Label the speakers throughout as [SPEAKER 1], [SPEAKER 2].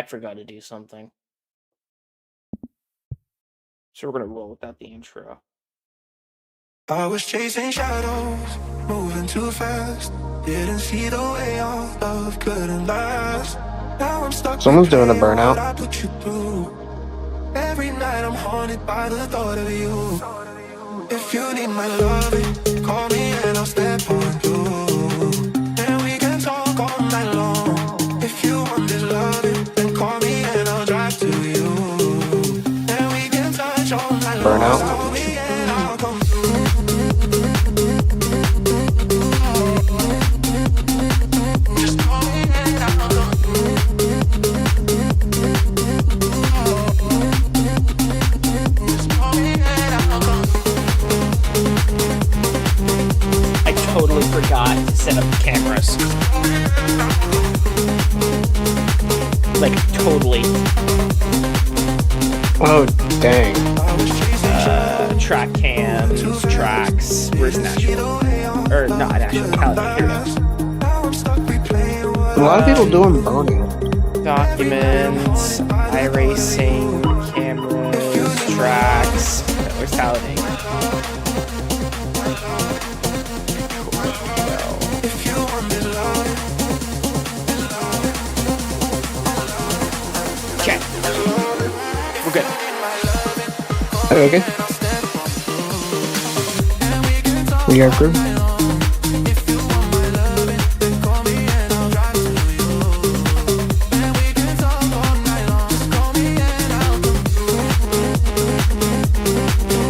[SPEAKER 1] forgot to do something. So we're going to roll without the intro.
[SPEAKER 2] I was chasing shadows, moving too fast. Didn't see the way our love couldn't last. Now I'm stuck.
[SPEAKER 3] Someone's doing a burnout.
[SPEAKER 2] I put you through. Every night I'm haunted by the thought of you. If you need my love, call me and I'll step on you. And we can talk all night long. If you want this love, then call me and I'll drive to you. And we can touch all night long.
[SPEAKER 3] Burnout.
[SPEAKER 2] Call me and I'll come through. Just call me and I'll come through. Just call me and I'll come through.
[SPEAKER 1] I totally forgot to set up the cameras. Like, totally.
[SPEAKER 3] Oh, dang.
[SPEAKER 1] Track cams, tracks. Where's National? Or not National, Talladega.
[SPEAKER 3] A lot of people doing burning.
[SPEAKER 1] Documents, iRacing, cameras, tracks. Where's Talladega? Okay. We're good.
[SPEAKER 3] Okay. We are crew.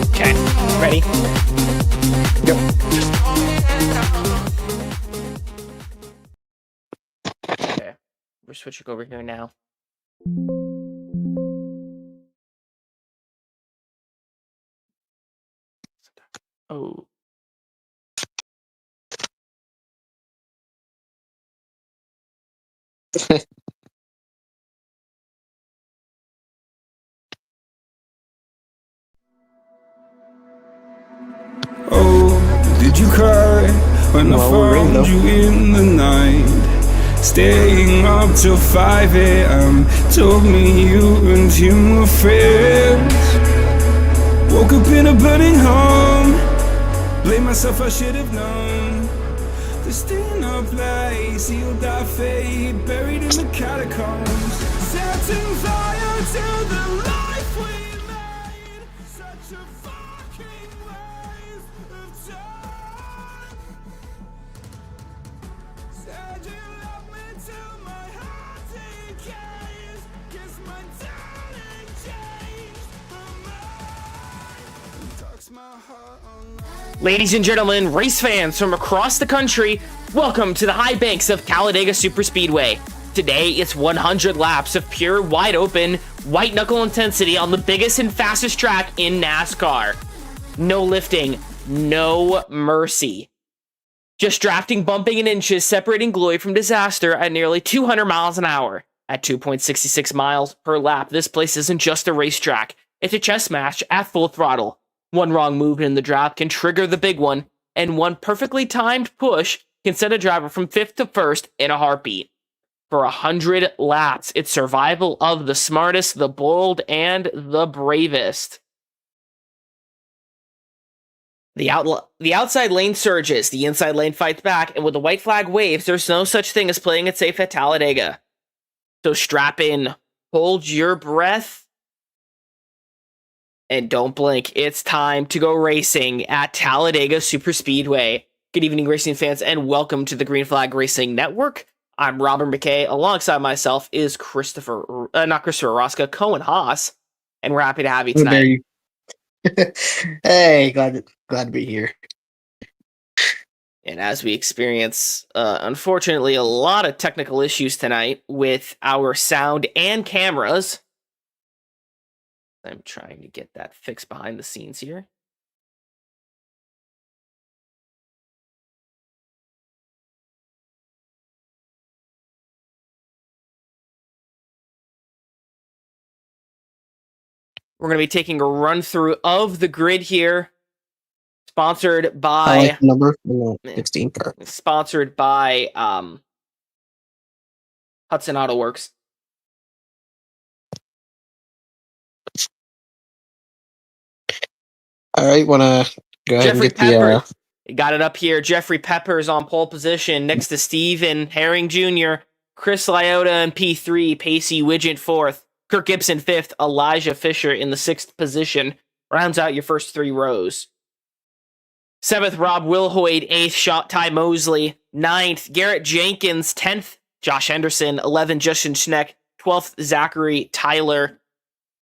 [SPEAKER 1] Okay. Ready?
[SPEAKER 3] Yep.
[SPEAKER 1] Okay. We're switching over here now. Oh.
[SPEAKER 4] Oh, did you cry when I found you in the night? Staying up till 5 a.m. Told me you and him were friends. Woke up in a burning home. Blame myself, I should have known. Just in a place, sealed our fate, buried in the catacombs. Setting fire to the life we made. Such a fucking waste of time. Said you love me till my heart decays. Guess my darling changed her mind. Talks my heart online.
[SPEAKER 1] Ladies and gentlemen, race fans from across the country, welcome to the high banks of Talladega Superspeedway. Today, it's 100 laps of pure, wide-open, white-knuckle intensity on the biggest and fastest track in NASCAR. No lifting, no mercy. Just drafting, bumping, and inches separating glory from disaster at nearly 200 miles an hour. At 2.66 miles per lap, this place isn't just a racetrack. It's a chess match at full throttle. One wrong move in the draft can trigger the big one, and one perfectly timed push can send a driver from 5th to 1st in a heartbeat. For 100 laps, it's survival of the smartest, the bold, and the bravest. The outside lane surges, the inside lane fights back, and with the white flag waves, there's no such thing as playing it safe at Talladega. So strap in, hold your breath, and don't blink. It's time to go racing at Talladega Superspeedway. Good evening, racing fans, and welcome to the Green Flag Racing Network. I'm Robert McKay. Alongside myself is not Christopher Rosca, Cohen Haas, and we're happy to have you tonight.
[SPEAKER 3] Hey, glad to be here.
[SPEAKER 1] And as we experience, unfortunately, a lot of technical issues tonight with our sound and cameras. I'm trying to get that fixed behind the scenes here. We're going to be taking a run through of the grid here. Sponsored by
[SPEAKER 3] number 16.
[SPEAKER 1] Sponsored by Hudson Auto Works.
[SPEAKER 3] right? Want to go ahead
[SPEAKER 1] Jeffrey
[SPEAKER 3] and get
[SPEAKER 1] Pepper.
[SPEAKER 3] the...
[SPEAKER 1] Got it up here. Jeffrey Pepper's on pole position next to Steven Herring Jr., Chris Lyota in P3, Pacey Widget 4th, Kirk Gibson 5th, Elijah Fisher in the 6th position. Rounds out your first 3 rows. 7th, Rob Wilhoyd. 8th, Ty Mosley. 9th, Garrett Jenkins. 10th, Josh Henderson. 11th, Justin Schneck. 12th, Zachary Tyler.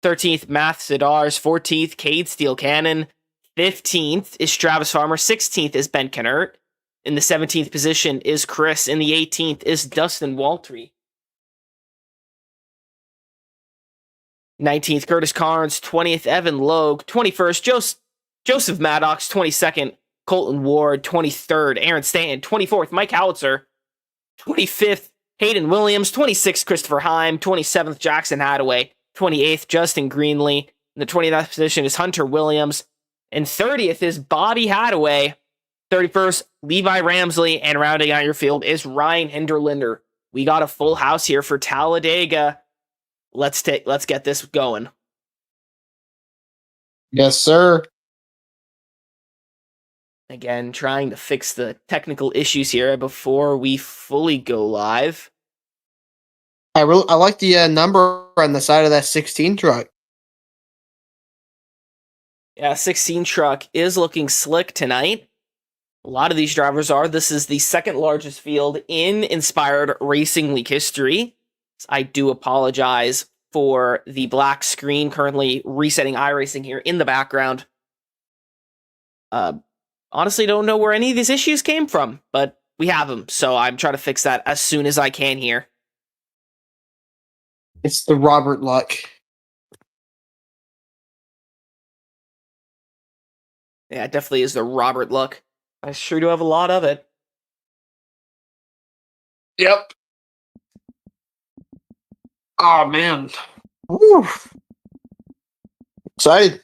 [SPEAKER 1] 13th, Math Sidars. 14th, Cade Steele Cannon. 15th is Travis Farmer. 16th is Ben Kennert. In the 17th position is Chris. In the 18th is Dustin Waltree. 19th, Curtis Carnes. 20th, Evan Logue. 21st, Joseph Maddox. 22nd, Colton Ward. 23rd, Aaron Stanton. 24th, Mike Howitzer. 25th, Hayden Williams. 26th, Christopher Heim. 27th, Jackson Hadaway. 28th, Justin Greenlee. In the 29th position is Hunter Williams. And 30th is Bobby Hadaway. 31st, Levi Ramsley. And rounding out your field is Ryan Hinderlinder. We got a full house here for Talladega. Let's get this going.
[SPEAKER 3] Yes, sir.
[SPEAKER 1] Again, trying to fix the technical issues here before we fully go live.
[SPEAKER 3] I like the number on the side of that 16 truck.
[SPEAKER 1] Yeah, 16 truck is looking slick tonight. A lot of these drivers are. This is the second largest field in Inspired Racing League history. I do apologize for the black screen currently resetting iRacing here in the background. Honestly, don't know where any of these issues came from, but we have them, so I'm trying to fix that as soon as I can here.
[SPEAKER 3] It's the Robert Luck.
[SPEAKER 1] Yeah, it definitely is the Robert look. I sure do have a lot of it.
[SPEAKER 3] Yep. Oh, man. Woo. Excited.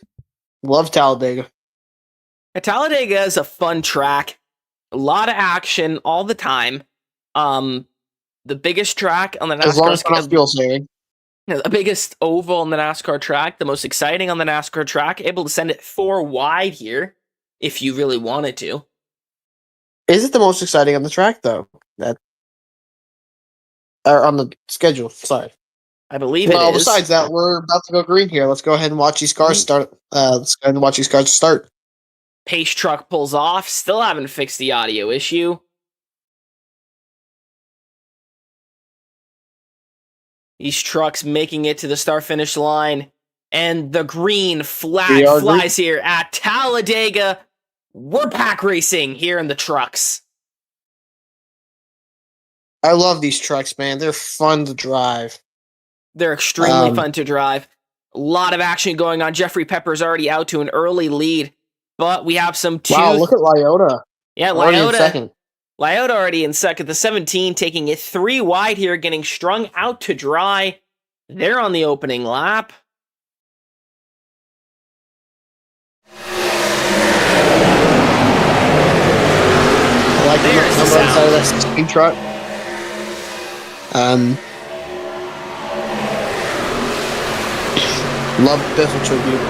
[SPEAKER 3] Love Talladega.
[SPEAKER 1] Talladega is a fun track. A lot of action all the time. The biggest track on the NASCAR...
[SPEAKER 3] As long as it's not fuel saving.
[SPEAKER 1] The biggest oval on the NASCAR track, the most exciting on the NASCAR track, able to send it 4 wide here, if you really wanted to.
[SPEAKER 3] Is it the most exciting on the track, though? Or on the schedule, sorry.
[SPEAKER 1] I believe it is.
[SPEAKER 3] Well, besides that, we're about to go green here. Let's go ahead and watch these cars start. Let's go ahead and watch these cars start.
[SPEAKER 1] Pace truck pulls off, still haven't fixed the audio issue. These trucks making it to the start-finish line. And the green flag flies here at Talladega. We're pack racing here in the trucks.
[SPEAKER 3] I love these trucks, man. They're fun to drive.
[SPEAKER 1] They're extremely fun to drive. A lot of action going on. Jeffrey Pepper's already out to an early lead. But we have some two...
[SPEAKER 3] Wow, look at Lyota.
[SPEAKER 1] Yeah, Lyota. Lyota already in second. The 17 taking it 3 wide here, getting strung out to dry. They're on the opening lap.
[SPEAKER 3] I like the number inside of that 16 truck. Love Biffle tribute.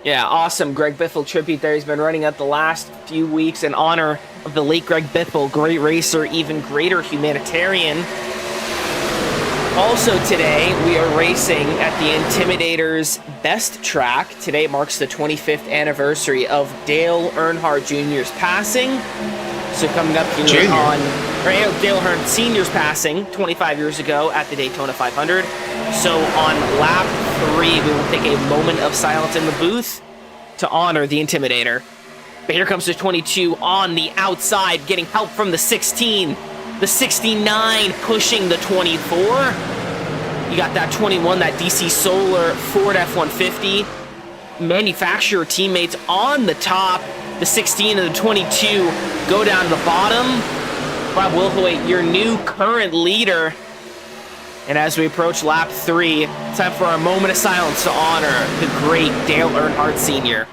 [SPEAKER 1] Yeah, awesome Greg Biffle tribute there. He's been running out the last few weeks in honor of the late Greg Biffle, great racer, even greater humanitarian. Also today, we are racing at the Intimidator's best track. Today marks the 25th anniversary of Dale Earnhardt Jr.'s passing. So coming up here Dale Earnhardt Sr.'s passing 25 years ago at the Daytona 500. So on lap 3, we will take a moment of silence in the booth to honor the Intimidator. But here comes the 22 on the outside, getting help from the 16. The 69 pushing the 24. You got that 21, that DC Solar Ford F-150. Manufacturer teammates on the top. The 16 and the 22 go down to the bottom. Rob Wilhoit, your new current leader. And as we approach lap 3, it's time for our moment of silence to honor the great Dale Earnhardt Sr.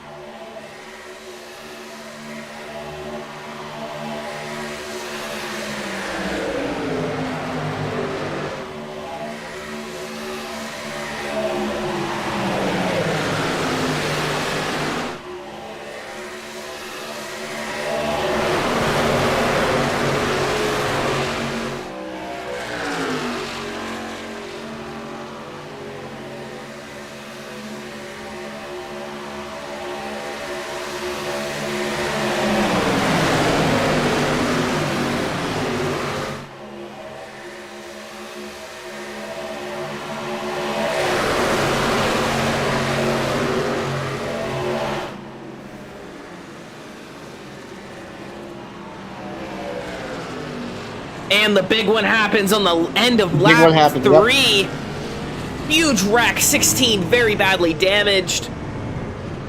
[SPEAKER 1] And the big one happens on the end of lap 3. Yep. Huge wreck, 16 very badly damaged.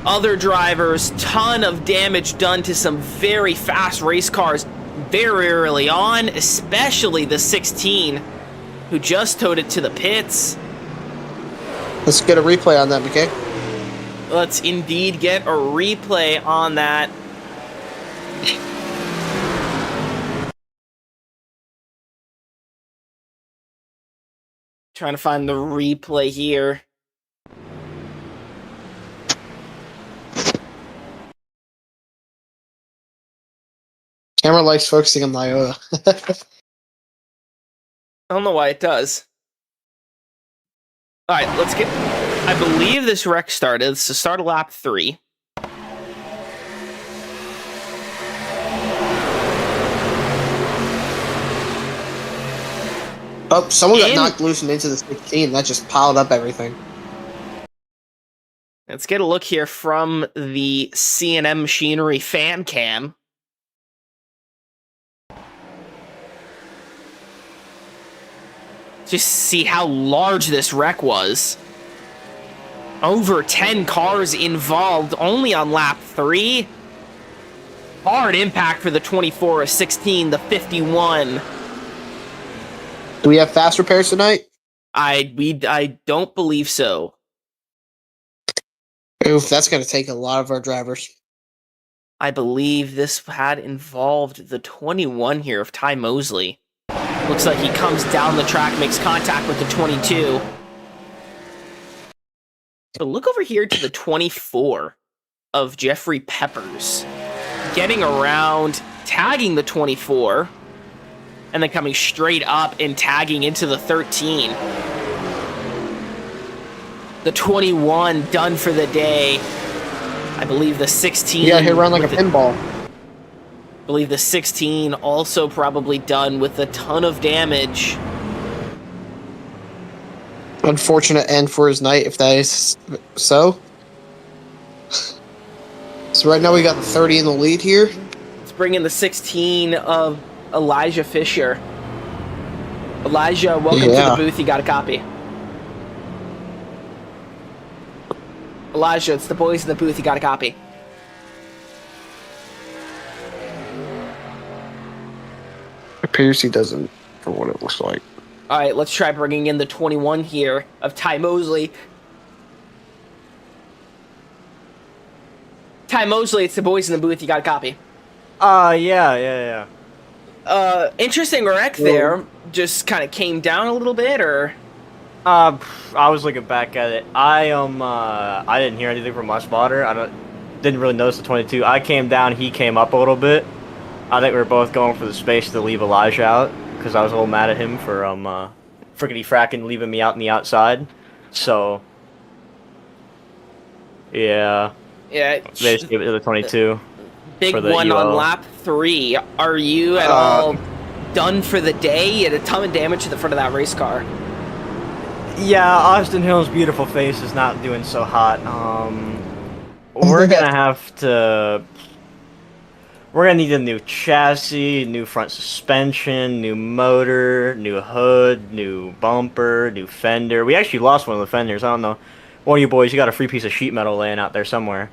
[SPEAKER 1] Other drivers, ton of damage done to some very fast race cars very early on, especially the 16, who just towed it to the pits.
[SPEAKER 3] Let's get a replay on that, McKay.
[SPEAKER 1] Let's indeed get a replay on that. Trying to find the replay here.
[SPEAKER 3] Camera likes focusing on Lyota.
[SPEAKER 1] I don't know why it does. All right, let's get... I believe this wreck started. It's the start of lap 3.
[SPEAKER 3] Oh, someone got knocked loose and into the 16. That just piled up everything.
[SPEAKER 1] Let's get a look here from the C&M Machinery fan cam. Just see how large this wreck was. Over 10 cars involved only on lap 3. Hard impact for the 24, a 16, the 51.
[SPEAKER 3] Do we have fast repairs tonight?
[SPEAKER 1] I don't believe so.
[SPEAKER 3] Oof, that's going to take a lot of our drivers.
[SPEAKER 1] I believe this had involved the 21 here of Ty Mosley. Looks like he comes down the track, makes contact with the 22. But look over here to the 24 of Jeffrey Peppers. Getting around, tagging the 24, and then coming straight up and tagging into the 13. The 21 done for the day. I believe the 16...
[SPEAKER 3] Yeah, he ran like a pinball.
[SPEAKER 1] I believe the 16 also probably done with a ton of damage.
[SPEAKER 3] Unfortunate end for his night, if that is so. So right now we got the 30 in the lead here.
[SPEAKER 1] Let's bring in the 16 of Elijah Fisher. Elijah, welcome to the booth. You got a copy. Elijah, it's the boys in the booth. You got a copy.
[SPEAKER 3] Appears he doesn't, for what it looks like.
[SPEAKER 1] All right, let's try bringing in the 21 here of Ty Mosley. Ty Mosley, it's the boys in the booth. You got a copy.
[SPEAKER 5] Yeah.
[SPEAKER 1] Interesting wreck there. Just kind of came down a little bit, or?
[SPEAKER 5] I was looking back at it. I didn't hear anything from my spotter. Didn't really notice the 22. I came down, he came up a little bit. I think we were both going for the space to leave Elijah out, because I was a little mad at him for frickety fracking leaving me out in the outside. So yeah, they just gave it to the 22.
[SPEAKER 1] Big one on lap 3. Are you at all done for the day? You had a ton of damage to the front of that race car.
[SPEAKER 5] Yeah, Austin Hill's beautiful face is not doing so hot. We're gonna have to... We're gonna need a new chassis, new front suspension, new motor, new hood, new bumper, new fender. We actually lost one of the fenders. I don't know. One of you boys, you got a free piece of sheet metal laying out there somewhere.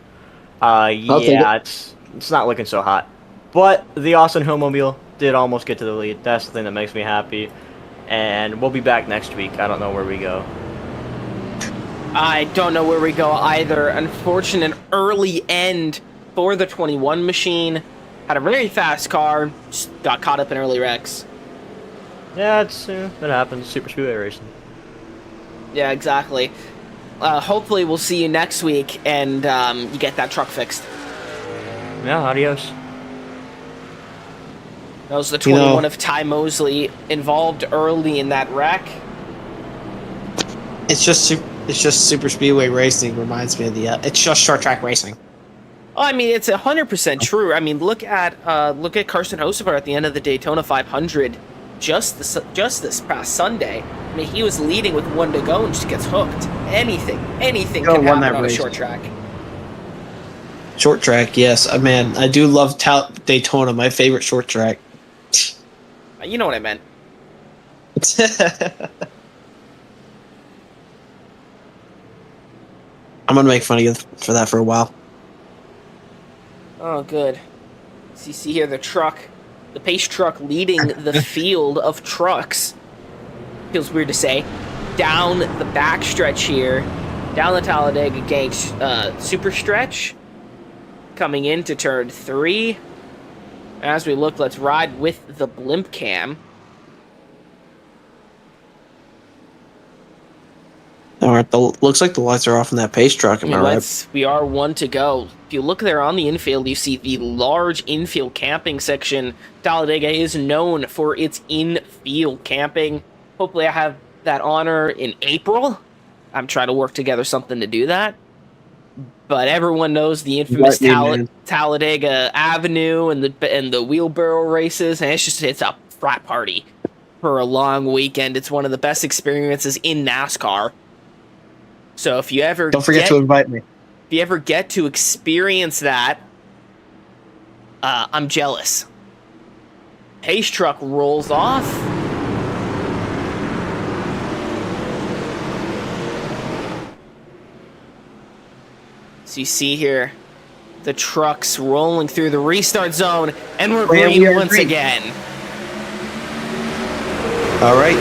[SPEAKER 5] Yeah, it's not looking so hot. But the Austin Hillmobile did almost get to the lead. That's the thing that makes me happy. And we'll be back next week. I don't know where we go.
[SPEAKER 1] I don't know where we go either. Unfortunate early end for the 21 machine. Had a very fast car, just got caught up in early wrecks.
[SPEAKER 5] Yeah, it happens. Super speedway racing.
[SPEAKER 1] Yeah, exactly. Hopefully we'll see you next week and you get that truck fixed.
[SPEAKER 5] Yeah, adios.
[SPEAKER 1] That was the 21 of Ty Mosley involved early in that wreck.
[SPEAKER 3] It's just super speedway racing. Reminds me of the. It's just short track racing.
[SPEAKER 1] Oh, I mean, it's 100% true. I mean, look at Carson Hocevar at the end of the Daytona 500 just this past Sunday. I mean, he was leading with 1 to go and just gets hooked. Anything can happen on a short track.
[SPEAKER 3] Short track, yes. Man, I do love Daytona, my favorite short track.
[SPEAKER 1] You know what I meant.
[SPEAKER 3] I'm gonna make fun of you for that for a while.
[SPEAKER 1] Oh, good. So you see here the truck, the pace truck leading the field of trucks. Feels weird to say. Down the back stretch here, down the Talladega Gate super stretch, coming into turn 3. As we look, let's ride with the blimp cam.
[SPEAKER 3] All right, looks like the lights are off in that pace truck. Am I right?
[SPEAKER 1] We are 1 to go. If you look there on the infield, you see the large infield camping section. Talladega is known for its infield camping. Hopefully I have that honor in April. I'm trying to work together something to do that. But everyone knows the infamous Talladega Avenue and the wheelbarrow races, and it's a frat party for a long weekend. It's one of the best experiences in NASCAR. So if you ever
[SPEAKER 3] don't forget to invite me.
[SPEAKER 1] If you ever get to experience that, I'm jealous. Pace truck rolls off. So you see here the trucks rolling through the restart zone, and we're green once again.
[SPEAKER 3] All right.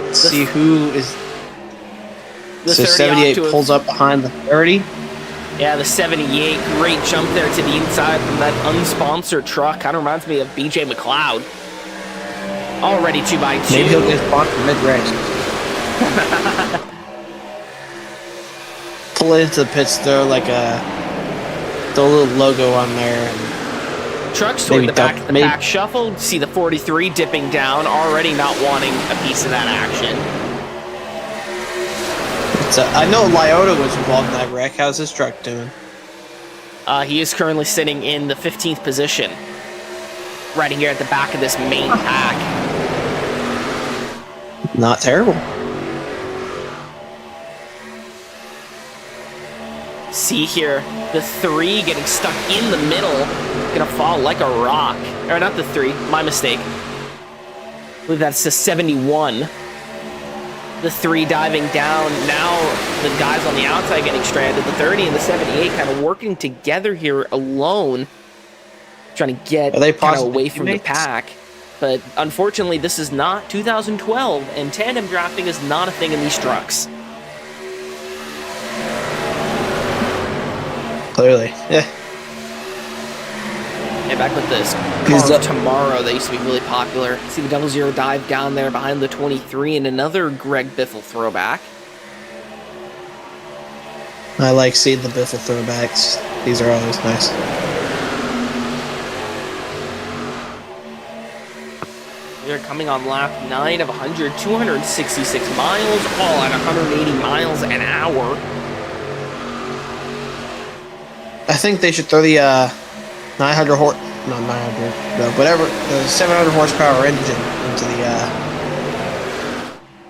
[SPEAKER 3] Let's see who is. So 78 pulls up behind the 30.
[SPEAKER 1] Yeah, the 78. Great jump there to the inside from that unsponsored truck. Kind of reminds me of BJ McLeod. Already 2x2.
[SPEAKER 3] Maybe he'll get sponsored mid-race. Pull into the pits, throw like a little logo on there. And
[SPEAKER 1] trucks toward the back of the pack shuffle. See the 43 dipping down, already not wanting a piece of that action.
[SPEAKER 3] I know Lyoto was involved in that wreck. How's his truck doing?
[SPEAKER 1] He is currently sitting in the 15th position. Right here at the back of this main pack.
[SPEAKER 3] Not terrible.
[SPEAKER 1] See here, the 3 getting stuck in the middle. Gonna fall like a rock. Or not the 3, my mistake. I believe that's the 71. The 3 diving down. Now the guys on the outside getting stranded. The 30 and the 78 kind of working together here alone. Trying to get kind of away from the pack. But unfortunately, this is not 2012, and tandem drafting is not a thing in these trucks.
[SPEAKER 3] Clearly, yeah.
[SPEAKER 1] And back with this Car of Tomorrow, that used to be really popular. See the 00 dive down there behind the 23, and another Greg Biffle throwback.
[SPEAKER 3] I like seeing the Biffle throwbacks. These are always nice.
[SPEAKER 1] They're coming on lap 9 of 100, 266 miles, all at 180 miles an hour.
[SPEAKER 3] I think they should throw the 900 horse, not 900, no, whatever, the 700 horsepower engine into the,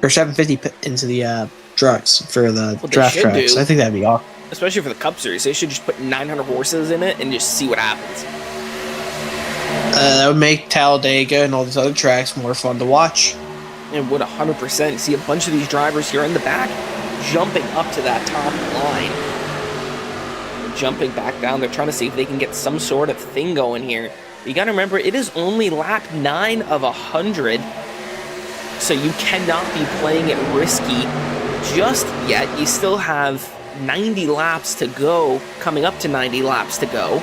[SPEAKER 3] or 750 into the trucks for the draft tracks. I think that'd be awesome.
[SPEAKER 1] Especially for the Cup Series, they should just put 900 horses in it and just see what happens.
[SPEAKER 3] That would make Talladega and all these other tracks more fun to watch.
[SPEAKER 1] It would 100%. See a bunch of these drivers here in the back jumping up to that top line. Jumping back down. They're trying to see if they can get some sort of thing going here. You gotta remember, it is only lap 9 of 100, so you cannot be playing it risky just yet. You still have 90 laps to go, coming up to 90 laps to go.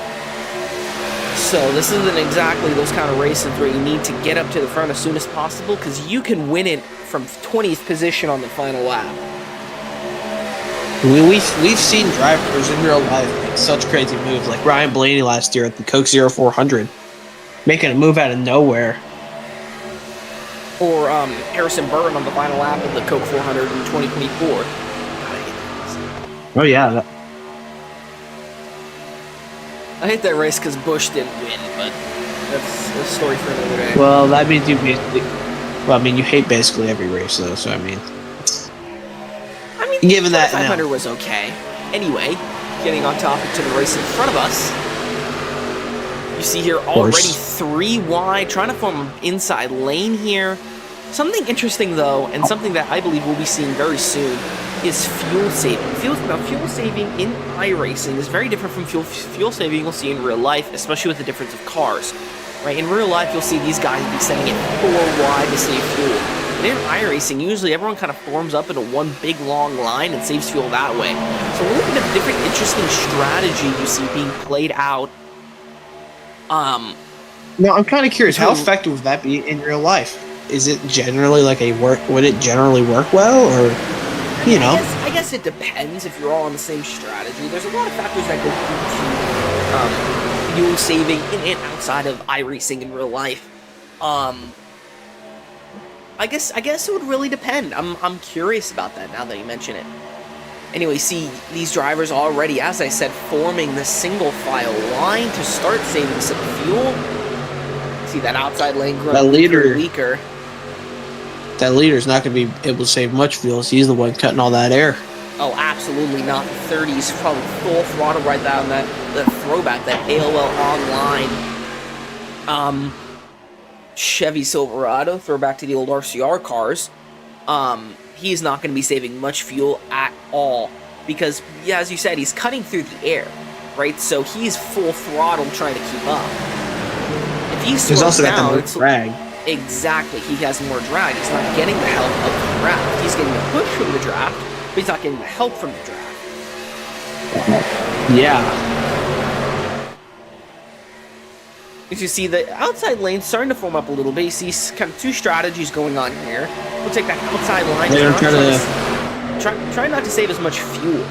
[SPEAKER 1] So this isn't exactly those kind of races where you need to get up to the front as soon as possible, because you can win it from 20th position on the final lap.
[SPEAKER 3] We've seen drivers in real life make such crazy moves, like Ryan Blaney last year at the Coke 0400, making a move out of nowhere.
[SPEAKER 1] Or Harrison Burton on the final lap of the Coke 400 in 2024.
[SPEAKER 3] Oh yeah.
[SPEAKER 1] I hate that race because Busch didn't win, but that's a story for another day.
[SPEAKER 3] Well, that means you basically. Well, I mean, you hate basically every race, though. So I mean, given that
[SPEAKER 1] 500 was okay. Anyway, getting on topic to the race in front of us, you You see here already 3 wide, trying to form an inside lane here. Something interesting though, and something that I believe we'll be seeing very soon, is fuel saving. Fuel saving in iRacing is very different from fuel saving you'll see in real life, especially with the difference of cars. Right? In real life, you'll see these guys be setting it 4 wide to save fuel. But in iRacing, usually everyone kind of forms up into one big long line and saves fuel that way. So a little bit of different interesting strategy you see being played out.
[SPEAKER 3] Now, I'm kind of curious, how effective would that be in real life? Is it generally like would it generally work well, or, you know?
[SPEAKER 1] I guess it depends if you're all on the same strategy. There's a lot of factors that go into fuel saving in and outside of iRacing in real life. I guess it would really depend. I'm curious about that now that you mention it. Anyway, see these drivers already, as I said, forming the single file line to start saving some fuel. See that outside lane growing weaker.
[SPEAKER 3] That leader's not going to be able to save much fuel, so he's the one cutting all that air.
[SPEAKER 1] Oh, absolutely not. The 30s, probably full throttle right down that throwback, that AOL online Chevy Silverado, throwback to the old RCR cars. He's not going to be saving much fuel at all because, yeah, as you said, he's cutting through the air, right? So he's full throttle trying to keep up. If he slows
[SPEAKER 3] also
[SPEAKER 1] down,
[SPEAKER 3] got the drag.
[SPEAKER 1] Exactly, he has more drag. He's not getting the help of the draft. He's getting the push from the draft, but he's not getting the help from the draft.
[SPEAKER 3] Yeah.
[SPEAKER 1] As you see, the outside lane starting to form up a little bit. You see kind of 2 strategies going on here. We'll take that outside line. Try not to save as much fuel.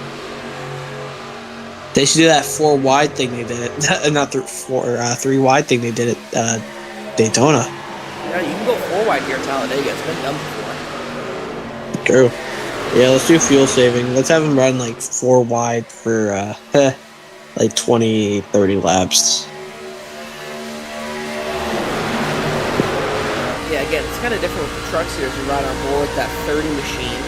[SPEAKER 3] They should do that 4 wide thing they did it. Not 3 wide thing they did at Daytona.
[SPEAKER 1] Yeah, you can go 4 wide here at Talladega. It's been done before.
[SPEAKER 3] True. Yeah, let's do fuel saving. Let's have them run like 4 wide for like 20, 30 laps.
[SPEAKER 1] Yeah, again, it's kind of different with the trucks here as we ride on board with that 30 machine.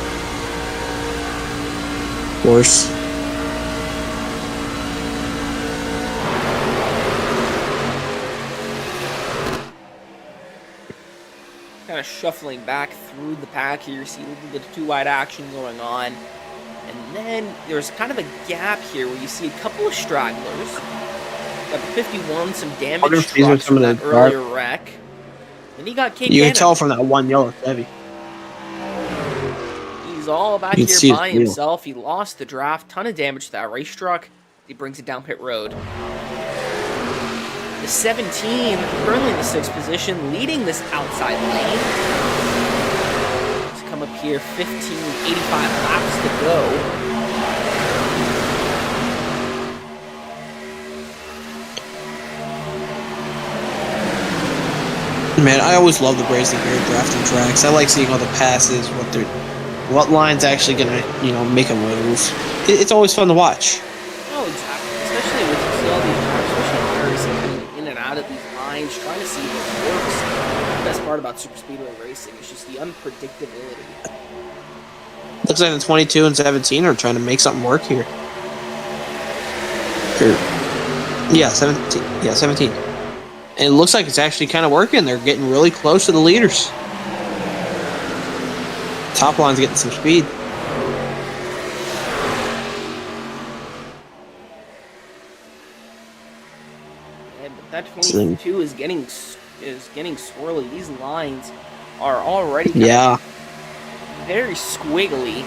[SPEAKER 3] Of course.
[SPEAKER 1] Kind of shuffling back through the pack here. You see a little bit of 2 wide action going on. And then there's kind of a gap here where you see a couple of stragglers. Got the 51, some damaged trucks from that earlier wreck. Then you got Kate
[SPEAKER 3] You
[SPEAKER 1] Gannon.
[SPEAKER 3] can tell from that one yellow Chevy.
[SPEAKER 1] He's all back here by himself. He lost the draft. Ton of damage to that race truck. He brings it down pit road. The 17, currently in the 6th position, leading this outside lane. Let's come up here, 85 laps to go.
[SPEAKER 3] Man, I always love the racing here at drafting tracks. I like seeing all the passes, what line's actually gonna, make a move. It's always fun to watch.
[SPEAKER 1] Oh, exactly. Especially with all these cars, especially iRacing coming in and out of these lines, trying to see what works. The best part about Superspeedway racing is just the unpredictability.
[SPEAKER 3] Looks like the 22 and 17 are trying to make something work here. Yeah, 17. Yeah, 17. And it looks like it's actually kind of working. They're getting really close to the leaders. Top line's getting some speed.
[SPEAKER 1] Yeah, but that 22 is getting swirly. These lines are already very squiggly.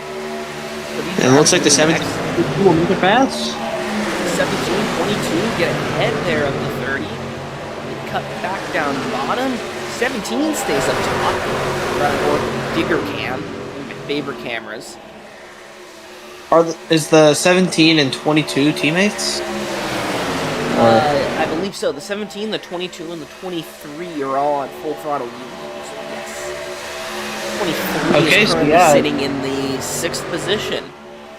[SPEAKER 3] And it looks like the 17 will make it fast.
[SPEAKER 1] 17, 22 get ahead there of the 30. Cut back down the bottom. 17 stays up top. Or Dega cam. One of my favorite cameras.
[SPEAKER 3] Is the 17 and 22 teammates?
[SPEAKER 1] I believe so. The 17, the 22, and the 23 are all on full throttle unions. Yes. 23 is currently sitting in the 6th position.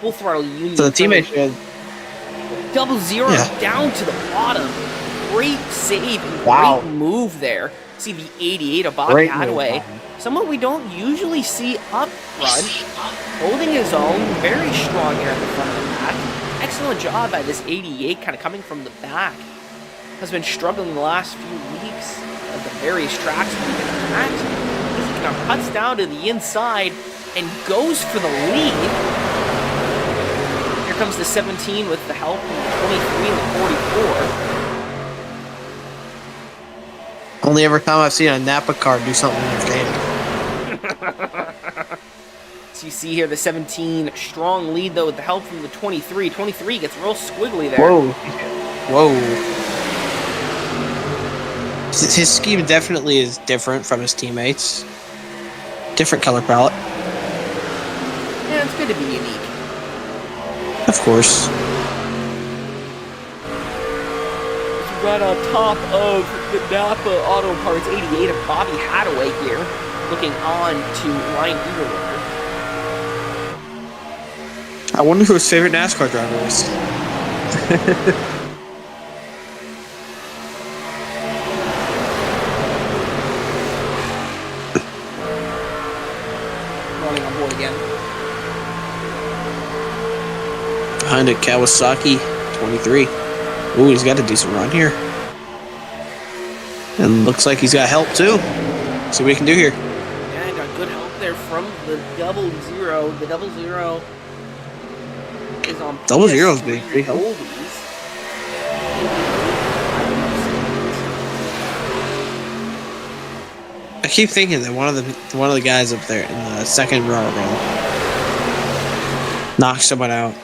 [SPEAKER 1] Full throttle union.
[SPEAKER 3] So the teammates should...
[SPEAKER 1] 0 down to the bottom. Great save and great move there. See the 88 of Bob Hadaway. Someone we don't usually see up front. Holding his own. Very strong here at the front of the pack. Excellent job by this 88 kind of coming from the back. has been struggling the last few weeks at the various tracks we've been at. He kind of cuts down to the inside and goes for the lead. Here comes the 17 with the help from the 23 and the 44.
[SPEAKER 3] Only ever time I've seen a Napa car do something entertaining.
[SPEAKER 1] So you see here the 17 strong lead though with the help from the 23. 23 gets real squiggly there.
[SPEAKER 3] Whoa. His scheme definitely is different from his teammates. Different color palette.
[SPEAKER 1] Yeah, it's good to be unique.
[SPEAKER 3] Of course.
[SPEAKER 1] Right on top of the Napa Auto Parts 88 of Bobby Hadaway here, looking on to Ryan Eagerwater.
[SPEAKER 3] I wonder who his favorite NASCAR driver is.
[SPEAKER 1] Running on board again.
[SPEAKER 3] Behind a Kawasaki 23. Ooh, he's got a decent run here. And looks like he's got help too. See what he can do here.
[SPEAKER 1] Yeah, got good help there from the 00. The 00 is on
[SPEAKER 3] Double
[SPEAKER 1] PS3
[SPEAKER 3] Zero's being pretty helpful.
[SPEAKER 1] oldies.
[SPEAKER 3] I keep thinking that one of the guys up there in the second row will knock someone out.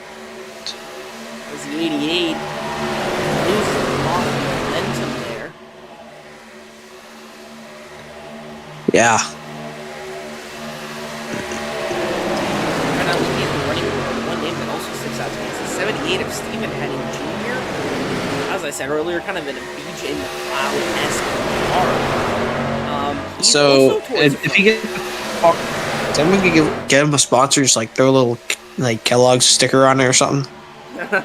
[SPEAKER 1] As the 88 loses a lot of momentum there.
[SPEAKER 3] Yeah.
[SPEAKER 1] Right now, looking at the running order, one name that also sticks out to me is the 78 of Stephen Henning Jr. As I said earlier, kind of in a BJ McLeod-esque car. He's
[SPEAKER 3] So
[SPEAKER 1] also towards
[SPEAKER 3] if he gets, someone could get him a sponsor, just like throw a little like Kellogg's sticker on it or something.
[SPEAKER 1] I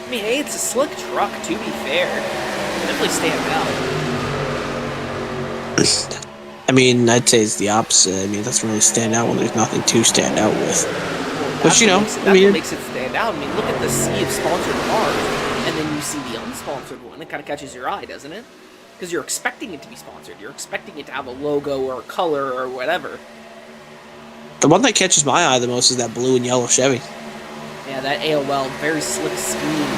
[SPEAKER 1] mean, hey, it's a slick truck, to be fair. Definitely stand out.
[SPEAKER 3] I mean, I'd say it's the opposite. I mean, it doesn't really stand out when there's nothing to stand out with. But you know,
[SPEAKER 1] that's what makes it stand out. I mean, look at the sea of sponsored cars, and then you see the unsponsored one. It kind of catches your eye, doesn't it? Because you're expecting it to be sponsored. You're expecting it to have a logo or a color or whatever.
[SPEAKER 3] The one that catches my eye the most is that blue and yellow Chevy.
[SPEAKER 1] Yeah, that AOL, very slick scheme.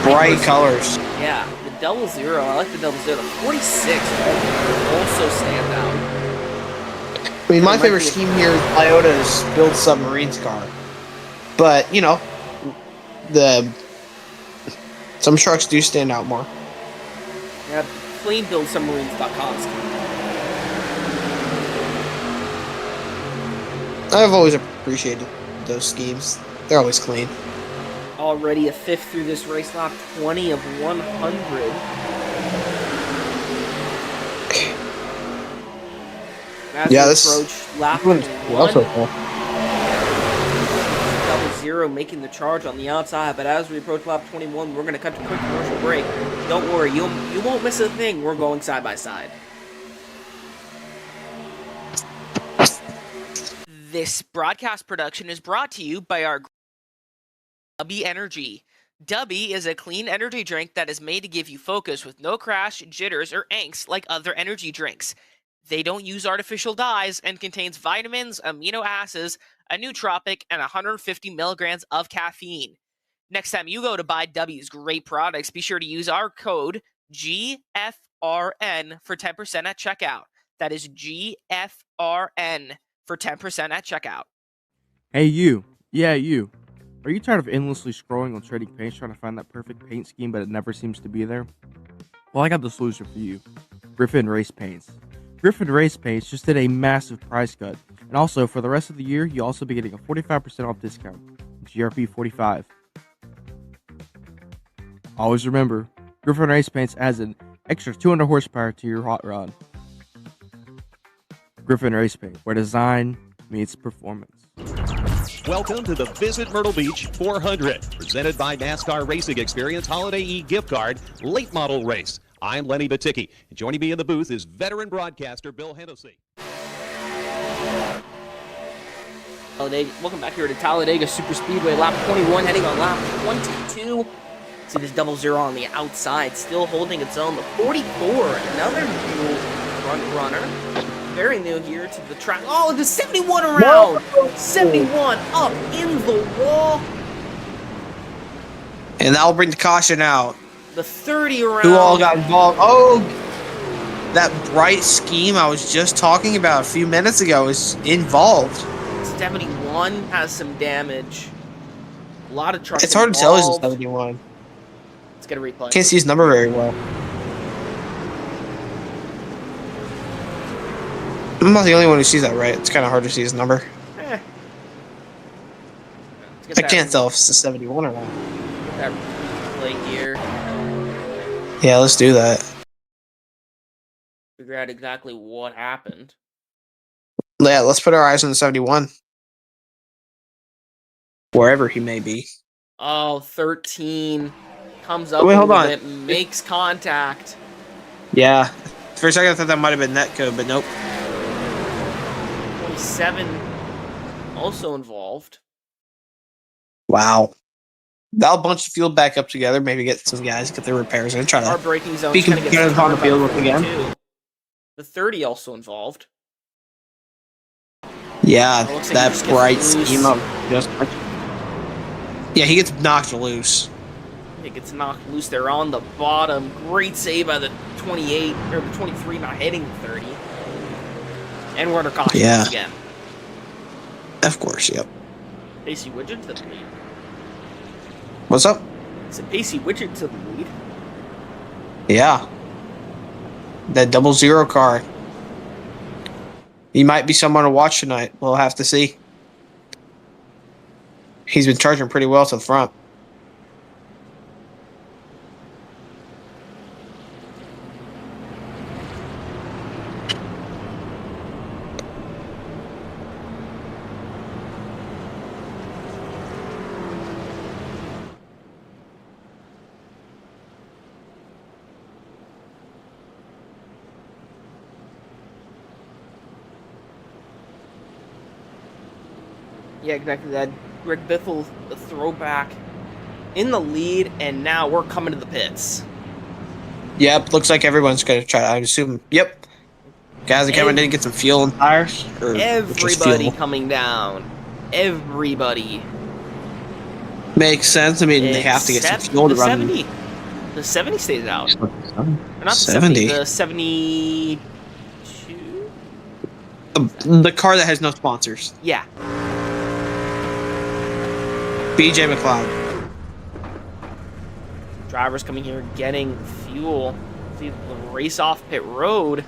[SPEAKER 3] Bright colors.
[SPEAKER 1] Yeah, the 00, I like the 00. The 46 also stand out.
[SPEAKER 3] I mean, my favorite scheme here is Toyota's Build Submarines car. But, you know, some trucks do stand out more.
[SPEAKER 1] Yeah, planebuildsubmarines.com scheme.
[SPEAKER 3] I've always appreciated those schemes. They're always clean.
[SPEAKER 1] Already a fifth through this race lap, 20 of 100. As we approach lap 1, 00 making the charge on the outside, but as we approach lap 21, we're going to cut to a quick commercial break. Don't worry, you won't miss a thing. We're going side by side. This broadcast production is brought to you by our Dubby Energy. Dubby is a clean energy drink that is made to give you focus with no crash, jitters, or angst like other energy drinks. They don't use artificial dyes and contains vitamins, amino acids, a nootropic, and 150 milligrams of caffeine. Next time you go to buy W's great products, be sure to use our code GFRN for 10% at checkout. That is GFRN for 10% at checkout.
[SPEAKER 6] Hey you. Yeah, you. Are you tired of endlessly scrolling on Trading Paints trying to find that perfect paint scheme but it never seems to be there? Well, I got the solution for you. Griffin Race Paints. Griffin Race Paints just did a massive price cut. And also, for the rest of the year, you'll also be getting a 45% off discount. GRP 45. Always remember, Griffin Race Paints adds an extra 200 horsepower to your hot rod. Griffin Race Paint, where design meets performance.
[SPEAKER 7] Welcome to the Visit Myrtle Beach 400, presented by NASCAR Racing Experience Holiday E-Gift Card Late Model Race. I'm Lenny Baticki, and joining me in the booth is veteran broadcaster Bill Hennessy.
[SPEAKER 1] Welcome back here to Talladega Superspeedway, lap 21, heading on lap 22. See this 00 on the outside, still holding its own. The 44, another new front runner. Very new here to the track. Oh, the 71 around! 71 up in the wall.
[SPEAKER 3] And that'll bring the caution out.
[SPEAKER 1] The 30 around.
[SPEAKER 3] Who all got involved? Oh, that bright scheme I was just talking about a few minutes ago is involved.
[SPEAKER 1] 71 has some damage. A lot of trucks
[SPEAKER 3] It's hard to tell he's a
[SPEAKER 1] involved.
[SPEAKER 3] 71.
[SPEAKER 1] Let's get a replay.
[SPEAKER 3] Can't see his number very well. I'm not the only one who sees that, right? It's kind of hard to see his number.
[SPEAKER 1] Eh.
[SPEAKER 3] I can't tell if it's a 71 or not.
[SPEAKER 1] Get that replay here.
[SPEAKER 3] Yeah, let's do that.
[SPEAKER 1] Figure out exactly what happened.
[SPEAKER 3] Yeah, let's put our eyes on the 71. Wherever he may be.
[SPEAKER 1] Oh, 13 comes up
[SPEAKER 3] Wait,
[SPEAKER 1] a
[SPEAKER 3] hold
[SPEAKER 1] little
[SPEAKER 3] on.
[SPEAKER 1] bit, makes contact.
[SPEAKER 3] Yeah. For a second, I thought that might have been netcode, but nope.
[SPEAKER 1] 27 also involved.
[SPEAKER 3] Wow. That'll bunch the field back up together, maybe get some guys, get their repairs in, try
[SPEAKER 1] Our
[SPEAKER 3] to
[SPEAKER 1] braking zone
[SPEAKER 3] be
[SPEAKER 1] kind of gets
[SPEAKER 3] competitive on the
[SPEAKER 1] covered by
[SPEAKER 3] field once again.
[SPEAKER 1] 42. The 30 also involved.
[SPEAKER 3] Yeah,
[SPEAKER 1] It looks like he
[SPEAKER 3] that
[SPEAKER 1] just gets
[SPEAKER 3] bright
[SPEAKER 1] loose.
[SPEAKER 3] scheme of just. Yeah, he gets knocked loose.
[SPEAKER 1] It gets knocked loose there on the bottom. Great save by the 28, or the 23 not hitting the 30. And we're under caution once again.
[SPEAKER 3] Of course, yep.
[SPEAKER 1] Pacey Widget to the lead.
[SPEAKER 3] What's up?
[SPEAKER 1] It's a Pacey Widget to the lead.
[SPEAKER 3] Yeah. That 00 car. He might be someone to watch tonight. We'll have to see. He's been charging pretty well to the front.
[SPEAKER 1] Yeah, exactly that. Greg Biffle, the throwback, in the lead, and now we're coming to the pits.
[SPEAKER 3] Yep, looks like everyone's going to try. I assume. Yep. Guys are coming in to get some fuel and tires. Or just
[SPEAKER 1] Everybody
[SPEAKER 3] fuel.
[SPEAKER 1] coming down. Everybody.
[SPEAKER 3] Makes sense. I mean, they have to get some
[SPEAKER 1] Except
[SPEAKER 3] fuel to
[SPEAKER 1] the
[SPEAKER 3] run.
[SPEAKER 1] 70. The 70 stays out. Or not the
[SPEAKER 3] 70.
[SPEAKER 1] 70. The 72?
[SPEAKER 3] The car that has no sponsors.
[SPEAKER 1] Yeah.
[SPEAKER 3] BJ McLeod.
[SPEAKER 1] Drivers coming here getting fuel. See the race off pit road.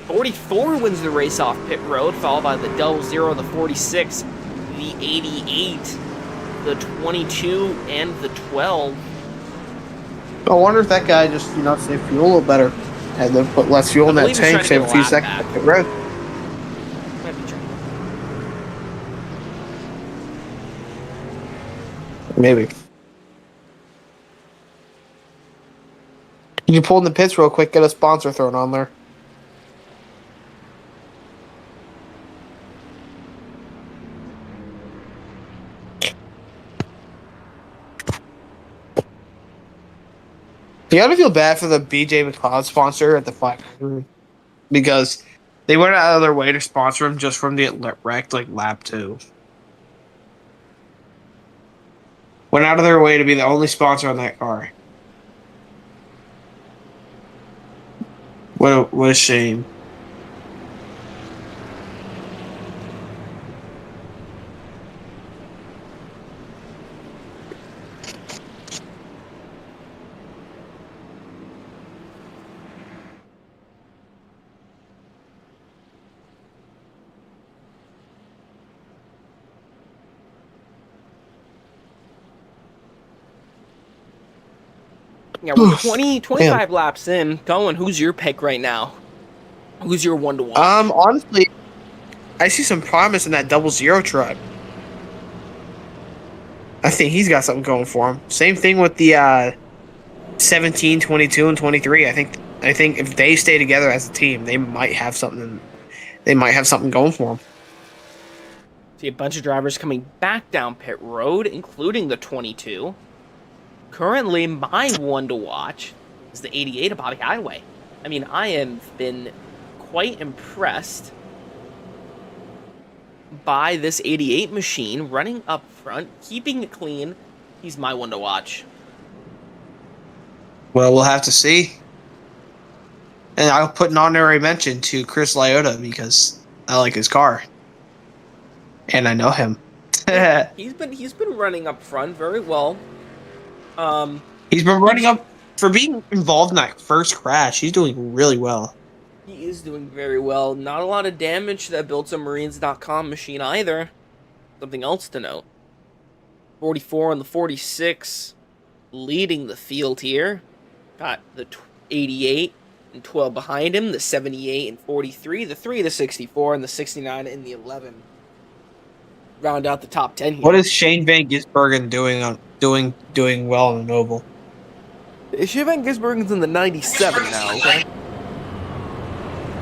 [SPEAKER 1] 44 wins the race off pit road, followed by the 00, the 46, the 88, the 22, and the 12.
[SPEAKER 3] I wonder if that guy just, saved fuel a little better. Had to put less fuel in that
[SPEAKER 1] believe he's
[SPEAKER 3] tank,
[SPEAKER 1] trying to
[SPEAKER 3] save
[SPEAKER 1] get
[SPEAKER 3] a few
[SPEAKER 1] a lap
[SPEAKER 3] seconds
[SPEAKER 1] back.
[SPEAKER 3] on the road.
[SPEAKER 1] Might be true.
[SPEAKER 3] Maybe. You can pull in the pits real quick, get a sponsor thrown on there. You gotta feel bad for the BJ McLeod sponsor at the 500 because they went out of their way to sponsor him just from the wrecked lap 2. Went out of their way to be the only sponsor on that car. What a shame.
[SPEAKER 1] Yeah, we're 25 laps in. Cohen, who's your pick right now? Who's your one to watch?
[SPEAKER 3] Honestly, I see some promise in that 00 truck. I think he's got something going for him. Same thing with the 17, 22, and 23. I think if they stay together as a team, they might have something. They might have something going for them.
[SPEAKER 1] See a bunch of drivers coming back down pit road, including the 22. Currently, my one to watch is the 88 of Bobby Highway. I mean, I have been quite impressed by this 88 machine running up front, keeping it clean. He's my one to watch.
[SPEAKER 3] Well, we'll have to see. And I'll put an honorary mention to Chris Lyotta because I like his car. And I know him.
[SPEAKER 1] He's been running up front very well.
[SPEAKER 3] He's been running up for being involved in that first crash. He's doing really well.
[SPEAKER 1] He is doing very well. Not a lot of damage to that BuiltSomeMarines.com machine either. Something else to note. 44 on the 46, leading the field here. Got the 88 and 12 behind him, the 78 and 43, the 3, the 64, and the 69 and the 11. Round out the top 10 here.
[SPEAKER 3] What is Shane Van Gisbergen doing well on the Noble?
[SPEAKER 1] Shane Van Gisbergen's in the 97 now, okay?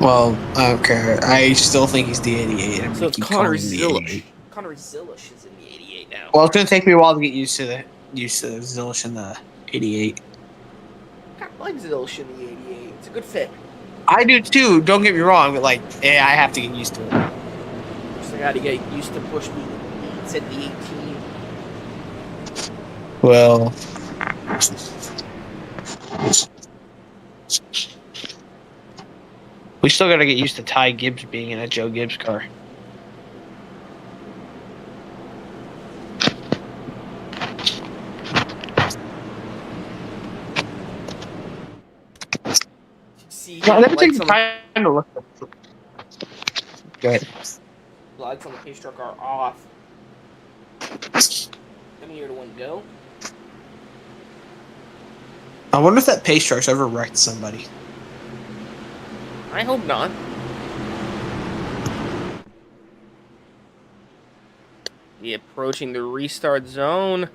[SPEAKER 3] Well, I don't care. I still think he's the 88.
[SPEAKER 1] So it's Connor Zilish. Connor Zilish is in the 88 now.
[SPEAKER 3] Well, it's going to take me a while to get used to Zilish in the 88.
[SPEAKER 1] I like Zilish in the 88. It's a good fit.
[SPEAKER 3] I do too. Don't get me wrong, but I have to get used to it.
[SPEAKER 1] Just I got to get used to push me beats at the 18.
[SPEAKER 3] Well, we still got to get used to Ty Gibbs being in a Joe Gibbs car.
[SPEAKER 1] See,
[SPEAKER 3] Yeah,
[SPEAKER 1] lights
[SPEAKER 3] takes
[SPEAKER 1] on
[SPEAKER 3] time to look. Go ahead.
[SPEAKER 1] the lights on the pace truck are off. Coming here to one go.
[SPEAKER 3] I wonder if that pace truck's ever wrecked somebody.
[SPEAKER 1] I hope not. Be approaching the restart zone.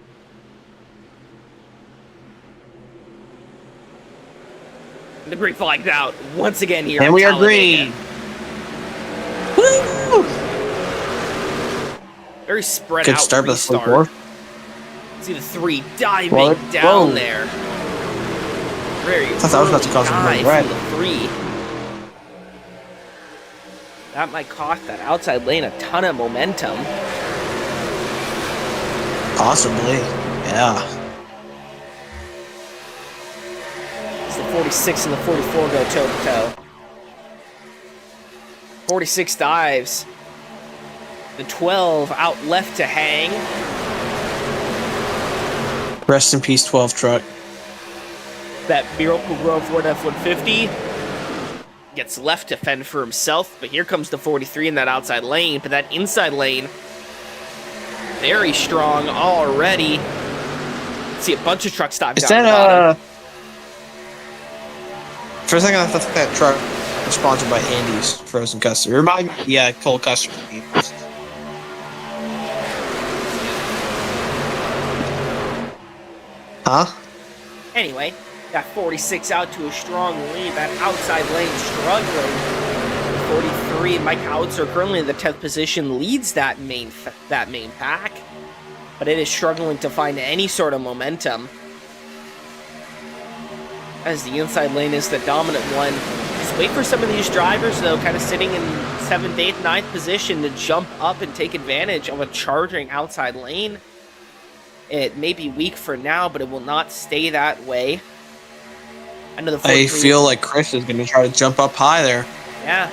[SPEAKER 1] The green flag's out once again here.
[SPEAKER 3] And
[SPEAKER 1] at
[SPEAKER 3] we are
[SPEAKER 1] Talladega.
[SPEAKER 3] green. Woo!
[SPEAKER 1] Very spread
[SPEAKER 3] Good
[SPEAKER 1] out
[SPEAKER 3] start by the
[SPEAKER 1] restart.
[SPEAKER 3] 44.
[SPEAKER 1] See the 3 diving
[SPEAKER 3] Well,
[SPEAKER 1] down
[SPEAKER 3] whoa.
[SPEAKER 1] there. Very
[SPEAKER 3] I thought that was about to cause some
[SPEAKER 1] dive
[SPEAKER 3] red.
[SPEAKER 1] from the 3. That might cost that outside lane a ton of momentum.
[SPEAKER 3] Possibly. Yeah.
[SPEAKER 1] As the 46 and the 44 go toe-to-toe. 46 dives. The 12 out left to hang.
[SPEAKER 3] Rest in peace, 12 truck.
[SPEAKER 1] That Miracle Grove Ford F-150 gets left to fend for himself, but here comes the 43 in that outside lane, but that inside lane, very strong already. See a bunch of trucks stop
[SPEAKER 3] Is
[SPEAKER 1] down the
[SPEAKER 3] that,
[SPEAKER 1] bottom.
[SPEAKER 3] for a second I thought that truck was sponsored by Andy's Frozen Custard. Remind me, yeah, cold custard. Huh?
[SPEAKER 1] Anyway, that 46 out to a strong lead, that outside lane struggling. 43, Mike Howitzer currently in the 10th position, leads that main pack, but it is struggling to find any sort of momentum. As the inside lane is the dominant one. Just wait for some of these drivers, though, kind of sitting in 7th, 8th, 9th position to jump up and take advantage of a charging outside lane. It may be weak for now, but it will not stay that way.
[SPEAKER 3] I feel like Chris is going to try to jump up high there.
[SPEAKER 1] Yeah.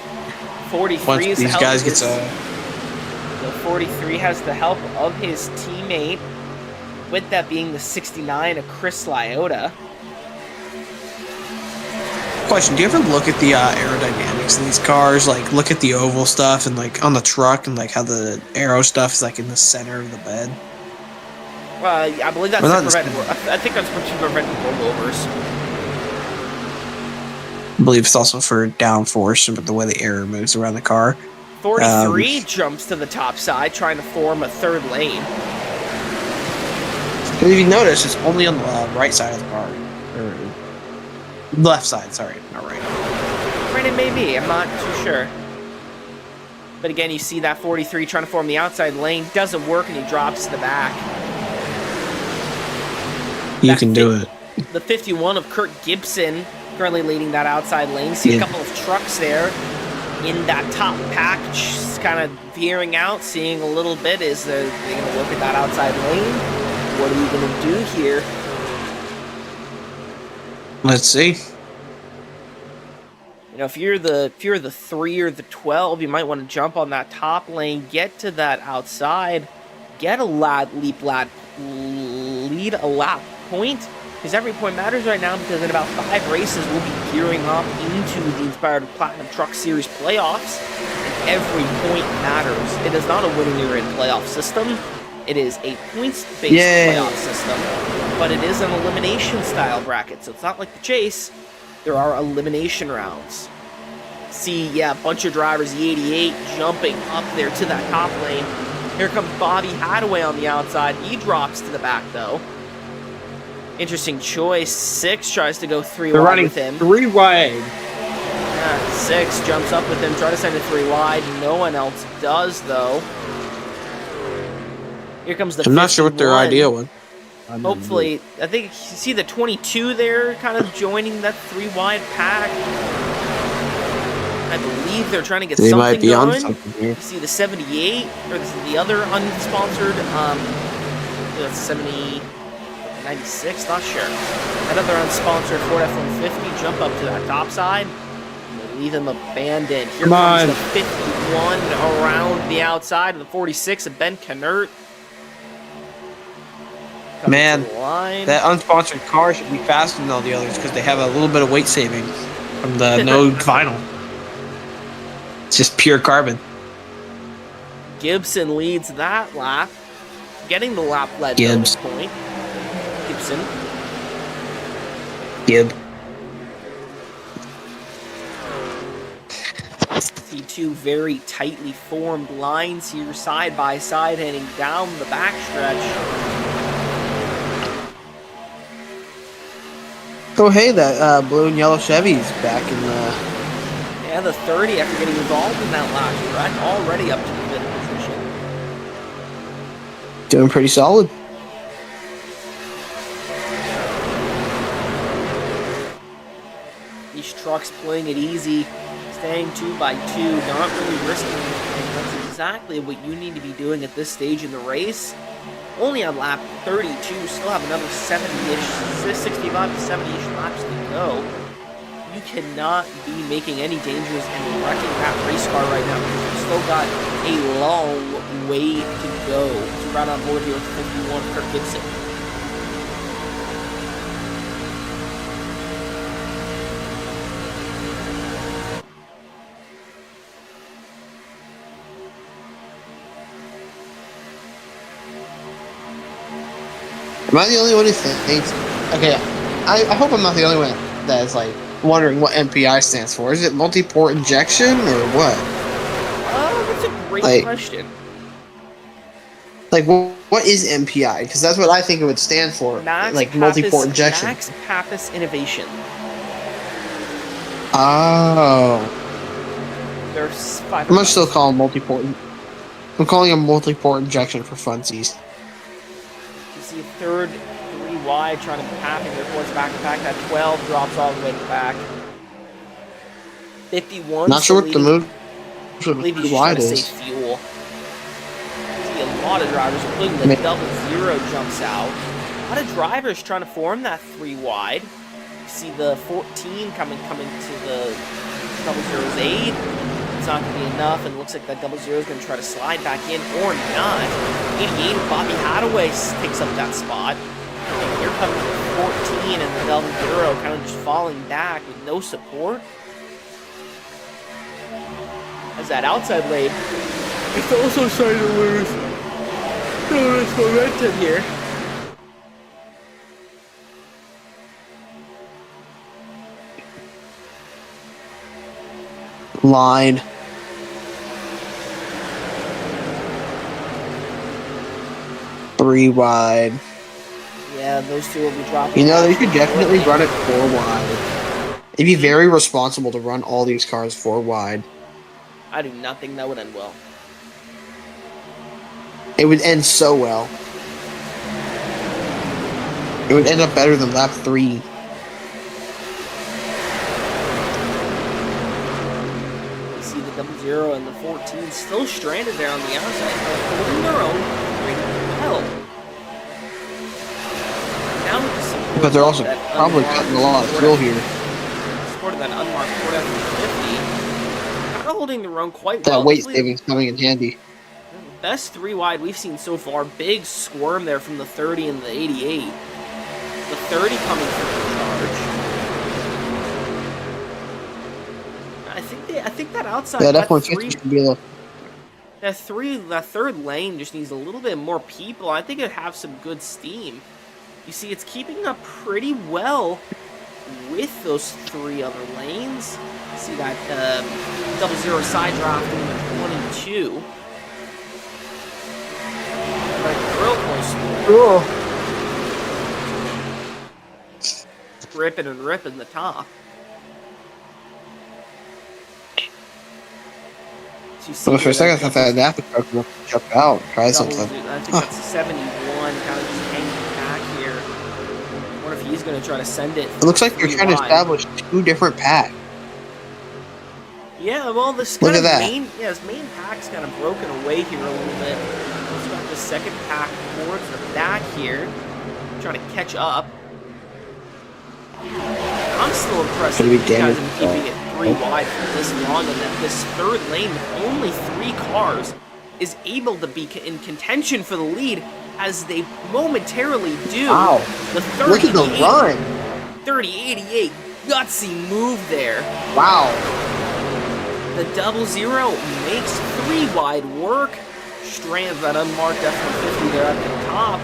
[SPEAKER 1] 43
[SPEAKER 3] Once
[SPEAKER 1] is
[SPEAKER 3] these
[SPEAKER 1] the
[SPEAKER 3] guys
[SPEAKER 1] help
[SPEAKER 3] get
[SPEAKER 1] of the 43 has the help of his teammate, with that being the 69 of Chris Lyotta.
[SPEAKER 3] Question, do you ever look at the aerodynamics in these cars? Like, look at the oval stuff and, like, on the truck and, like, how the aero stuff is, like, in the center of the bed?
[SPEAKER 1] I believe that's
[SPEAKER 3] Well,
[SPEAKER 1] to
[SPEAKER 3] not
[SPEAKER 1] prevent. I think that's to prevent rollovers.
[SPEAKER 3] I believe it's also for downforce, but the way the air moves around the car.
[SPEAKER 1] 43 jumps to the top side, trying to form a third lane.
[SPEAKER 3] Because if you notice, it's only on the right side of the car. Or left side, sorry, not right.
[SPEAKER 1] Right, it may be. I'm not too sure. But again, you see that 43 trying to form the outside lane. Doesn't work, and he drops to the back.
[SPEAKER 3] You can do it.
[SPEAKER 1] The 51 of Kurt Gibson currently leading that outside lane. See a couple of trucks there in that top pack, just kind of veering out, seeing a little bit. Is they're going to work at that outside lane? What are you going to do here?
[SPEAKER 3] Let's see.
[SPEAKER 1] You know, if you're the 3 or the 12, you might want to jump on that top lane, get to that outside, get a lead a lap point, because every point matters right now, because in about 5 races we'll be gearing up into the Inspired Platinum Truck Series playoffs, and every point matters. It is not a winning or in playoff system. It is a points-based playoff system, but it is an elimination-style bracket, so it's not like the chase. There are elimination rounds. See, yeah, a bunch of drivers, the 88, jumping up there to that top lane. Here comes Bobby Hadaway on the outside. He drops to the back, though. Interesting choice. 6 tries to go 3 wide with him.
[SPEAKER 3] 3 wide.
[SPEAKER 1] Yeah, 6 jumps up with him, try to send it 3 wide. No one else does, though. Here comes the 51.
[SPEAKER 3] I'm not sure what their idea was.
[SPEAKER 1] Hopefully, I think you see the 22 there kind of joining that 3 wide pack. I believe they're trying to get something
[SPEAKER 3] might be
[SPEAKER 1] going.
[SPEAKER 3] on something here.
[SPEAKER 1] You see the 78, or this is the other unsponsored, that's 70, 96, not sure. That other unsponsored Ford F-150 jump up to that top side. They leave them abandoned. Here comes the 51 around the outside of the 46 of Ben Knert.
[SPEAKER 3] Man, that unsponsored car should be faster than all the others because they have a little bit of weight saving from the no vinyl. It's just pure carbon.
[SPEAKER 1] Gibson leads that lap, getting the lap led bonus point. Gibson. See 2 very tightly formed lines here, side by side, heading down the backstretch.
[SPEAKER 3] Oh, hey, that blue and yellow Chevy's back in the...
[SPEAKER 1] Yeah, the 30 after getting involved in that last wreck, already up to the 5th position.
[SPEAKER 3] Doing pretty solid.
[SPEAKER 1] These trucks playing it easy, staying 2 by 2, not really risking anything. That's exactly what you need to be doing at this stage in the race. Only on lap 32, still have another 70-ish, 65 to 70-ish laps to go. You cannot be making any dangers and wrecking that race car right now, because you've still got a long way to go. So right on board here with 51, Kurt Gibson.
[SPEAKER 3] Am I the only one who thinks... Okay, I hope I'm not the only one that is, like, wondering what MPI stands for. Is it multi-port injection, or what?
[SPEAKER 1] That's a great question.
[SPEAKER 3] Like, what is MPI? Because that's what I think it would stand for. Like, multi-port injection.
[SPEAKER 1] Max Pappas Innovation.
[SPEAKER 3] Oh.
[SPEAKER 1] There's 5.
[SPEAKER 3] I'm going to still call them multi-port. I'm calling them multi-port injection for funsies.
[SPEAKER 1] See a third 3 wide trying to tap in their points back to back. That 12 drops all the way to the back. 51.
[SPEAKER 3] Not sure what the move
[SPEAKER 1] I believe he's trying to save fuel. See a lot of drivers, including the 00 jumps out. A lot of drivers trying to form that 3 wide. You see the 14 coming to the 00's aid. It's not going to be enough, and it looks like that 00 is going to try to slide back in, or not. 88, Bobby Hadaway takes up that spot. And here comes the 14 and the 00 kind of just falling back with no support. As that outside lane, it's also starting to lose momentum here.
[SPEAKER 3] Line. Three wide.
[SPEAKER 1] Yeah, those 2 will be dropping.
[SPEAKER 3] You know, they could definitely run it 4 wide. It'd be very responsible to run all these cars 4 wide.
[SPEAKER 1] I do not think that would end well.
[SPEAKER 3] It would end so well. It would end up better than lap 3.
[SPEAKER 1] See the 00 and the 14 still stranded there on the outside, but holding their own pretty well. Now with the support
[SPEAKER 3] But they're also
[SPEAKER 1] that
[SPEAKER 3] probably
[SPEAKER 1] unmarked
[SPEAKER 3] cutting a lot of
[SPEAKER 1] Ford
[SPEAKER 3] fuel here.
[SPEAKER 1] support of that unmarked Ford F-150, kind of holding their own quite well.
[SPEAKER 3] That weight
[SPEAKER 1] Definitely
[SPEAKER 3] savings coming in handy.
[SPEAKER 1] the best 3 wide we've seen so far. Big squirm there from the 30 and the 88. The 30 coming through the charge. I think that outside
[SPEAKER 3] Yeah,
[SPEAKER 1] that
[SPEAKER 3] that
[SPEAKER 1] three,
[SPEAKER 3] 150 should be a little.
[SPEAKER 1] that third lane just needs a little bit more people. I think it'd have some good steam. You see, it's keeping up pretty well with those 3 other lanes. See that 00 side draft in the 22. Like real close.
[SPEAKER 3] Cool.
[SPEAKER 1] Ripping and ripping the top. So you see
[SPEAKER 3] Well, for a second, I
[SPEAKER 1] that
[SPEAKER 3] thought that Napa truck would jump out, try something.
[SPEAKER 1] I think that's a 71, kind of just hanging back here. I wonder if he's going to try to send it.
[SPEAKER 3] It looks like you're trying to establish 2 different packs.
[SPEAKER 1] Yeah, well, this
[SPEAKER 3] Look
[SPEAKER 1] kind
[SPEAKER 3] at
[SPEAKER 1] of
[SPEAKER 3] that.
[SPEAKER 1] his main pack's kind of broken away here a little bit. He's got the second pack towards the back here, trying to catch up. I'm still impressed that
[SPEAKER 3] Gonna be
[SPEAKER 1] these guys
[SPEAKER 3] damaged.
[SPEAKER 1] have been keeping it 3 wide for this long, and that this third lane with only 3 cars is able to be in contention for the lead as they momentarily do.
[SPEAKER 3] Wow.
[SPEAKER 1] The
[SPEAKER 3] Look at the
[SPEAKER 1] 38
[SPEAKER 3] run.
[SPEAKER 1] 30-88 gutsy move there.
[SPEAKER 3] Wow.
[SPEAKER 1] The 00 makes 3 wide work. Strands that unmarked F-150 there at the top.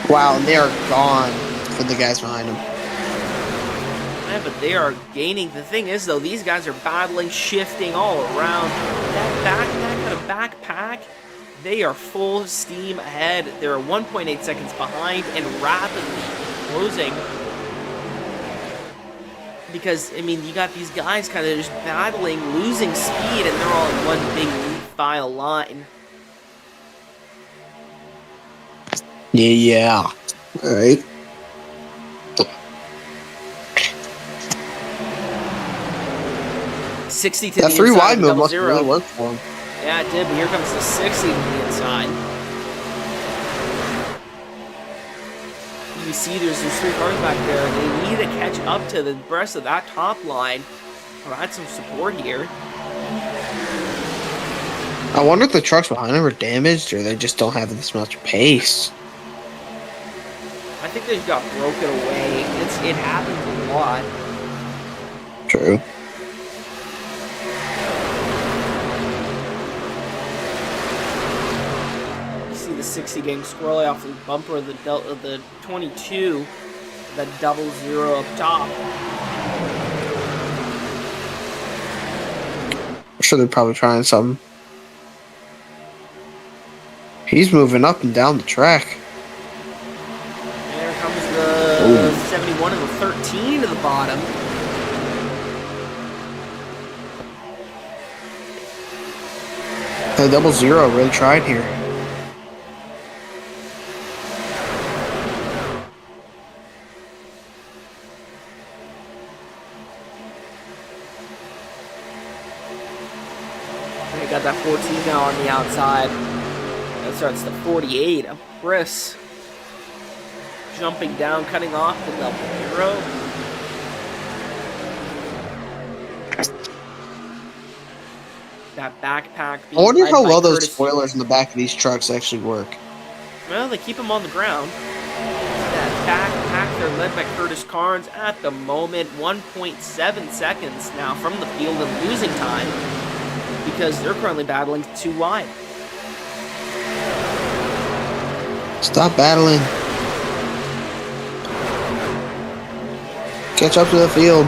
[SPEAKER 3] Wow, and they are gone for the guys behind them.
[SPEAKER 1] Yeah, but they are gaining. The thing is, though, these guys are battling, shifting all around. That backpack, they are full steam ahead. They're 1.8 seconds behind and rapidly closing. Because, I mean, you got these guys kind of just battling, losing speed, and they're all in one big file line.
[SPEAKER 3] Yeah. All right.
[SPEAKER 1] '60 to
[SPEAKER 3] That
[SPEAKER 1] the
[SPEAKER 3] 3
[SPEAKER 1] inside
[SPEAKER 3] wide
[SPEAKER 1] of
[SPEAKER 3] move must
[SPEAKER 1] 00.
[SPEAKER 3] really work for him.
[SPEAKER 1] Yeah, it did, but here comes the 60 to the inside. You see there's 3 cars back there, and they need to catch up to the rest of that top line. Provide some support here.
[SPEAKER 3] I wonder if the trucks behind them are damaged or they just don't have this much pace.
[SPEAKER 1] I think they got broken away. It happens a lot.
[SPEAKER 3] True.
[SPEAKER 1] You see the 60 getting squirrely off the bumper of the 22. That 00 up top.
[SPEAKER 3] I'm sure they're probably trying something. He's moving up and down the track.
[SPEAKER 1] There comes the 71 and the 13 to the bottom.
[SPEAKER 3] The 00 really tried here.
[SPEAKER 1] They got that 14 now on the outside. That starts the 48 of Chris. Jumping down, cutting off the 00. That backpack.
[SPEAKER 3] I wonder
[SPEAKER 1] led
[SPEAKER 3] how
[SPEAKER 1] by
[SPEAKER 3] well those
[SPEAKER 1] Curtis.
[SPEAKER 3] spoilers in the back of these trucks actually work.
[SPEAKER 1] Well, they keep them on the ground. That backpack, they're led by Curtis Carnes at the moment. 1.7 seconds now from the field of losing time because they're currently battling 2 wide.
[SPEAKER 3] Stop battling. Catch up to the field.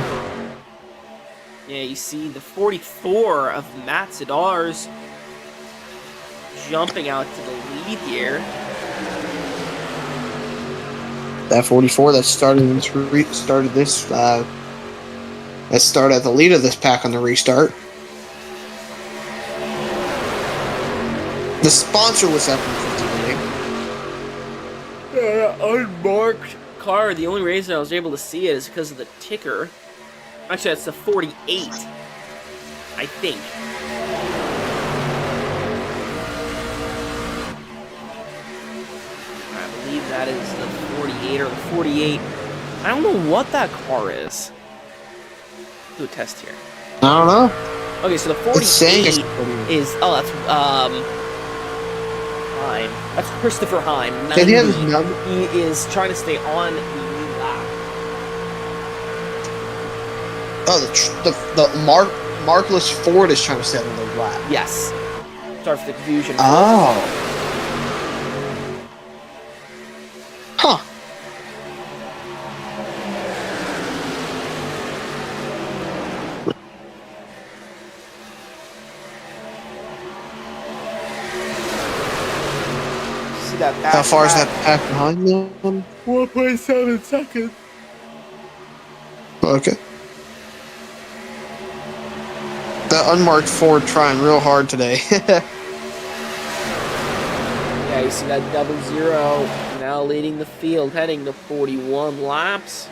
[SPEAKER 1] Yeah, you see the 44 of Matsudar's jumping out to the lead here.
[SPEAKER 3] That 44 that started at the lead of this pack on the restart. The sponsor was F-150.
[SPEAKER 1] Unmarked car. The only reason I was able to see it is because of the ticker. Actually, that's the 48, I think. I believe that is the 48 or the 48. I don't know what that car is. Do a test here.
[SPEAKER 3] I don't know.
[SPEAKER 1] Okay, so the 48
[SPEAKER 3] It's saying it's
[SPEAKER 1] is that's Heim. That's Christopher Heim.
[SPEAKER 3] Did he have
[SPEAKER 1] 90.
[SPEAKER 3] his number?
[SPEAKER 1] He is trying to stay on the lead lap.
[SPEAKER 3] Oh, the markless Ford is trying to stay on the lap.
[SPEAKER 1] Yes. Sorry for the confusion.
[SPEAKER 3] Oh. Huh.
[SPEAKER 1] See that
[SPEAKER 3] How far is that pack behind them?
[SPEAKER 1] 1.7 seconds.
[SPEAKER 3] Okay. The unmarked Ford trying real hard today.
[SPEAKER 1] Yeah, you see that 00 now leading the field, heading to 41 laps.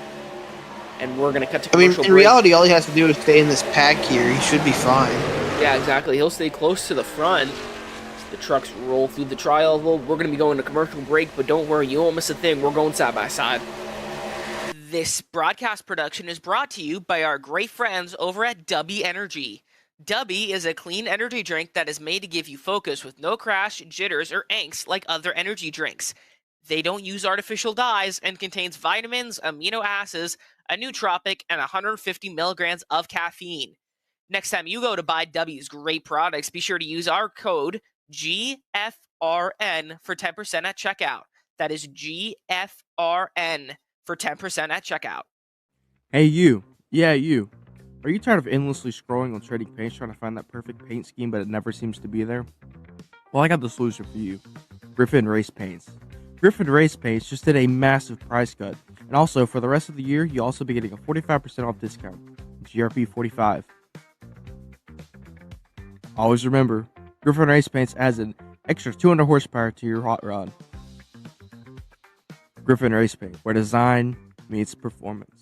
[SPEAKER 1] And we're going to cut to
[SPEAKER 3] I mean,
[SPEAKER 1] commercial
[SPEAKER 3] in
[SPEAKER 1] break.
[SPEAKER 3] reality, all he has to do is stay in this pack here. He should be fine.
[SPEAKER 1] Yeah, exactly. He'll stay close to the front. The trucks roll through the trial. We're going to be going to commercial break, but don't worry, you won't miss a thing. We're going side by side. This broadcast production is brought to you by our great friends over at Dubby Energy. Dubby is a clean energy drink that is made to give you focus with no crash, jitters, or angst like other energy drinks. They don't use artificial dyes and contains vitamins, amino acids, a nootropic, and 150 milligrams of caffeine. Next time you go to buy W's great products, be sure to use our code GFRN for 10% at checkout. That is GFRN for 10% at checkout.
[SPEAKER 6] Hey, you. Yeah, you. Are you tired of endlessly scrolling on trading paints trying to find that perfect paint scheme, but it never seems to be there? Well, I got the solution for you. Griffin Race Paints. Griffin Race Paints just did a massive price cut. And also, for the rest of the year, you'll also be getting a 45% off discount. GRP 45. Always remember, Griffin Race Paints adds an extra 200 horsepower to your hot rod. Griffin Race Paint, where design meets performance.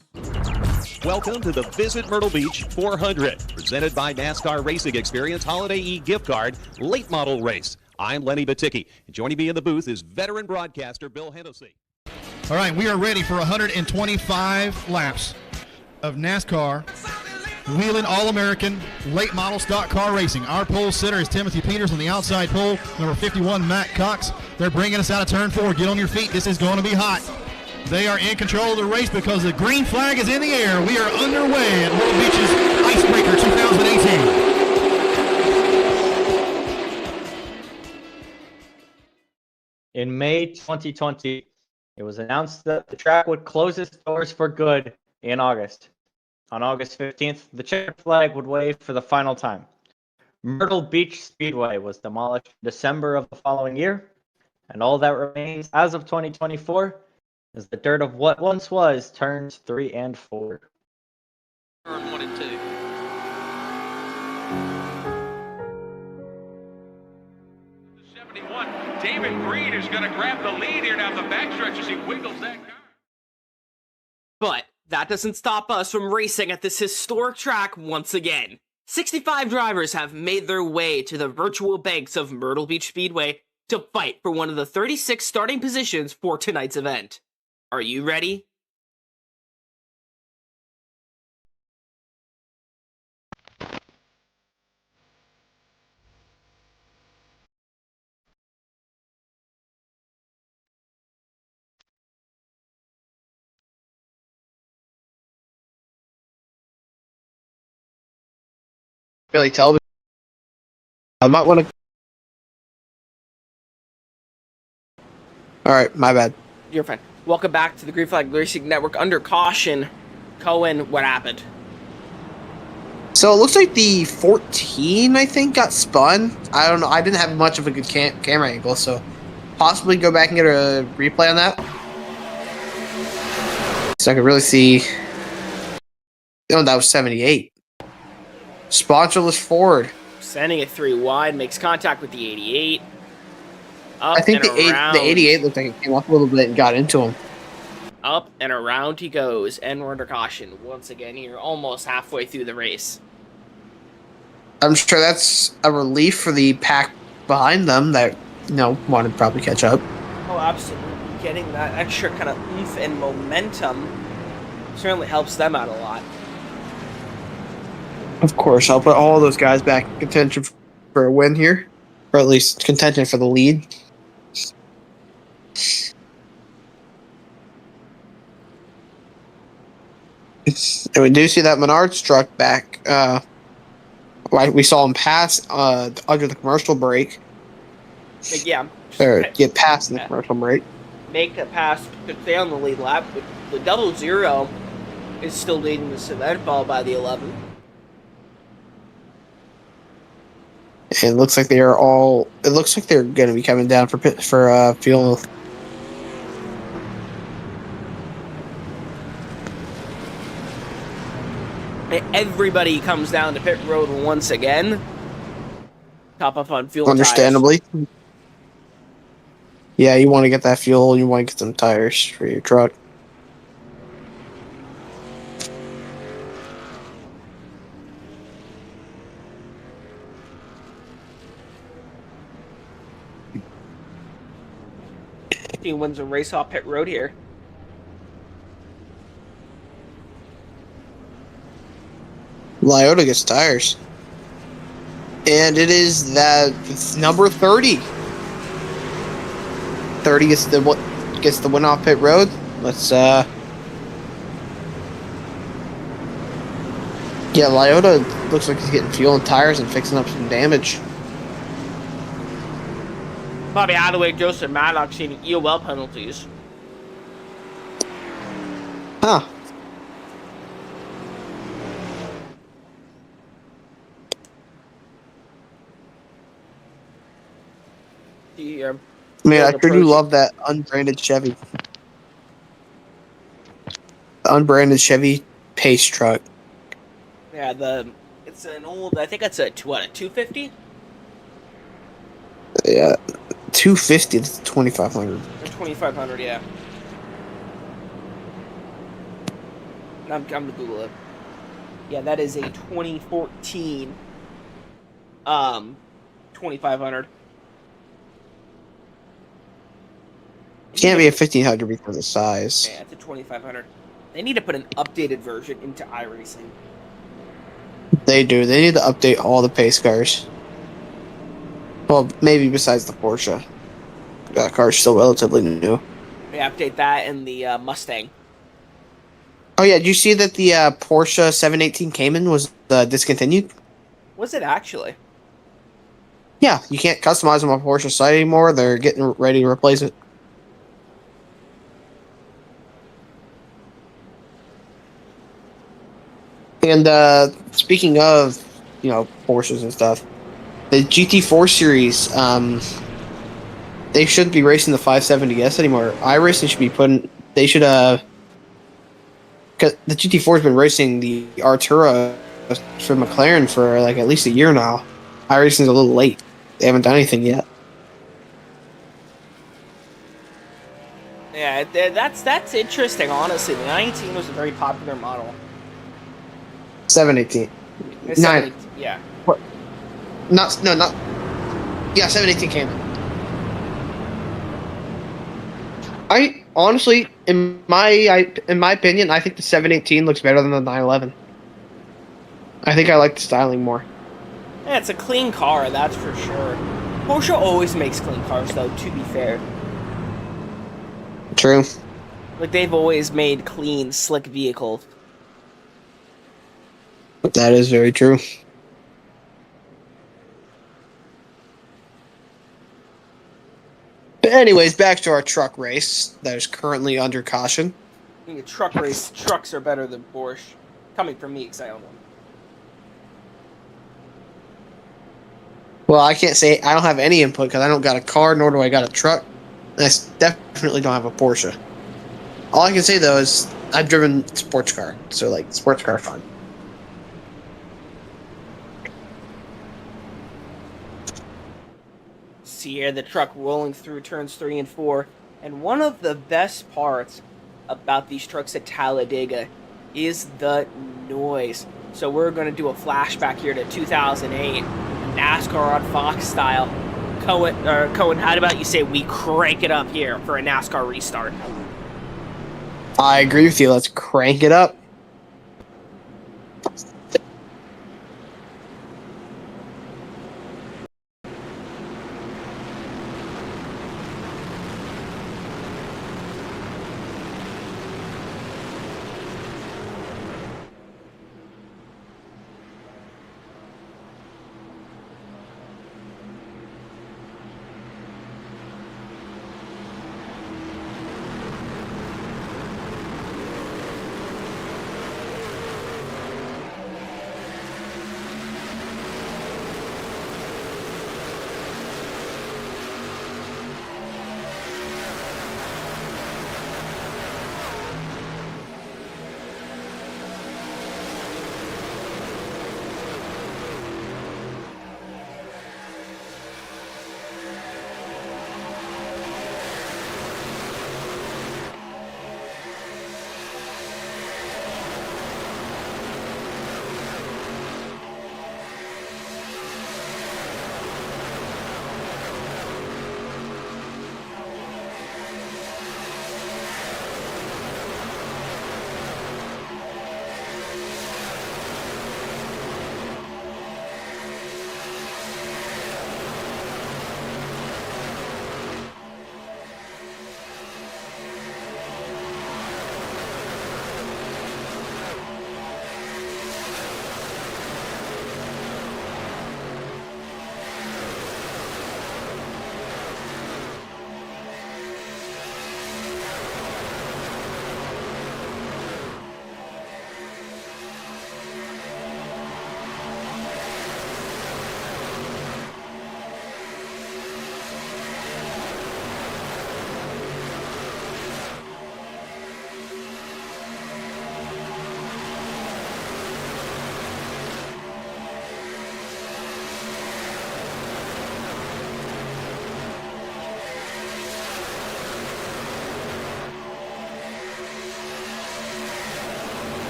[SPEAKER 7] Welcome to the Visit Myrtle Beach 400, presented by NASCAR Racing Experience Holiday E Gift Card Late Model Race. I'm Lenny Baticki, and joining me in the booth is veteran broadcaster Bill Hennessy.
[SPEAKER 8] All right, we are ready for 125 laps of NASCAR Wheeling All-American Late Model Stock Car Racing. Our pole sitter is Timothy Peters on the outside pole, number 51, Matt Cox. They're bringing us out of turn 4. Get on your feet. This is going to be hot. They are in control of the race because the green flag is in the air. We are underway at Myrtle Beach's Icebreaker 2018.
[SPEAKER 5] In May 2020, it was announced that the track would close its doors for good in August. On August 15th, the checkered flag would wave for the final time. Myrtle Beach Speedway was demolished in December of the following year, and all that remains as of 2024 is the dirt of what once was turns 3 and 4.
[SPEAKER 1] Turn 1 and 2.
[SPEAKER 9] David Breed is going to grab the lead here down the backstretch as he wiggles that car.
[SPEAKER 1] But that doesn't stop us from racing at this historic track once again. 65 drivers have made their way to the virtual banks of Myrtle Beach Speedway to fight for one of the 36 starting positions for tonight's event. Are you ready?
[SPEAKER 3] Really tell. I might want to. All right, my bad.
[SPEAKER 1] You're fine. Welcome back to the Green Flag Racing Network under caution. Cohen, what happened?
[SPEAKER 3] So it looks like the 14, I think, got spun. I don't know. I didn't have much of a good camera angle, so possibly go back and get a replay on that. So I could really see. Oh, that was 78. Sponsorless Ford.
[SPEAKER 1] Sending it 3 wide, makes contact with the 88. Up
[SPEAKER 3] I think
[SPEAKER 1] and
[SPEAKER 3] the
[SPEAKER 1] around.
[SPEAKER 3] 88 looked like it came off a little bit and got into him.
[SPEAKER 1] Up and around he goes, and we're under caution once again here, almost halfway through the race.
[SPEAKER 3] I'm sure that's a relief for the pack behind them that, want to probably catch up.
[SPEAKER 1] Oh, absolutely. Getting that extra kind of oomph and momentum certainly helps them out a lot.
[SPEAKER 3] Of course, I'll put all those guys back in contention for a win here, or at least contention for the lead. And we do see that Menards truck back. We saw him pass under the commercial break.
[SPEAKER 1] But yeah.
[SPEAKER 3] Or get past the commercial break.
[SPEAKER 1] Make a pass to stay on the lead lap, but the 00 is still leading this event, followed by the 11.
[SPEAKER 3] And it looks like they are all. It looks like they're going to be coming down for fuel.
[SPEAKER 1] Everybody comes down to pit road once again. Top up on fuel.
[SPEAKER 3] Understandably. Tires. Yeah, you want to get that fuel. You want to get some tires for your truck.
[SPEAKER 1] He wins a race off pit road here.
[SPEAKER 3] Lyota gets tires. And it is it's number 30. 30 gets the win off pit road. Let's Yeah, Lyota looks like he's getting fuel and tires and fixing up some damage.
[SPEAKER 1] Bobby Adaway, Joseph Maddox seeing EOL penalties.
[SPEAKER 3] Huh. Man, I sure do love that unbranded Chevy. The unbranded Chevy Pace truck.
[SPEAKER 1] Yeah, it's an old. I think it's a 250.
[SPEAKER 3] Yeah, 250 to 2500.
[SPEAKER 1] 2500, yeah. I'm gonna Google it. Yeah, that is a 2014. 2500.
[SPEAKER 3] Can't be a 1500 because of the size.
[SPEAKER 1] Yeah, it's a 2500. They need to put an updated version into iRacing.
[SPEAKER 3] They do. They need to update all the pace cars. Well, maybe besides the Porsche. That car's still relatively new.
[SPEAKER 1] They update that and the Mustang.
[SPEAKER 3] Oh yeah, did you see that the Porsche 718 Cayman was discontinued?
[SPEAKER 1] Was it actually?
[SPEAKER 3] Yeah, you can't customize them on Porsche site anymore. They're getting ready to replace it. And speaking of, Porsches and stuff, the GT4 series, they shouldn't be racing the 570S anymore. iRacing should be because the GT4 has been racing the Artura for McLaren for like at least a year now. iRacing's a little late. They haven't done anything yet.
[SPEAKER 1] Yeah, that's interesting, honestly. The 19 was a very popular model.
[SPEAKER 3] 718.
[SPEAKER 1] 9. Yeah.
[SPEAKER 3] What? Not. Yeah, 718 Cayman. I honestly, in my opinion, I think the 718 looks better than the 911. I think I like the styling more.
[SPEAKER 1] Yeah, it's a clean car, that's for sure. Porsche always makes clean cars, though, to be fair.
[SPEAKER 3] True.
[SPEAKER 1] Like, they've always made clean, slick vehicles.
[SPEAKER 3] That is very true. But anyways, back to our truck race that is currently under caution.
[SPEAKER 1] I think a truck race, trucks are better than Porsche. Coming from me, because I own one.
[SPEAKER 3] Well, I can't say I don't have any input because I don't got a car, nor do I got a truck. And I definitely don't have a Porsche. All I can say, though, is I've driven sports car. So, like, sports car fun.
[SPEAKER 1] see here the truck rolling through turns 3 and 4. And one of the best parts about these trucks at Talladega is the noise. So we're going to do a flashback here to 2008, NASCAR on Fox style. Cohen, how about you say we crank it up here for a NASCAR restart?
[SPEAKER 3] I agree with you. Let's crank it up.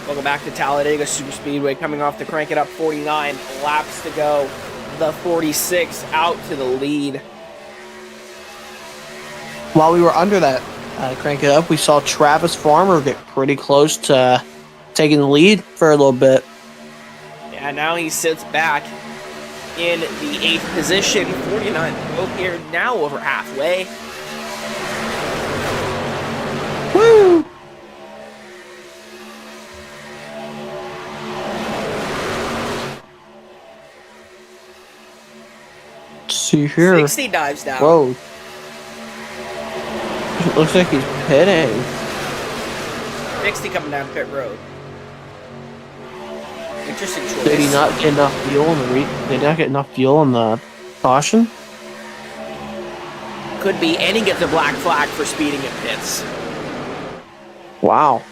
[SPEAKER 1] Welcome back to Talladega Superspeedway, coming off the Crank It Up 49 laps to go. The 46 out to the lead.
[SPEAKER 3] While we were under that Crank It Up, we saw Travis Farmer get pretty close to taking the lead for a little bit.
[SPEAKER 1] Yeah, now he sits back. in the 8th position. 49 oh, here, now over halfway.
[SPEAKER 3] Woo! Let's see here.
[SPEAKER 1] 60 dives down.
[SPEAKER 3] Whoa. Looks like he's pitting.
[SPEAKER 1] 60 coming down pit road. Interesting choice.
[SPEAKER 3] Did he not get enough fuel in the Did he not get enough fuel in the caution?
[SPEAKER 1] Could be, and he gets a black flag for speeding in pits.
[SPEAKER 3] Wow.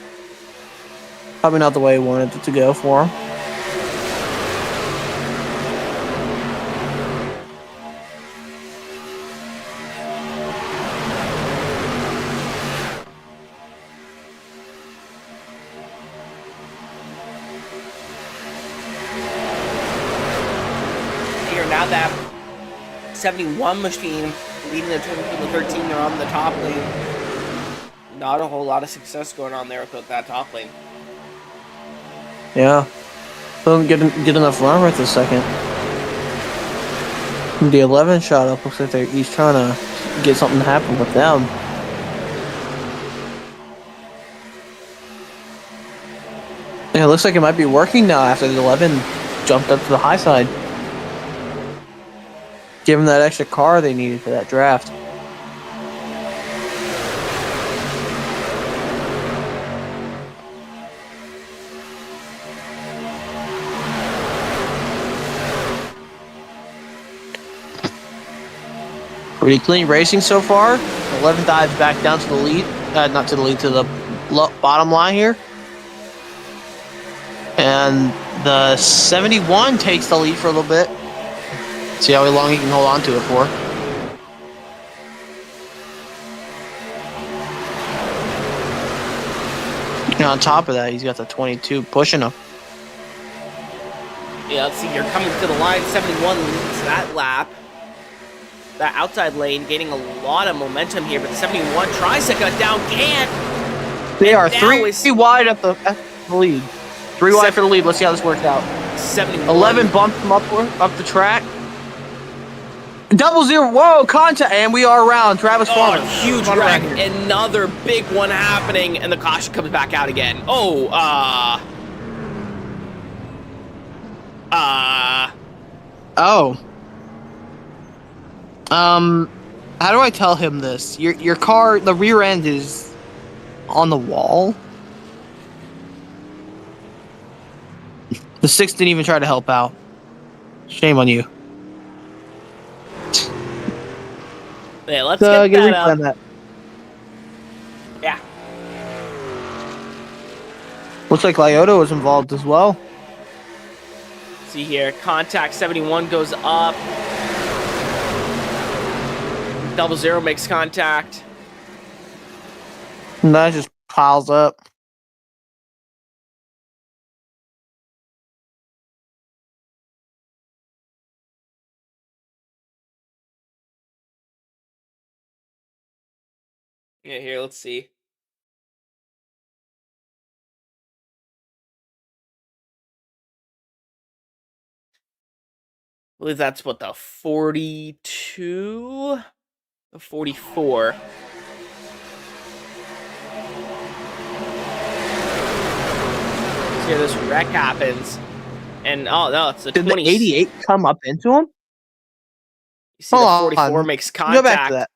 [SPEAKER 3] Probably not the way he wanted it to go for him.
[SPEAKER 1] Here, now that 71 machine leading the 13, they're on the top lane. Not a whole lot of success going on there with that top lane.
[SPEAKER 3] Yeah. Doesn't get enough run right this second. The 11 shot up looks like he's trying to get something to happen with them. Yeah, it looks like it might be working now after the 11 jumped up to the high side. Give them that extra car they needed for that draft. Pretty clean racing so far. 11 dives back down to the lead. Not to the lead, to the bottom line here. And the 71 takes the lead for a little bit. See how long he can hold on to it for. And on top of that, he's got the 22 pushing him.
[SPEAKER 1] Yeah, let's see here. Coming to the line, 71 leads that lap. That outside lane gaining a lot of momentum here, but the 71 tries to cut down, can't.
[SPEAKER 3] They are three wide at the lead. 3 wide for the lead. Let's see how this works out.
[SPEAKER 1] 71.
[SPEAKER 3] 11 bumped him up the track. 0-0. Whoa, contact, and we are around. Travis Farmer.
[SPEAKER 1] Huge wreck. Another big one happening, and the caution comes back out again. Oh,
[SPEAKER 3] Oh. How do I tell him this? Your car, the rear end is on the wall. The 6 didn't even try to help out. Shame on you.
[SPEAKER 1] Yeah, let's get that up.
[SPEAKER 3] That.
[SPEAKER 1] Yeah.
[SPEAKER 3] Looks like Lyota was involved as well.
[SPEAKER 1] See here, contact 71 goes up. 0-0 makes contact.
[SPEAKER 3] And that just piles up.
[SPEAKER 1] Yeah, here, let's see. I believe that's what, the 42? The 44. See, this wreck happens. And, oh, no, it's the 20.
[SPEAKER 3] Did the 88 come up into him?
[SPEAKER 1] You see the 44 makes contact.
[SPEAKER 3] Go back to that.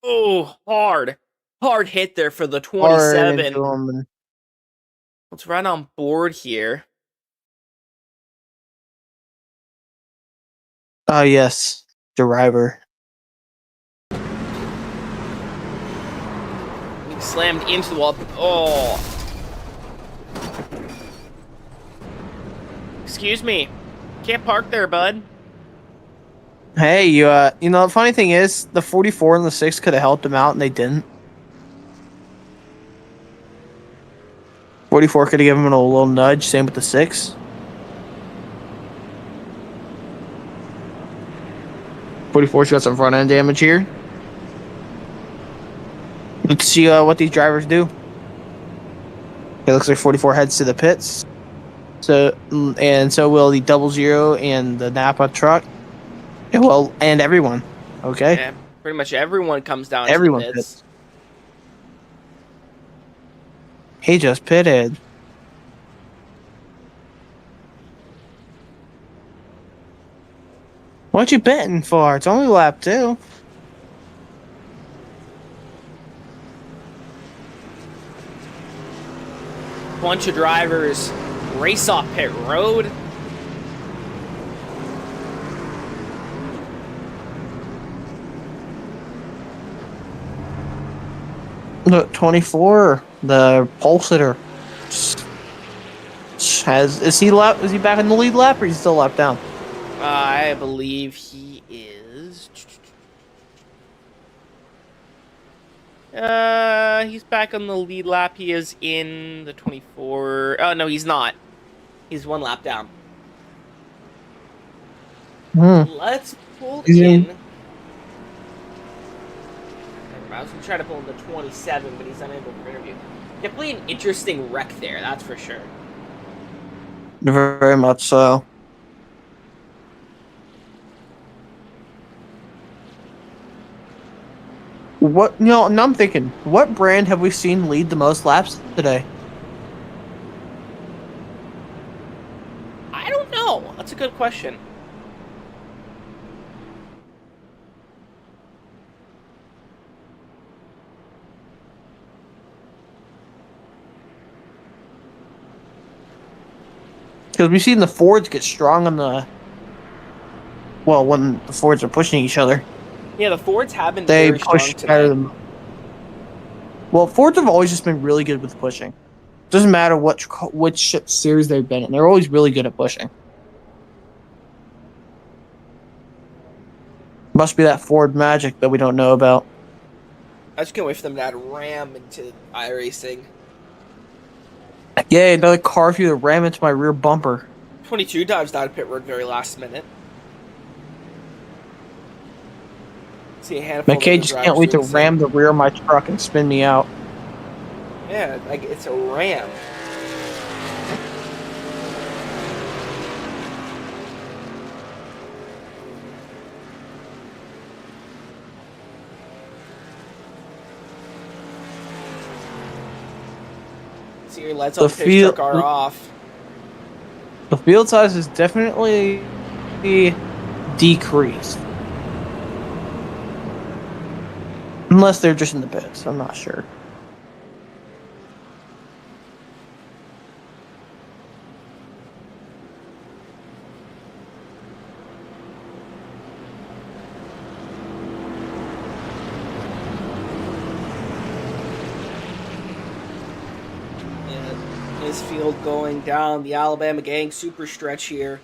[SPEAKER 1] Oh, hard. Hard hit there for the 27. Let's run on board here.
[SPEAKER 3] Oh, yes. Driver.
[SPEAKER 1] He slammed into the wall. Oh. Excuse me. Can't park there, bud.
[SPEAKER 3] Hey, you know, the funny thing is, the 44 and the 6 could have helped him out, and they didn't. 44 could have given him a little nudge, same with the 6. 44's got some front end damage here. Let's see what these drivers do. It looks like 44 heads to the pits. So will the 0-0 and the Napa truck. Well, and everyone. Okay.
[SPEAKER 1] Yeah, pretty much everyone comes down to
[SPEAKER 3] Everyone
[SPEAKER 1] the pits.
[SPEAKER 3] He just pitted. What you betting for? It's only lap 2.
[SPEAKER 1] Bunch of drivers race off pit road.
[SPEAKER 3] Look, 24, the pole sitter. Is he back in the lead lap or is he still lap down?
[SPEAKER 1] I believe he is. He's back on the lead lap. He is in the 24. Oh, no, he's not. He's 1 lap down. Let's pull in. I was going to try to pull in the 27, but he's unable to interview. Definitely an interesting wreck there, that's for sure.
[SPEAKER 3] Very much so. What, now I'm thinking, what brand have we seen lead the most laps today?
[SPEAKER 1] I don't know. That's a good question.
[SPEAKER 3] Because we've seen the Fords get strong on the... Well, when the Fords are pushing each other.
[SPEAKER 1] Yeah, the Fords have been
[SPEAKER 3] They
[SPEAKER 1] very
[SPEAKER 3] push
[SPEAKER 1] strong
[SPEAKER 3] better
[SPEAKER 1] today.
[SPEAKER 3] than... Well, Fords have always just been really good with pushing. Doesn't matter which series they've been in. They're always really good at pushing. Must be that Ford magic that we don't know about.
[SPEAKER 1] I just can't wait for them to add Ram into iRacing.
[SPEAKER 3] Yay, another car through the ram into my rear bumper.
[SPEAKER 1] 22 dives down pit road very last minute. See a handful
[SPEAKER 3] McKay
[SPEAKER 1] of
[SPEAKER 3] just can't wait to
[SPEAKER 1] drivers
[SPEAKER 3] ram the rear of my truck and spin me out.
[SPEAKER 1] Yeah, like it's a Ram. See your lights on the pit truck are off.
[SPEAKER 3] The field size is definitely decreased. Unless they're just in the pits, I'm not sure.
[SPEAKER 1] His field going down the Alabama Gang super stretch here,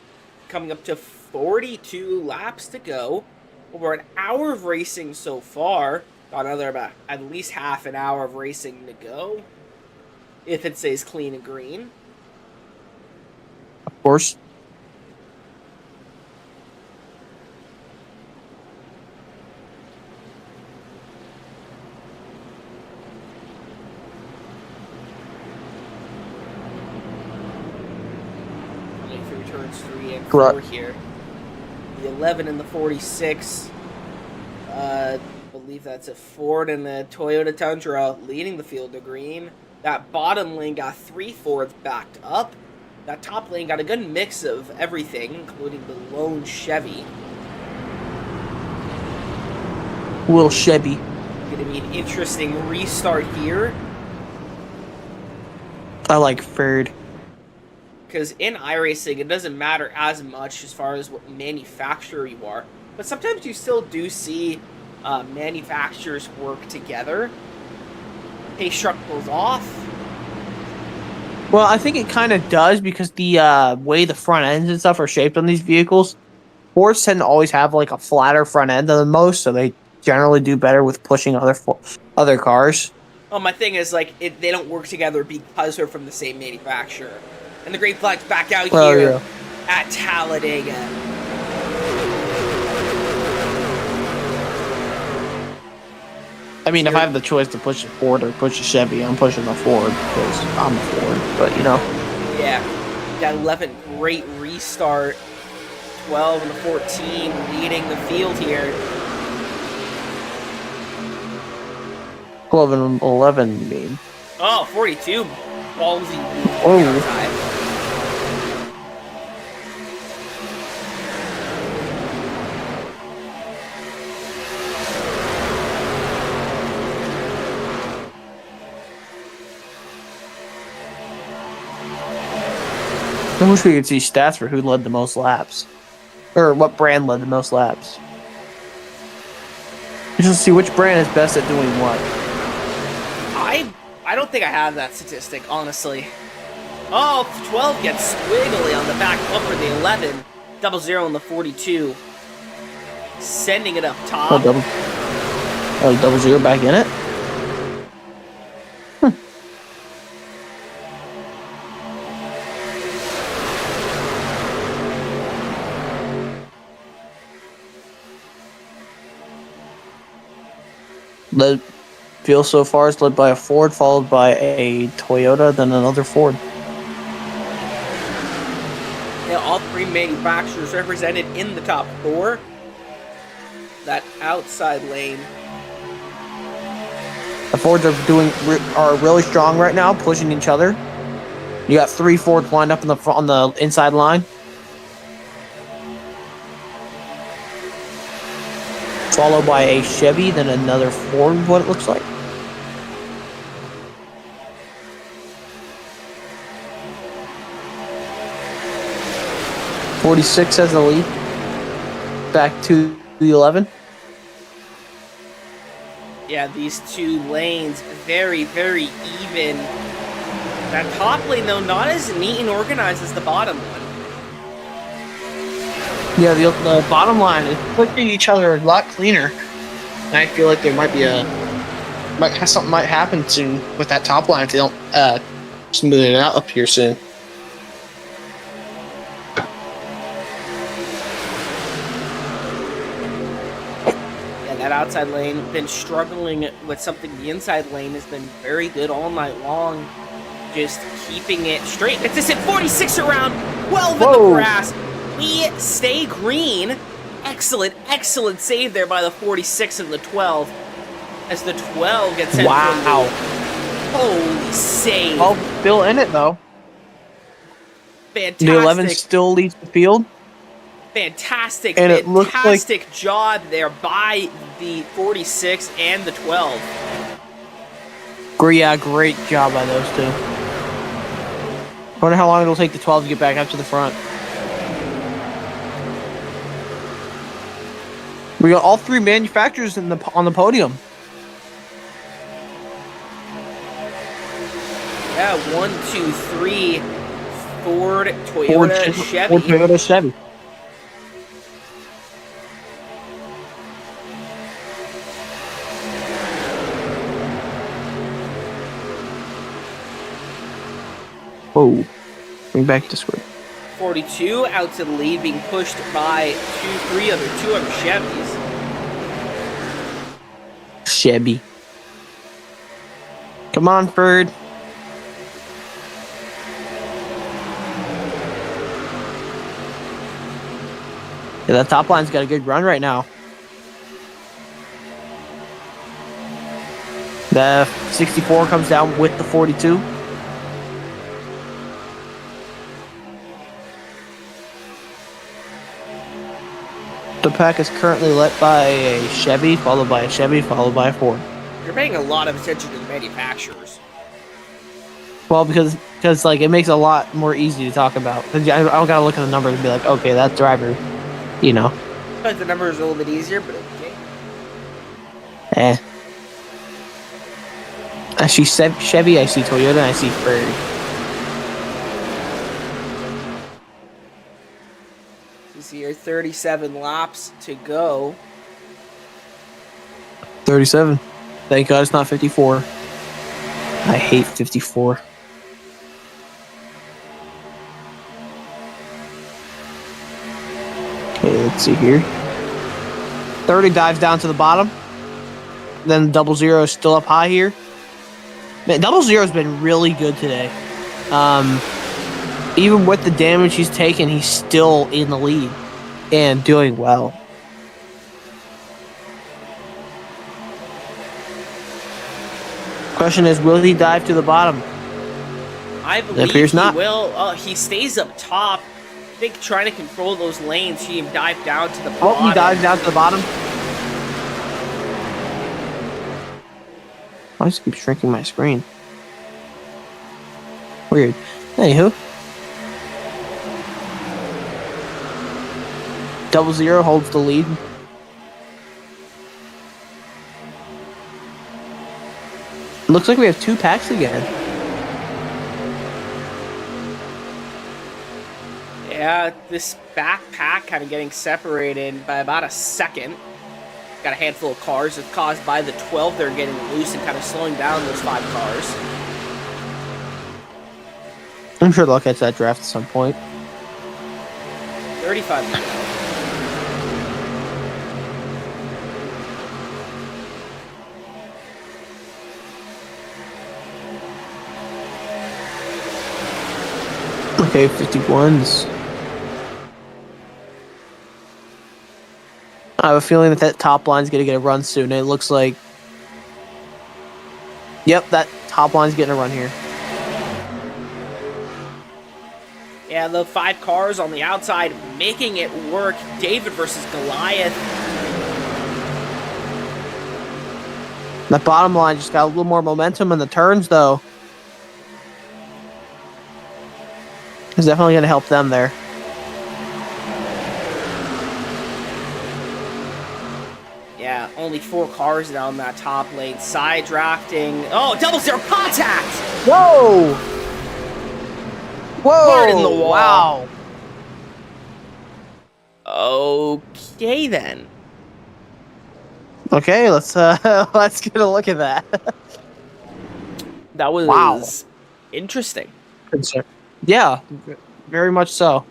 [SPEAKER 1] coming up to 42 laps to go. Over an hour of racing so far. Got another about at least half an hour of racing to go, if it stays clean and green.
[SPEAKER 3] Of course.
[SPEAKER 1] Through turns 3 and 4 here. The 11 and the 46. I believe that's a Ford and the Toyota Tundra leading the field to green. That bottom lane got 3 Fords backed up. That top lane got a good mix of everything, including the lone Chevy.
[SPEAKER 3] Little Chevy.
[SPEAKER 1] Gonna be an interesting restart here.
[SPEAKER 3] I like Ford.
[SPEAKER 1] Because in iRacing, it doesn't matter as much as far as what manufacturer you are. But sometimes you still do see manufacturers work together. Pace truck goes off.
[SPEAKER 3] Well, I think it kind of does because the way the front ends and stuff are shaped on these vehicles, Fords tend to always have like a flatter front end than most, so they generally do better with pushing other cars.
[SPEAKER 1] Oh, my thing is like they don't work together because they're from the same manufacturer. And the green flag's back out here at Talladega.
[SPEAKER 3] I mean, if I have the choice to push a Ford or push a Chevy, I'm pushing the Ford because I'm a Ford, but you know.
[SPEAKER 1] Yeah, that 11 great restart. 12 and the 14 leading the field here.
[SPEAKER 3] 12 and 11, you mean?
[SPEAKER 1] Oh, 42. Ballsy.
[SPEAKER 3] Oh. I wish we could see stats for who led the most laps. Or what brand led the most laps. Just to see which brand is best at doing what.
[SPEAKER 1] I don't think I have that statistic, honestly. Oh, 12 gets squiggly on the back bumper, the 11. 00 on the 42. Sending it up top.
[SPEAKER 3] Oh, 00 back in it? Led field so far is led by a Ford, followed by a Toyota, then another Ford.
[SPEAKER 1] Yeah, all three manufacturers represented in the top four. That outside lane.
[SPEAKER 3] The Fords are really strong right now, pushing each other. You got 3 Fords lined up on the inside line. Followed by a Chevy, then another Ford, what it looks like. '46 has the lead. Back to the 11.
[SPEAKER 1] Yeah, these two lanes, very, very even. That top lane, though, not as neat and organized as the bottom one.
[SPEAKER 3] Yeah, the bottom line is pushing each other a lot cleaner. And I feel like there might be something might happen soon with that top line if they don't smooth it out up here soon.
[SPEAKER 1] Yeah, that outside lane been struggling with something. The inside lane has been very good all night long, just keeping it straight. It's just at 46 around, 12 in the grass. We stay green. Excellent, excellent save there by the 46 and the 12. As the 12 gets sent.
[SPEAKER 3] Wow.
[SPEAKER 1] Holy save.
[SPEAKER 3] Oh, still in it, though.
[SPEAKER 1] Fantastic.
[SPEAKER 3] The 11 still leads the field.
[SPEAKER 1] Fantastic,
[SPEAKER 3] and it looks
[SPEAKER 1] fantastic job there by the 46 and the 12.
[SPEAKER 3] Yeah, great job by those two. I wonder how long it'll take the 12 to get back up to the front. We got all three manufacturers on the podium.
[SPEAKER 1] Yeah, 1, 2, 3. Ford, Toyota, Chevy.
[SPEAKER 3] Ford, Toyota, Chevy. Whoa. Bring back to square.
[SPEAKER 1] 42 out to the lead, being pushed by two other Chevys.
[SPEAKER 3] Chevy. Come on, Ford. Yeah, that top line's got a good run right now. The 64 comes down with the 42. The pack is currently led by a Chevy, followed by a Chevy, followed by a Ford.
[SPEAKER 1] You're paying a lot of attention to the manufacturers.
[SPEAKER 3] Well, because like it makes it a lot more easy to talk about. I don't gotta look at the numbers and be like, okay, that driver, you know.
[SPEAKER 1] But the numbers are a little bit easier, but okay.
[SPEAKER 3] I see Chevy, I see Toyota, and I see Ford.
[SPEAKER 1] Here, 37 laps to go.
[SPEAKER 3] 37. Thank God it's not 54. I hate 54. Okay, let's see here. 30 dives down to the bottom. Then 00 is still up high here. Man, 00 has been really good today. Even with the damage he's taken, he's still in the lead. and doing well. Question is, will he dive to the bottom?
[SPEAKER 1] I believe
[SPEAKER 3] appears
[SPEAKER 1] he
[SPEAKER 3] not.
[SPEAKER 1] will. He stays up top. I think trying to control those lanes, he dive down to the
[SPEAKER 3] Oh,
[SPEAKER 1] bottom.
[SPEAKER 3] he dives down to the bottom. I just keep shrinking my screen. Weird. Anywho. 00 holds the lead. Looks like we have 2 packs again.
[SPEAKER 1] Yeah, this backpack kind of getting separated by about a second. Got a handful of cars. It's caused by the 12. They're getting loose and kind of slowing down those 5 cars.
[SPEAKER 3] I'm sure they'll catch that draft at some point.
[SPEAKER 1] 35 minutes.
[SPEAKER 3] Okay, 51s. I have a feeling that top line's going to get a run soon. It looks like... Yep, that top line's getting a run here.
[SPEAKER 1] Yeah, the 5 cars on the outside making it work. David versus Goliath.
[SPEAKER 3] That bottom line just got a little more momentum in the turns, though. It's definitely going to help them there.
[SPEAKER 1] Yeah, only 4 cars down that top lane. Side drafting. Oh, 00 contact!
[SPEAKER 3] Whoa! Whoa!
[SPEAKER 1] Hard in the wall.
[SPEAKER 3] Wow.
[SPEAKER 1] Okay, then.
[SPEAKER 3] Okay, let's get a look at that.
[SPEAKER 1] That was
[SPEAKER 3] Wow.
[SPEAKER 1] interesting.
[SPEAKER 3] Yeah, very much so.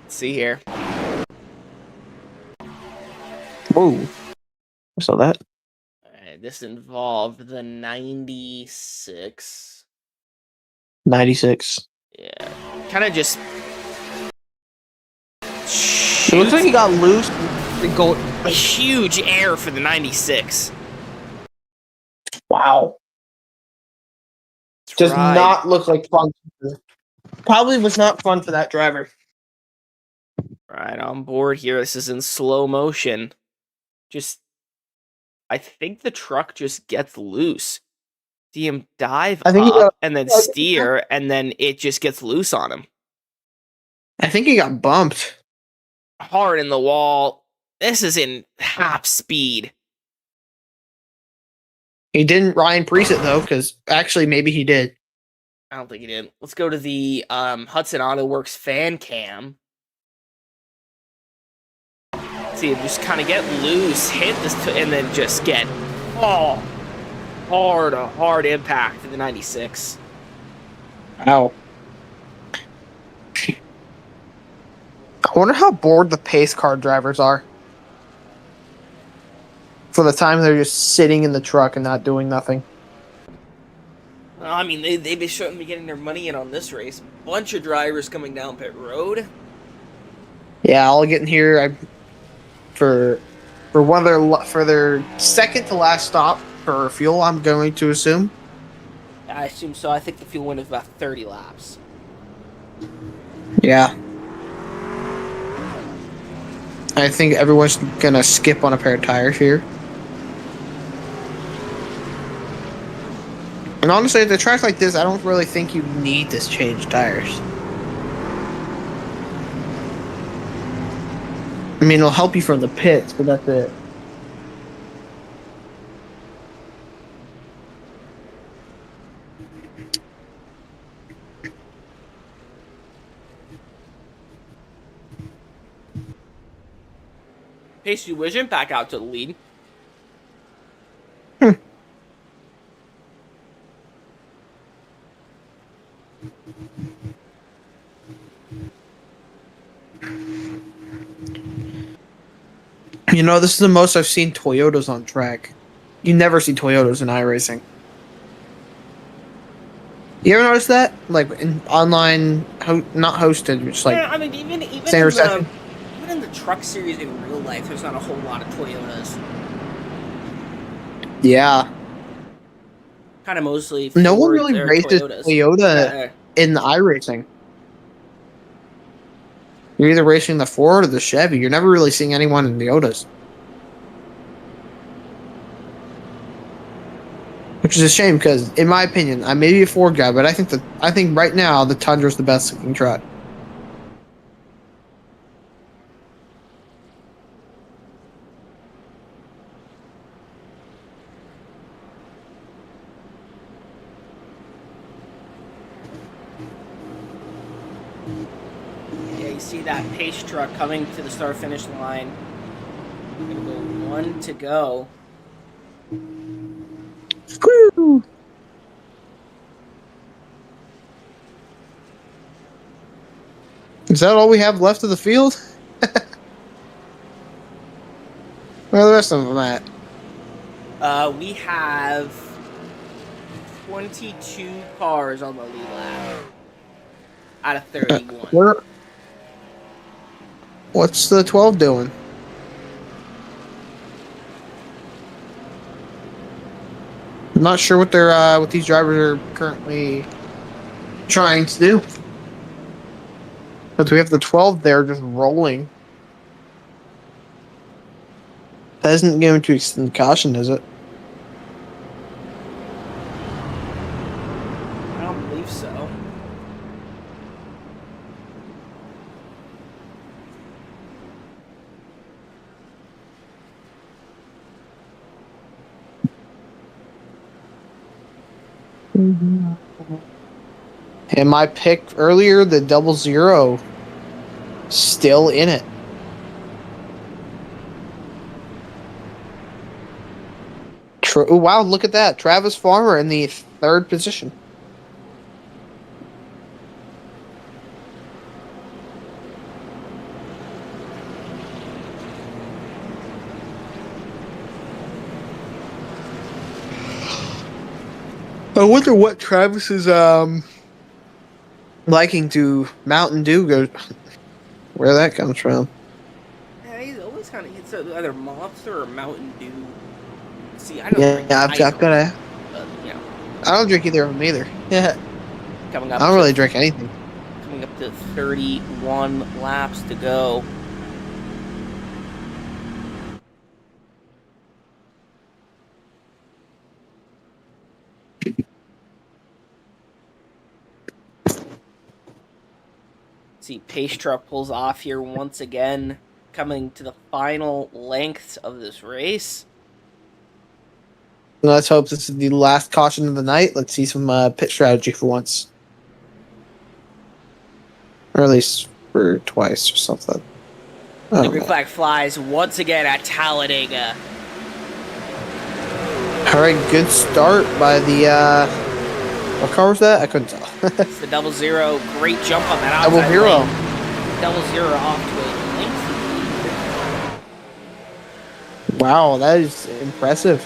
[SPEAKER 1] Let's see here.
[SPEAKER 3] Whoa. I saw that.
[SPEAKER 1] Alright, this involved the 96.
[SPEAKER 3] 96.
[SPEAKER 1] Yeah. Kind of just...
[SPEAKER 3] It looks like he got loose.
[SPEAKER 1] A huge air for the 96.
[SPEAKER 3] Wow. Does
[SPEAKER 1] Right.
[SPEAKER 3] not look like fun. Probably was not fun for that driver.
[SPEAKER 1] Right on board here. This is in slow motion. Just, I think the truck just gets loose. See him dive
[SPEAKER 3] I think he
[SPEAKER 1] up
[SPEAKER 3] got-
[SPEAKER 1] and then steer, and then it just gets loose on him.
[SPEAKER 3] I think he got bumped.
[SPEAKER 1] Hard in the wall. This is in half speed.
[SPEAKER 3] He didn't Ryan Preece it though, because actually maybe he did.
[SPEAKER 1] I don't think he did. Let's go to the Hudson Auto Works fan cam. See him just kind of get loose, hit this, and then just get a hard impact to the 96.
[SPEAKER 3] Wow. I wonder how bored the pace car drivers are. For the time they're just sitting in the truck and not doing nothing.
[SPEAKER 1] Well, I mean, they've been showing me getting their money in on this race. Bunch of drivers coming down pit road.
[SPEAKER 3] Yeah, I'll get in here for their second to last stop for fuel. I'm going to assume.
[SPEAKER 1] I assume so. I think the fuel win is about 30 laps.
[SPEAKER 3] Yeah. I think everyone's gonna skip on a pair of tires here. And honestly, at a track like this, I don't really think you need to change tires. I mean, it'll help you from the pits, but that's it.
[SPEAKER 1] Pacey Vision back out to the lead.
[SPEAKER 3] You know, this is the most I've seen Toyotas on track. You never see Toyotas in iRacing. You ever notice that? Like in online, not hosted, just like
[SPEAKER 1] Yeah, I mean, even
[SPEAKER 3] same
[SPEAKER 1] in
[SPEAKER 3] reception.
[SPEAKER 1] in the truck series in real life, there's not a whole lot of Toyotas.
[SPEAKER 3] Yeah.
[SPEAKER 1] Kind of mostly
[SPEAKER 3] No one
[SPEAKER 1] Fords
[SPEAKER 3] really
[SPEAKER 1] or
[SPEAKER 3] races
[SPEAKER 1] Toyotas.
[SPEAKER 3] Toyota in the iRacing. You're either racing the Ford or the Chevy. You're never really seeing anyone in Toyotas. Which is a shame because, in my opinion, I may be a Ford guy, but I think right now the Tundra's the best looking truck.
[SPEAKER 1] Yeah, you see that pace truck coming to the start-finish line. We're gonna go 1 to go.
[SPEAKER 3] Woo! Is that all we have left of the field? Where are the rest of them at?
[SPEAKER 1] We have 22 cars on the lead lap out of 31.
[SPEAKER 3] What's the 12 doing? I'm not sure what what these drivers are currently trying to do. But we have the 12 there just rolling. That isn't going to extend caution, is it?
[SPEAKER 1] I don't believe so.
[SPEAKER 3] And my pick earlier, the 00, still in it. Oh, wow, look at that. Travis Farmer in the 3rd position. I wonder what Travis is liking to Mountain Dew go. Where that comes from.
[SPEAKER 1] Yeah, he's always kind of either Monster or Mountain Dew. See, I don't drink
[SPEAKER 3] I've got
[SPEAKER 1] but,
[SPEAKER 3] I don't drink either of them either. Yeah.
[SPEAKER 1] Coming up
[SPEAKER 3] I don't really drink anything.
[SPEAKER 1] Coming up to 31 laps to go. See, Pace Truck pulls off here once again, coming to the final lengths of this race.
[SPEAKER 3] Let's hope this is the last caution of the night. Let's see some pit strategy for once. Or at least for twice or something.
[SPEAKER 1] The green flag flies once again at Talladega.
[SPEAKER 3] Alright, good start by the, what car was that? I couldn't tell.
[SPEAKER 1] It's the 00. Great jump on that outside
[SPEAKER 3] Double hero.
[SPEAKER 1] lane. 00 off to a length.
[SPEAKER 3] Wow, that is impressive.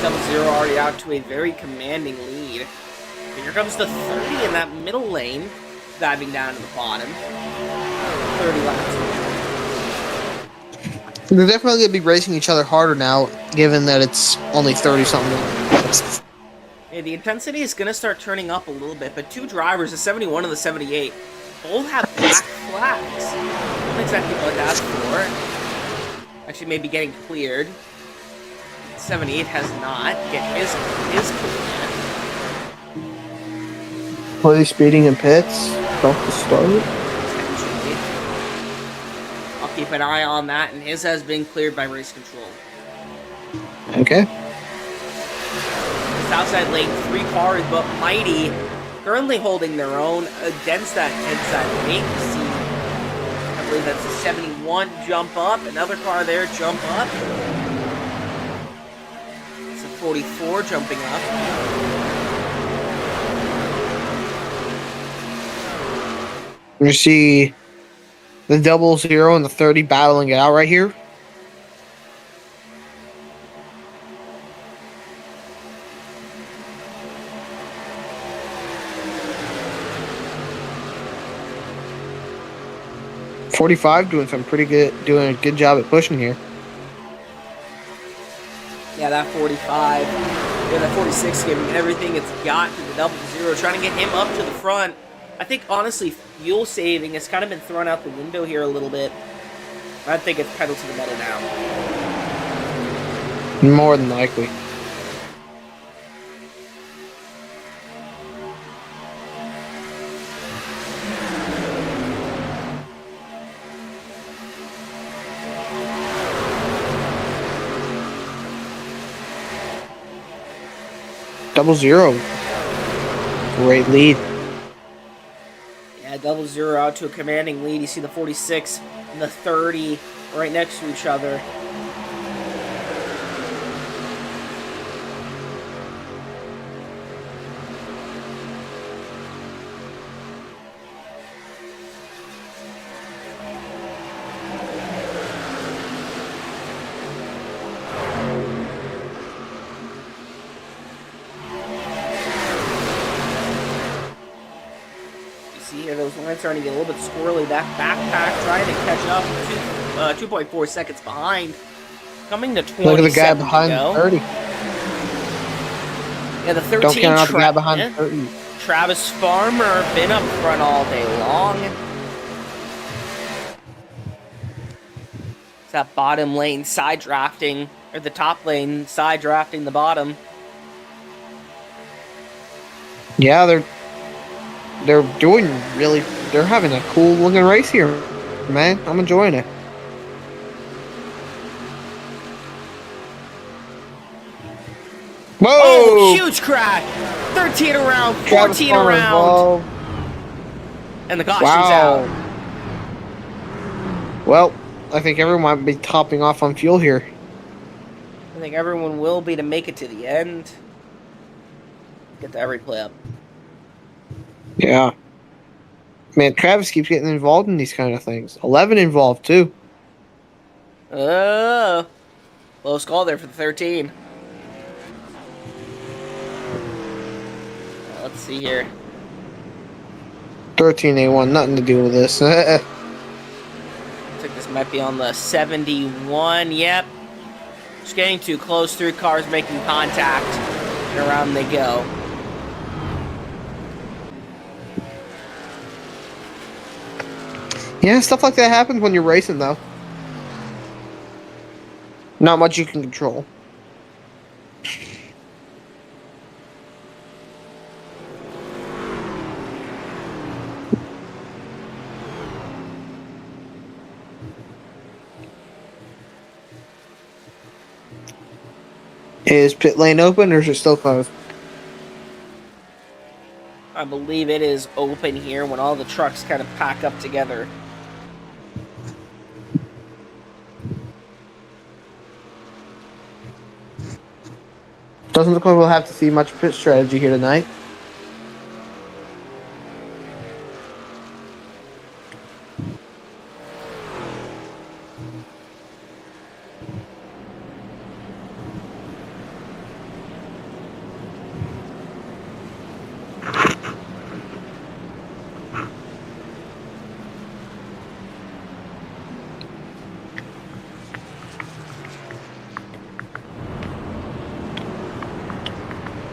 [SPEAKER 1] Double-0 already out to a very commanding lead. And here comes the 30 in that middle lane, diving down to the bottom. 30 laps.
[SPEAKER 3] They're definitely going to be racing each other harder now, given that it's only 30-something.
[SPEAKER 1] Yeah, the intensity is going to start turning up a little bit, but two drivers, the 71 and the 78, both have black flags. Not exactly what that's for. Actually, maybe getting cleared. 78 has not. Get his clear.
[SPEAKER 3] Are they speeding in pits? Off the start?
[SPEAKER 1] I'll keep an eye on that, and his has been cleared by race control.
[SPEAKER 3] Okay.
[SPEAKER 1] Outside lane, 3 cars, but Mighty currently holding their own against that inside lane. You see, I believe that's a 71 jump up. Another car there jump up. It's a 44 jumping up.
[SPEAKER 3] You see the 00 and the 30 battling it out right here. 45 doing some pretty good, doing a good job at pushing here.
[SPEAKER 1] Yeah, that 45. Yeah, that 46 giving everything it's got to the double zero, trying to get him up to the front. I think, honestly, fuel saving has kind of been thrown out the window here a little bit. I think it's pedal to the metal now.
[SPEAKER 3] More than likely. Double zero. Great lead.
[SPEAKER 1] Yeah, double zero out to a commanding lead. You see the 46 and the 30 right next to each other. Those lines starting to get a little bit squirrely. That backpack trying to catch up, 2.4 seconds behind. Coming to 27
[SPEAKER 3] Look at the guy behind
[SPEAKER 1] to go.
[SPEAKER 3] 30.
[SPEAKER 1] Yeah, the 13
[SPEAKER 3] Don't count out the guy behind 30.
[SPEAKER 1] Travis Farmer been up front all day long. It's that bottom lane side drafting, or the top lane side drafting the bottom.
[SPEAKER 3] Yeah, they're doing really. They're having a cool looking race here, man. I'm enjoying it. Whoa!
[SPEAKER 1] Oh, huge crack! 13 around, 14 around, and the caution's out.
[SPEAKER 3] Well, I think everyone might be topping off on fuel here.
[SPEAKER 1] I think everyone will be to make it to the end. Get that replay up.
[SPEAKER 3] Yeah. Man, Travis keeps getting involved in these kind of things. 11 involved, too.
[SPEAKER 1] Oh. Close call there for the 13. Let's see here.
[SPEAKER 3] 13A1, nothing to do with this.
[SPEAKER 1] I think this might be on the 71. Yep. Just getting too close. 3 cars making contact. And around they go.
[SPEAKER 3] Yeah, stuff like that happens when you're racing, though. Not much you can control. Is pit lane open or is it still closed?
[SPEAKER 1] I believe it is open here when all the trucks kind of pack up together.
[SPEAKER 3] Doesn't look like we'll have to see much pit strategy here tonight.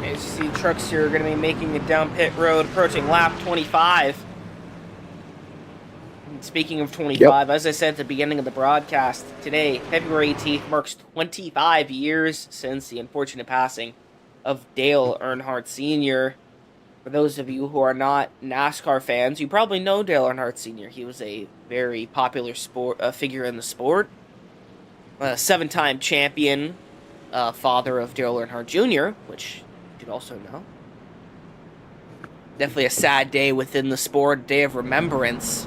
[SPEAKER 1] As you see, trucks here are going to be making it down pit road, approaching lap 25. And speaking of 25, as I said at the beginning of the broadcast, today, February 18th, marks 25 years since the unfortunate passing of Dale Earnhardt Sr. For those of you who are not NASCAR fans, you probably know Dale Earnhardt Sr. He was a very popular figure in the sport. A 7-time champion, father of Dale Earnhardt Jr., which you also know. Definitely a sad day within the sport, a day of remembrance.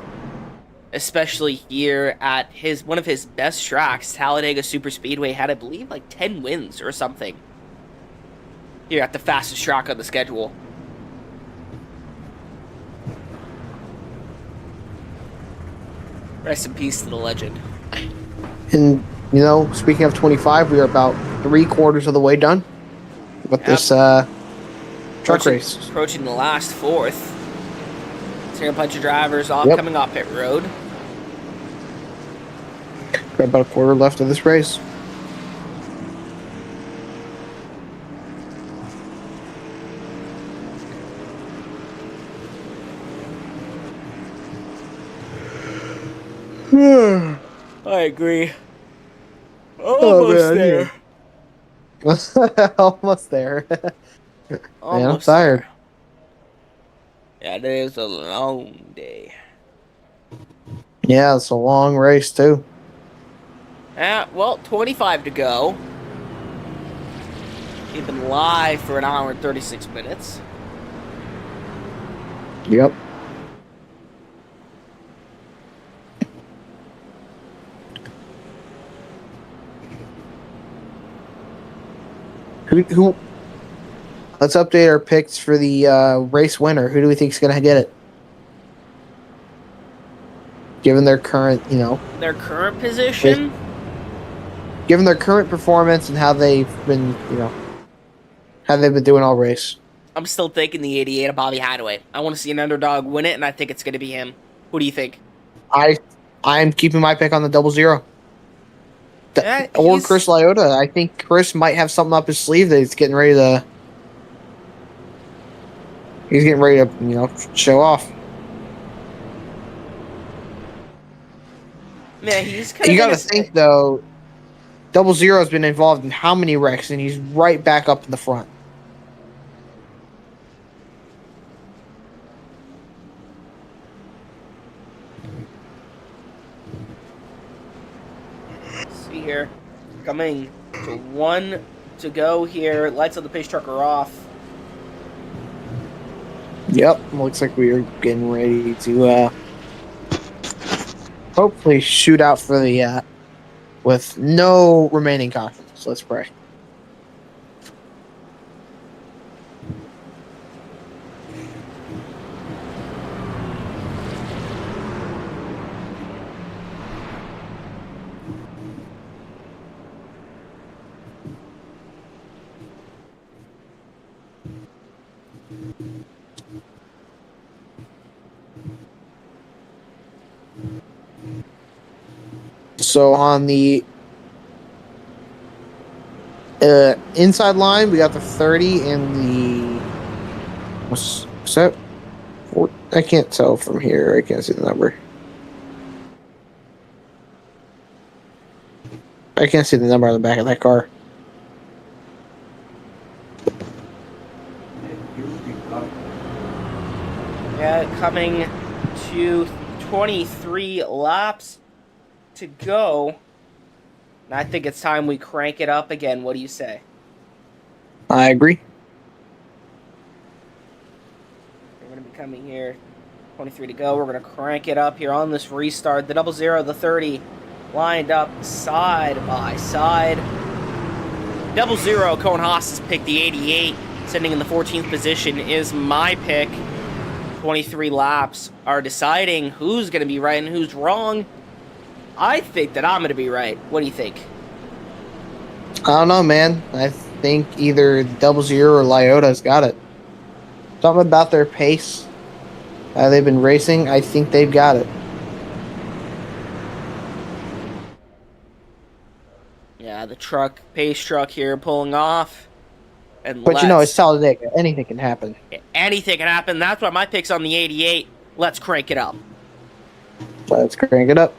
[SPEAKER 1] Especially here at one of his best tracks, Talladega Superspeedway, had, I believe, like 10 wins or something. Here at the fastest track on the schedule. Rest in peace to the legend.
[SPEAKER 3] And, you know, speaking of 25, we are about 3/4 of the way done with this truck race.
[SPEAKER 1] Approaching the last fourth. Seeing a bunch of drivers coming off pit road.
[SPEAKER 3] Got about a quarter left of this race.
[SPEAKER 1] I agree. Almost there.
[SPEAKER 3] Almost there. Man, I'm
[SPEAKER 1] Almost
[SPEAKER 3] tired.
[SPEAKER 1] there. Yeah, it is a long day.
[SPEAKER 3] Yeah, it's a long race too.
[SPEAKER 1] Well, 25 to go. Keeping live for an hour and 36 minutes.
[SPEAKER 3] Yep. Who? Let's update our picks for the race winner. Who do we think is going to get it? Given their current,
[SPEAKER 1] Their current position?
[SPEAKER 3] given their current performance and how they've been, how they've been doing all race.
[SPEAKER 1] I'm still thinking the 88 of Bobby Hadaway. I want to see an underdog win it, and I think it's going to be him. Who do you think?
[SPEAKER 3] I'm keeping my pick on the 00. Or Chris Lyotta. I think Chris might have something up his sleeve that he's getting ready to. He's getting ready to, show off.
[SPEAKER 1] Yeah, he's kind of.
[SPEAKER 3] You got to think though, 00 has been involved in how many wrecks, and he's right back up in the front.
[SPEAKER 1] See here, coming to 1 to go here. Lights on the pace truck are off.
[SPEAKER 3] Yep, looks like we are getting ready to hopefully shoot out for the with no remaining cautions. Let's pray. So on the inside line, we got the 30 and the what's that? I can't tell from here. I can't see the number. I can't see the number on the back of that car.
[SPEAKER 1] Yeah, coming to 23 laps to go. And I think it's time we crank it up again. What do you say?
[SPEAKER 3] I agree.
[SPEAKER 1] We're going to be coming here. 23 to go. We're going to crank it up here on this restart. The 00, the 30, lined up side by side. 00, Cohen Haas has picked the 88. Sitting in the 14th position is my pick. 23 laps are deciding who's going to be right and who's wrong. I think that I'm going to be right. What do you think?
[SPEAKER 3] I don't know, man. I think either 00 or Lyota's got it. Something about their pace. They've been racing. I think they've got it.
[SPEAKER 1] Yeah, the pace truck here pulling off. And
[SPEAKER 3] But it's Talladega. Anything can happen.
[SPEAKER 1] Anything can happen. That's why my pick's on the 88. Let's crank it up.
[SPEAKER 3] Let's crank it up.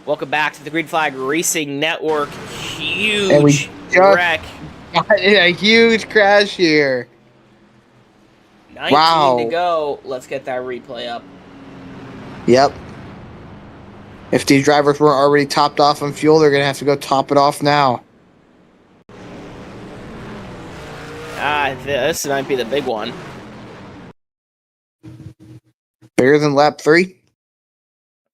[SPEAKER 1] Welcome back to the Green Flag Racing Network.
[SPEAKER 3] And we
[SPEAKER 1] Huge
[SPEAKER 3] just
[SPEAKER 1] wreck.
[SPEAKER 3] got in a huge crash here.
[SPEAKER 1] 19 to go. Let's get that replay up.
[SPEAKER 3] Yep. If these drivers weren't already topped off on fuel, they're going to have to go top it off now.
[SPEAKER 1] This might be the big one.
[SPEAKER 3] Bigger than lap 3?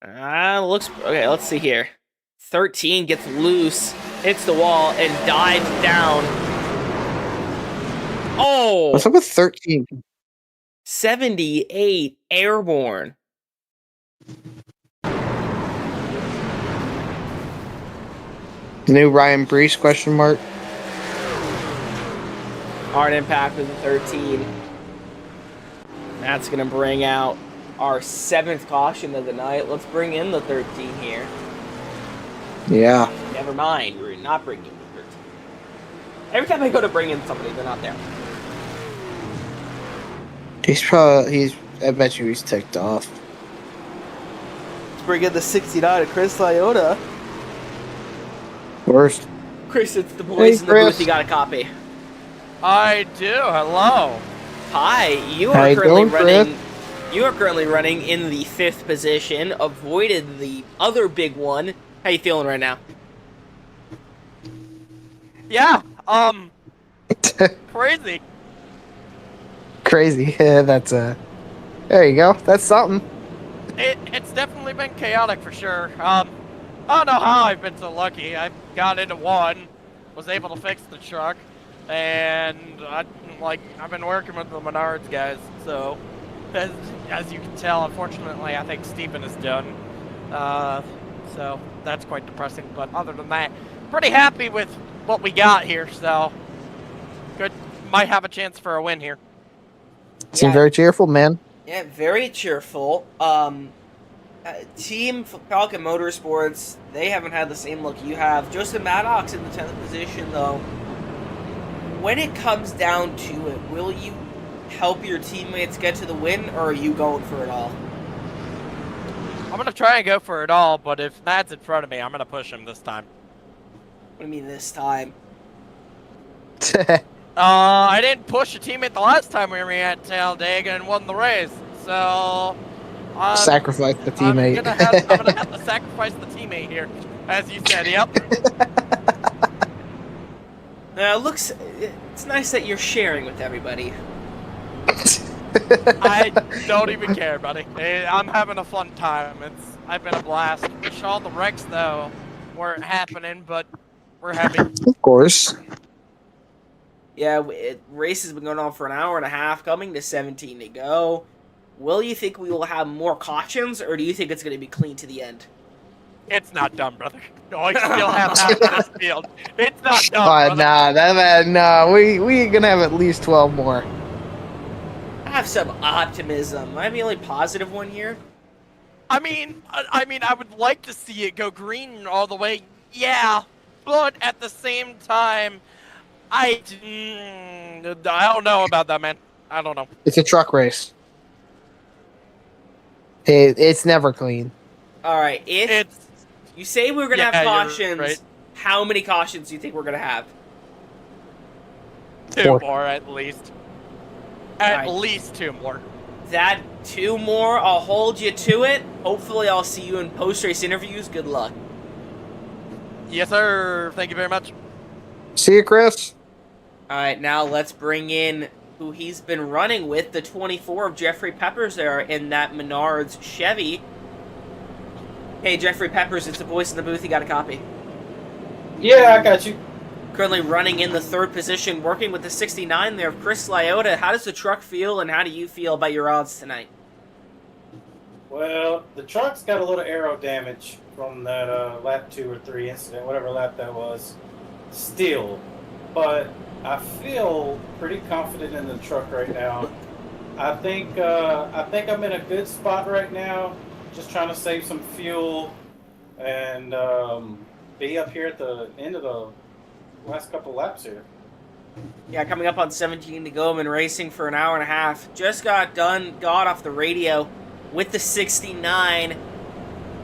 [SPEAKER 1] Looks okay. Let's see here. 13 gets loose, hits the wall, and dives down. Oh!
[SPEAKER 3] What's up with 13?
[SPEAKER 1] 78 airborne.
[SPEAKER 3] The new Ryan Brees question mark.
[SPEAKER 1] Hard impact with the 13. That's going to bring out our 7th caution of the night. Let's bring in the 13 here.
[SPEAKER 3] Yeah.
[SPEAKER 1] Never mind, we're not bringing the 13. Every time I go to bring in somebody, they're not there.
[SPEAKER 3] I bet you he's ticked off.
[SPEAKER 1] Let's bring in the 69 of Chris Lyota.
[SPEAKER 3] Worst.
[SPEAKER 1] Chris, it's the boys in the
[SPEAKER 3] Chris.
[SPEAKER 1] booth. You got a copy.
[SPEAKER 10] I do. Hello.
[SPEAKER 1] Hi, you
[SPEAKER 3] How
[SPEAKER 1] are
[SPEAKER 3] you
[SPEAKER 1] currently
[SPEAKER 3] doing,
[SPEAKER 1] running. You are currently running in the 5th position. Avoided the other big one. How you feeling right now?
[SPEAKER 10] Yeah. Crazy.
[SPEAKER 3] Crazy. That's there you go. That's something.
[SPEAKER 10] It's definitely been chaotic for sure. I don't know how I've been so lucky. I got into one, was able to fix the truck, and I've been working with the Menards guys. So, as you can tell, unfortunately, I think Stephen is done. So that's quite depressing. But other than that, pretty happy with what we got here. So, good. Might have a chance for a win here.
[SPEAKER 3] Seem very cheerful, man.
[SPEAKER 1] Yeah, very cheerful. Team Falcon Motorsports, they haven't had the same look you have. Joseph Maddox in the 10th position, though. When it comes down to it, will you help your teammates get to the win, or are you going for it all?
[SPEAKER 10] I'm going to try and go for it all, but if Matt's in front of me, I'm going to push him this time.
[SPEAKER 1] What do you mean this time?
[SPEAKER 10] I didn't push a teammate the last time we were at Talladega and won the race, so...
[SPEAKER 3] Sacrifice the teammate.
[SPEAKER 10] I'm gonna have to sacrifice the teammate here, as you said. Yep.
[SPEAKER 1] It's nice that you're sharing with everybody.
[SPEAKER 10] I don't even care, buddy. I'm having a fun time. I've been a blast. Wish all the wrecks though weren't happening, but we're happy.
[SPEAKER 3] Of course.
[SPEAKER 1] Yeah, race has been going on for an hour and a half, coming to 17 to go. Will you think we will have more cautions, or do you think it's going to be clean to the end?
[SPEAKER 10] It's not done, brother. No, I still have half of this field. It's not done, brother.
[SPEAKER 3] Nah, we gonna have at least 12 more.
[SPEAKER 1] I have some optimism. Am I the only positive one here?
[SPEAKER 10] I mean, I would like to see it go green all the way. Yeah, but at the same time, I don't know about that, man. I don't know.
[SPEAKER 3] It's a truck race. It's never clean.
[SPEAKER 1] All right, if you say we're gonna have cautions,
[SPEAKER 10] right.
[SPEAKER 1] How many cautions do you think we're gonna have?
[SPEAKER 10] 2 more at least. At
[SPEAKER 1] Right.
[SPEAKER 10] least 2 more.
[SPEAKER 1] That 2 more, I'll hold you to it. Hopefully, I'll see you in post-race interviews. Good luck.
[SPEAKER 10] Yes, sir. Thank you very much.
[SPEAKER 3] See you, Chris.
[SPEAKER 1] All right, now let's bring in who he's been running with, the 24 of Jeffrey Peppers there in that Menards Chevy. Hey, Jeffrey Peppers, it's the voice in the booth. You got a copy?
[SPEAKER 11] Yeah, I got you.
[SPEAKER 1] Currently running in the 3rd position, working with the 69 there of Chris Lyota. How does the truck feel, and how do you feel about your odds tonight?
[SPEAKER 11] Well, the truck's got a little aero damage from that lap 2 or 3 incident, whatever lap that was. Still, but I feel pretty confident in the truck right now. I think I'm in a good spot right now. Just trying to save some fuel and be up here at the end of the last couple laps here.
[SPEAKER 1] Yeah, coming up on 17 to go. I've been racing for an hour and a half. Just got off the radio with the 69.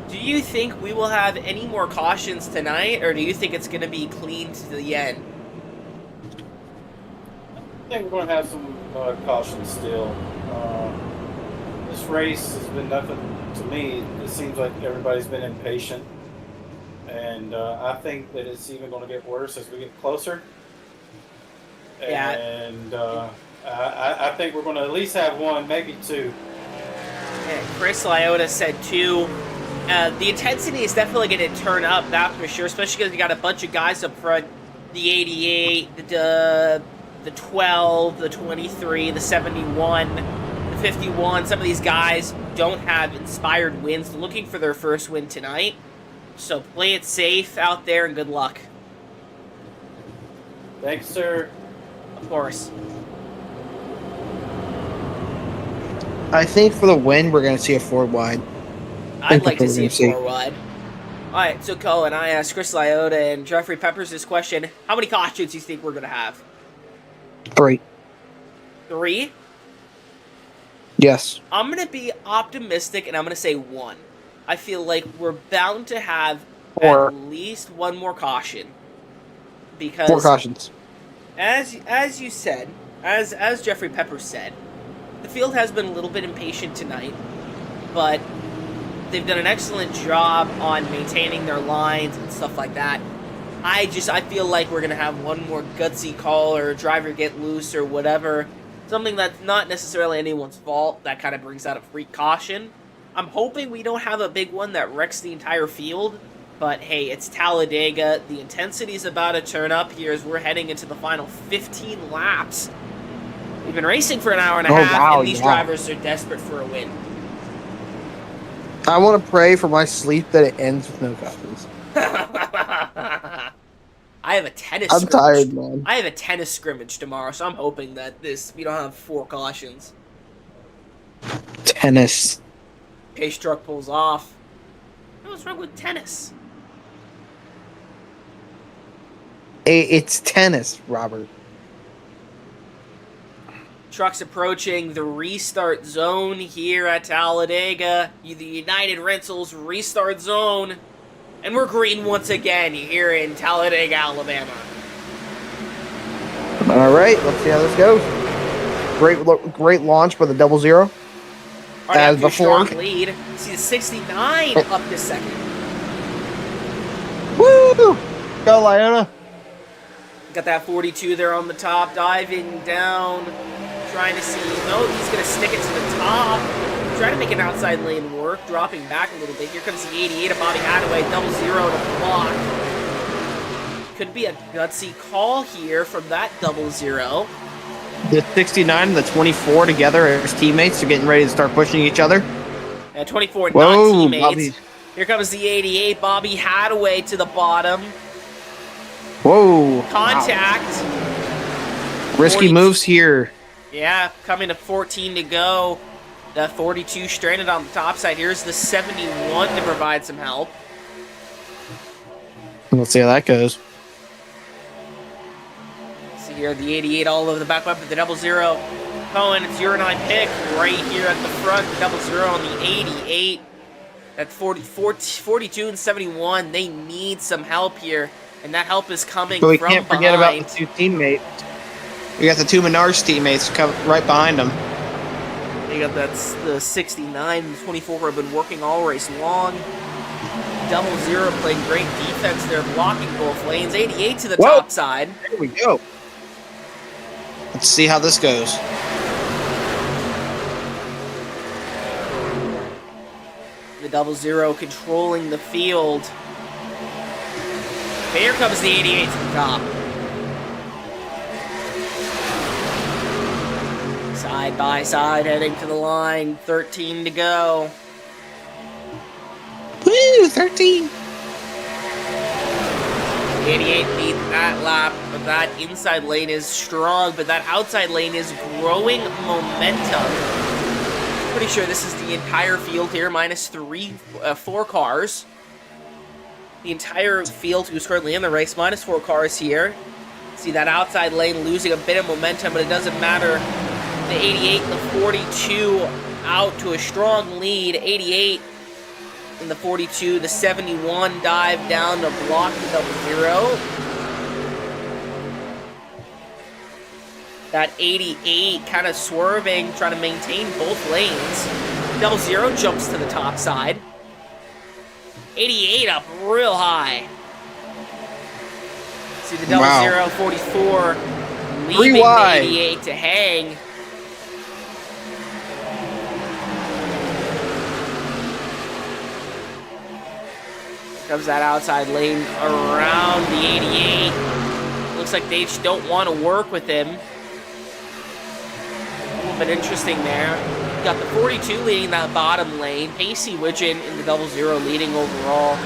[SPEAKER 1] Do you think we will have any more cautions tonight, or do you think it's going to be clean to the end?
[SPEAKER 11] I think we're going to have some caution still. This race has been nothing to me. It seems like everybody's been impatient. And I think that it's even going to get worse as we get closer.
[SPEAKER 1] Yeah.
[SPEAKER 11] And I think we're going to at least have one, maybe two.
[SPEAKER 1] Yeah, Chris Lyota said 2. The intensity is definitely going to turn up, that for sure, especially because you got a bunch of guys up front. The 88, the 12, the 23, the 71, the 51. Some of these guys don't have inspired wins. They're looking for their first win tonight. So play it safe out there and good luck.
[SPEAKER 11] Thanks, sir.
[SPEAKER 1] Of course.
[SPEAKER 3] I think for the win, we're going to see a 4 wide.
[SPEAKER 1] I'd like to see a 4 wide. Alright, so Cohen, I asked Chris Lyota and Jeffrey Peppers this question. How many cautions do you think we're going to have?
[SPEAKER 3] 3.
[SPEAKER 1] 3?
[SPEAKER 3] Yes.
[SPEAKER 1] I'm going to be optimistic, and I'm going to say 1. I feel like we're bound to have
[SPEAKER 3] 4.
[SPEAKER 1] at least 1 more caution. Because
[SPEAKER 3] 4 cautions.
[SPEAKER 1] As you said, as Jeffrey Peppers said, the field has been a little bit impatient tonight, but they've done an excellent job on maintaining their lines and stuff like that. I feel like we're going to have 1 more gutsy call or a driver get loose or whatever. Something that's not necessarily anyone's fault. That kind of brings out a freak caution. I'm hoping we don't have a big one that wrecks the entire field. But hey, it's Talladega. The intensity's about to turn up here as we're heading into the final 15 laps. We've been racing for an hour and a half, and these drivers are desperate for a win.
[SPEAKER 3] I want to pray for my sleep that it ends with no cautions.
[SPEAKER 1] I have a tennis
[SPEAKER 3] I'm
[SPEAKER 1] scrimmage.
[SPEAKER 3] tired, man.
[SPEAKER 1] I have a tennis scrimmage tomorrow, so I'm hoping that we don't have 4 cautions.
[SPEAKER 3] Tennis.
[SPEAKER 1] Pace truck pulls off. What's wrong with tennis?
[SPEAKER 3] It's tennis, Robert.
[SPEAKER 1] Trucks approaching the restart zone here at Talladega. The United Rentals restart zone. And we're green once again here in Talladega, Alabama.
[SPEAKER 3] All right, let's see how this goes. Great launch by the 00. As before.
[SPEAKER 1] Strong lead. See the 69 up to second.
[SPEAKER 3] Woo! Go, Lyona.
[SPEAKER 1] Got that 42 there on the top, diving down, trying to see. No, he's going to stick it to the top. Trying to make an outside lane work, dropping back a little bit. Here comes the 88 of Bobby Hadaway, 00 to block. Could be a gutsy call here from that 00.
[SPEAKER 3] The 69 and the 24 together as teammates are getting ready to start pushing each other.
[SPEAKER 1] 24
[SPEAKER 3] Whoa,
[SPEAKER 1] not teammates.
[SPEAKER 3] Bobby.
[SPEAKER 1] Here comes the 88, Bobby Hadaway to the bottom.
[SPEAKER 3] Whoa.
[SPEAKER 1] Contact.
[SPEAKER 3] Wow. Risky moves here.
[SPEAKER 1] Yeah, coming to 14 to go. The 42 stranded on the top side. Here's the 71 to provide some help.
[SPEAKER 3] Let's see how that goes.
[SPEAKER 1] See here, the 88 all over the back up at the 00. Cohen, it's your and I pick right here at the front. The 00 on the 88. At 42 and 71, they need some help here. And that help is coming from behind.
[SPEAKER 3] But we can't forget about the 2 teammates. We got the 2 Menards teammates right behind them.
[SPEAKER 1] You got the 69 and the 24 who have been working all race long. 00 playing great defense there, blocking both lanes. 88 to the top side.
[SPEAKER 3] There we go. Let's see how this goes.
[SPEAKER 1] The 00 controlling the field. Okay, here comes the 88 to the top. Side by side, heading to the line. 13 to go.
[SPEAKER 3] Woo, 13.
[SPEAKER 1] The 88 leads that lap, but that inside lane is strong, but that outside lane is growing momentum. Pretty sure this is the entire field here, minus 4 cars. The entire field who's currently in the race, minus 4 cars here. See that outside lane losing a bit of momentum, but it doesn't matter. The 88 and the 42 out to a strong lead. 88 in the 42. The 71 dive down to block the double zero. That 88 kind of swerving, trying to maintain both lanes. Double zero jumps to the top side. 88 up real high. See the double zero, 44, leaving the 88 to hang. Comes that outside lane around the 88. Looks like they just don't want to work with him. A little bit interesting there. Got the 42 leading that bottom lane. Pacey Widgeon in the double zero leading overall.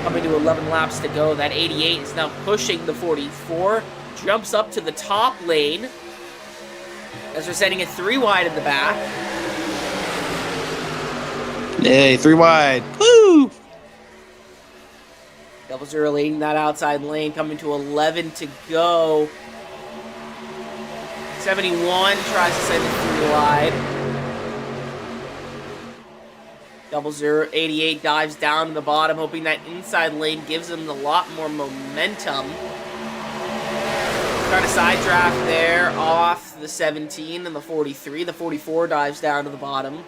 [SPEAKER 1] Coming to 11 laps to go. That 88 is now pushing the 44. Jumps up to the top lane. As they're setting it 3 wide in the back.
[SPEAKER 3] Hey, 3 wide. Woo!
[SPEAKER 1] Double zero leading that outside lane. Coming to 11 to go. 71 tries to send it 3 wide. Double zero, 88 dives down to the bottom, hoping that inside lane gives him a lot more momentum. Trying to side draft there off the 17 and the 43. The 44 dives down to the bottom.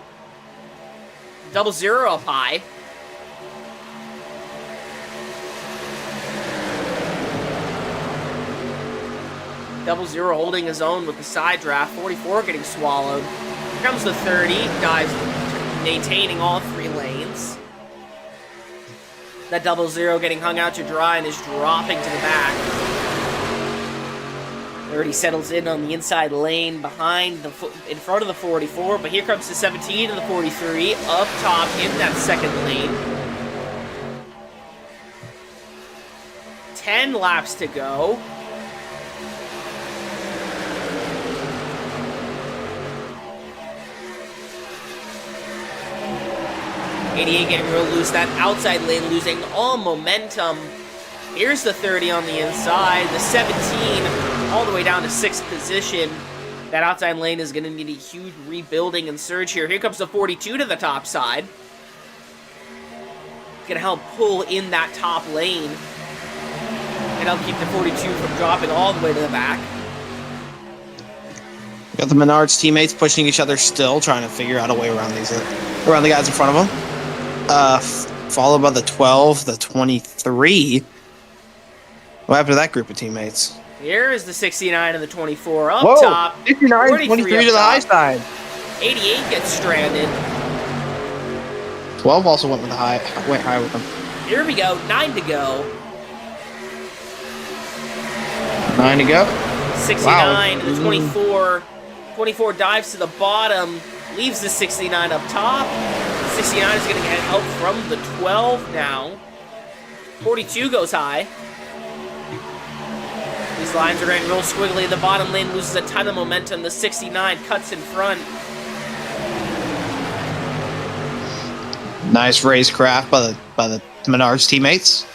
[SPEAKER 1] Double zero up high. Double zero holding his own with the side draft. 44 getting swallowed. Here comes the 30. Dives, maintaining all 3 lanes. That double zero getting hung out to dry and is dropping to the back. 30 settles in on the inside lane behind in front of the 44, but here comes the 17 and the 43 up top in that second lane. 10 laps to go. .88 getting real loose. That outside lane losing all momentum. Here's the 30 on the inside. The 17 all the way down to 6th position. That outside lane is going to need a huge rebuilding and surge here. Here comes the 42 to the top side. Going to help pull in that top lane. And help keep the 42 from dropping all the way to the back.
[SPEAKER 3] Got the Menards teammates pushing each other still, trying to figure out a way around around the guys in front of them. Followed by the 12, the 23. What happened to that group of teammates?
[SPEAKER 1] Here is the 69 and the 24 up
[SPEAKER 3] Whoa,
[SPEAKER 1] top.
[SPEAKER 3] 69, 23 to the high side.
[SPEAKER 1] 88 gets stranded.
[SPEAKER 3] 12 also went high with them.
[SPEAKER 1] Here we go, 9 to go.
[SPEAKER 3] 9 to go.
[SPEAKER 1] 69 to the 24. 24 dives to the bottom, leaves the 69 up top. 69 is going to get help from the 12 now. 42 goes high. These lines are getting real squiggly. The bottom lane loses a ton of momentum. The 69 cuts in front.
[SPEAKER 3] Nice racecraft by the Menards teammates.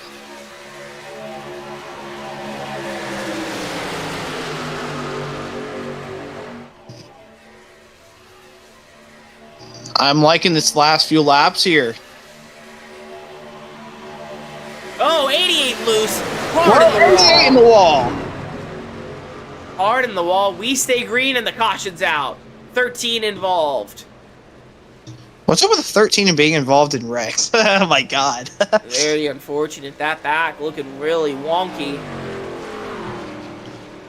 [SPEAKER 3] I'm liking this last few laps here.
[SPEAKER 1] Oh, 88 loose. Hard in the wall.
[SPEAKER 3] 88 in the wall.
[SPEAKER 1] Hard in the wall. We stay green and the caution's out. 13 involved.
[SPEAKER 3] What's up with the 13 and being involved in wrecks? Oh my god.
[SPEAKER 1] Very unfortunate. That back looking really wonky.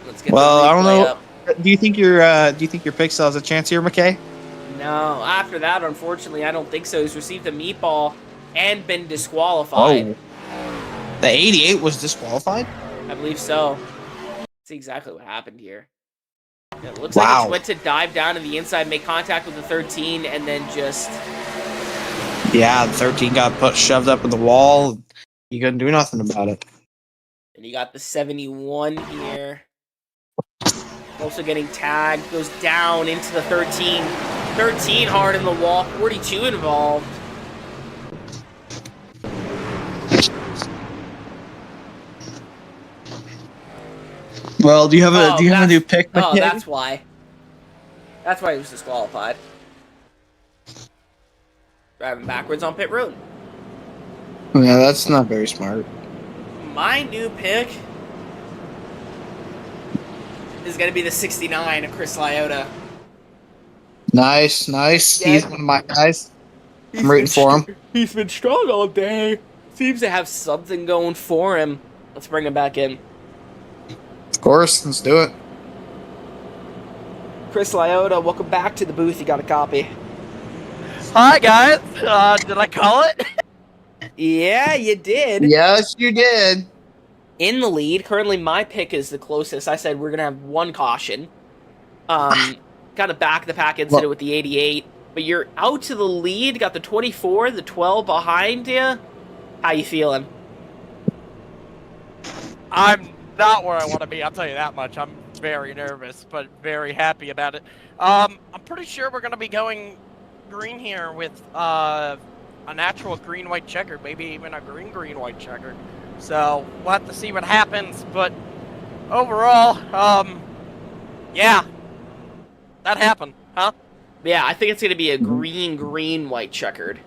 [SPEAKER 1] Let's get
[SPEAKER 3] well,
[SPEAKER 1] the
[SPEAKER 3] I don't know.
[SPEAKER 1] up.
[SPEAKER 3] Do you think your Pixel has a chance here, McKay?
[SPEAKER 1] No, after that, unfortunately, I don't think so. He's received a meatball and been disqualified.
[SPEAKER 3] Oh. The 88 was disqualified?
[SPEAKER 1] I believe so. That's exactly what happened here. It looks like it went to dive down to the inside, make contact with the 13, and then just...
[SPEAKER 3] Yeah, the 13 got shoved up in the wall. You couldn't do nothing about it.
[SPEAKER 1] And you got the 71 here. Also getting tagged, goes down into the 13. 13 hard in the wall, 42 involved.
[SPEAKER 3] Well, do you have a new pick?
[SPEAKER 1] Oh, that's why. That's why he was disqualified. Driving backwards on pit road.
[SPEAKER 3] Yeah, that's not very smart.
[SPEAKER 1] My new pick is going to be the 69 of Chris Lyotta.
[SPEAKER 3] Nice.
[SPEAKER 1] Yeah.
[SPEAKER 3] He's one of my guys. I'm rooting for him.
[SPEAKER 1] He's been strong all day. Seems to have something going for him. Let's bring him back in.
[SPEAKER 3] Of course, let's do it.
[SPEAKER 1] Chris Lyotta, welcome back to the booth. You got a copy.
[SPEAKER 10] Hi guys. Did I call it?
[SPEAKER 1] Yeah, you did.
[SPEAKER 3] Yes, you did.
[SPEAKER 1] In the lead. Currently, my pick is the closest. I said we're going to have one caution. Kind of back the pack incident with the 88. But you're out to the lead. Got the 24, the 12 behind you. How you feeling?
[SPEAKER 10] I'm not where I want to be, I'll tell you that much. I'm very nervous, but very happy about it. I'm pretty sure we're going to be going green here with a natural green-white checker, maybe even a green-white checker. So we'll have to see what happens, but overall, yeah, that happened, huh?
[SPEAKER 1] Yeah, I think it's going to be a green-white checkered.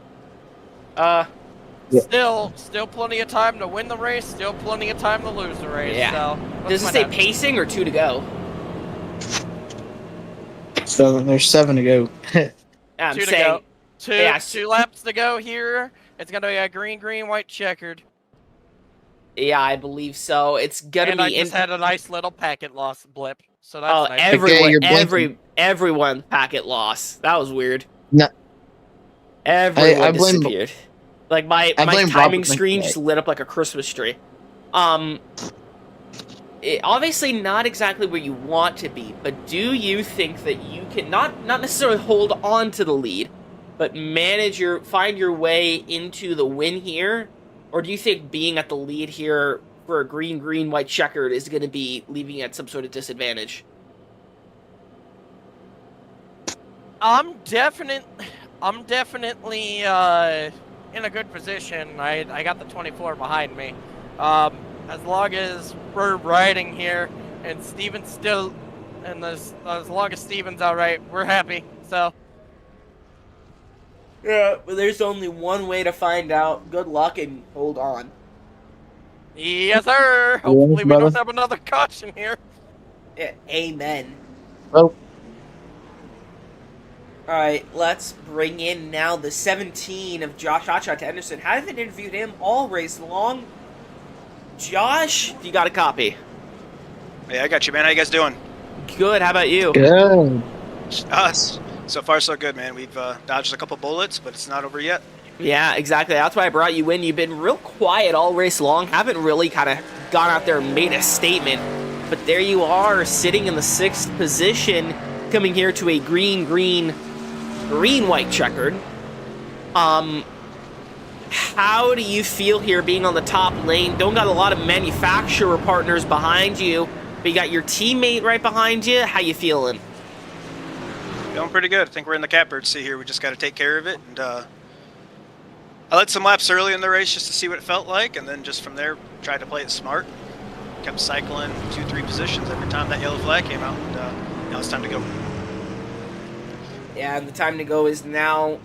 [SPEAKER 10] Still plenty of time to win the race, still plenty of time to lose the race.
[SPEAKER 1] Yeah.
[SPEAKER 10] So
[SPEAKER 1] Does it say pacing or 2 to go?
[SPEAKER 3] So there's 7 to go.
[SPEAKER 1] I'm
[SPEAKER 10] 2 to
[SPEAKER 1] saying,
[SPEAKER 10] go. Two,
[SPEAKER 1] yeah,
[SPEAKER 10] 2 laps to go here. It's going to be a green-white checkered.
[SPEAKER 1] Yeah, I believe so. It's gonna
[SPEAKER 10] And
[SPEAKER 1] be.
[SPEAKER 10] I just had a nice little packet loss blip, so that's nice.
[SPEAKER 1] Everyone packet loss. That was weird.
[SPEAKER 3] No,
[SPEAKER 1] Everyone
[SPEAKER 3] I blame-
[SPEAKER 1] disappeared. Like my
[SPEAKER 3] blame
[SPEAKER 1] timing
[SPEAKER 3] Robert
[SPEAKER 1] screen
[SPEAKER 3] McKay.
[SPEAKER 1] just lit up like a Christmas tree. Obviously not exactly where you want to be, but do you think that you can not necessarily hold on to the lead, but find your way into the win here? Or do you think being at the lead here for a green-white checkered is going to be leaving you at some sort of disadvantage?
[SPEAKER 10] I'm definitely in a good position. I got the 24 behind me. As long as we're riding here and Steven's still, and as long as Steven's all right, we're happy. So.
[SPEAKER 1] Yeah, but there's only one way to find out. Good luck and hold on.
[SPEAKER 10] Yes, sir. Hopefully we don't have another caution here.
[SPEAKER 1] Yeah, amen.
[SPEAKER 3] Well,
[SPEAKER 1] Alright, let's bring in now the 17 of Josh Hotshot Anderson. Haven't interviewed him all race long. Josh, you got a copy?
[SPEAKER 12] Hey, I got you, man. How you guys doing?
[SPEAKER 1] Good, how about you?
[SPEAKER 3] good.
[SPEAKER 12] Us. So far, so good, man. We've dodged a couple bullets, but it's not over yet.
[SPEAKER 1] Yeah, exactly. That's why I brought you in. You've been real quiet all race long. Haven't really kind of gone out there and made a statement. But there you are, sitting in the 6th position, coming here to a green-white checkered. How do you feel here being on the top lane? Don't got a lot of manufacturer partners behind you, but you got your teammate right behind you. How you feeling?
[SPEAKER 12] Feeling pretty good. I think we're in the catbird seat here. We just got to take care of it. And I led some laps early in the race just to see what it felt like, and then just from there, tried to play it smart. Kept cycling 2-3 positions every time that yellow flag came out, and now it's time to go.
[SPEAKER 1] Yeah, and the time to go is now.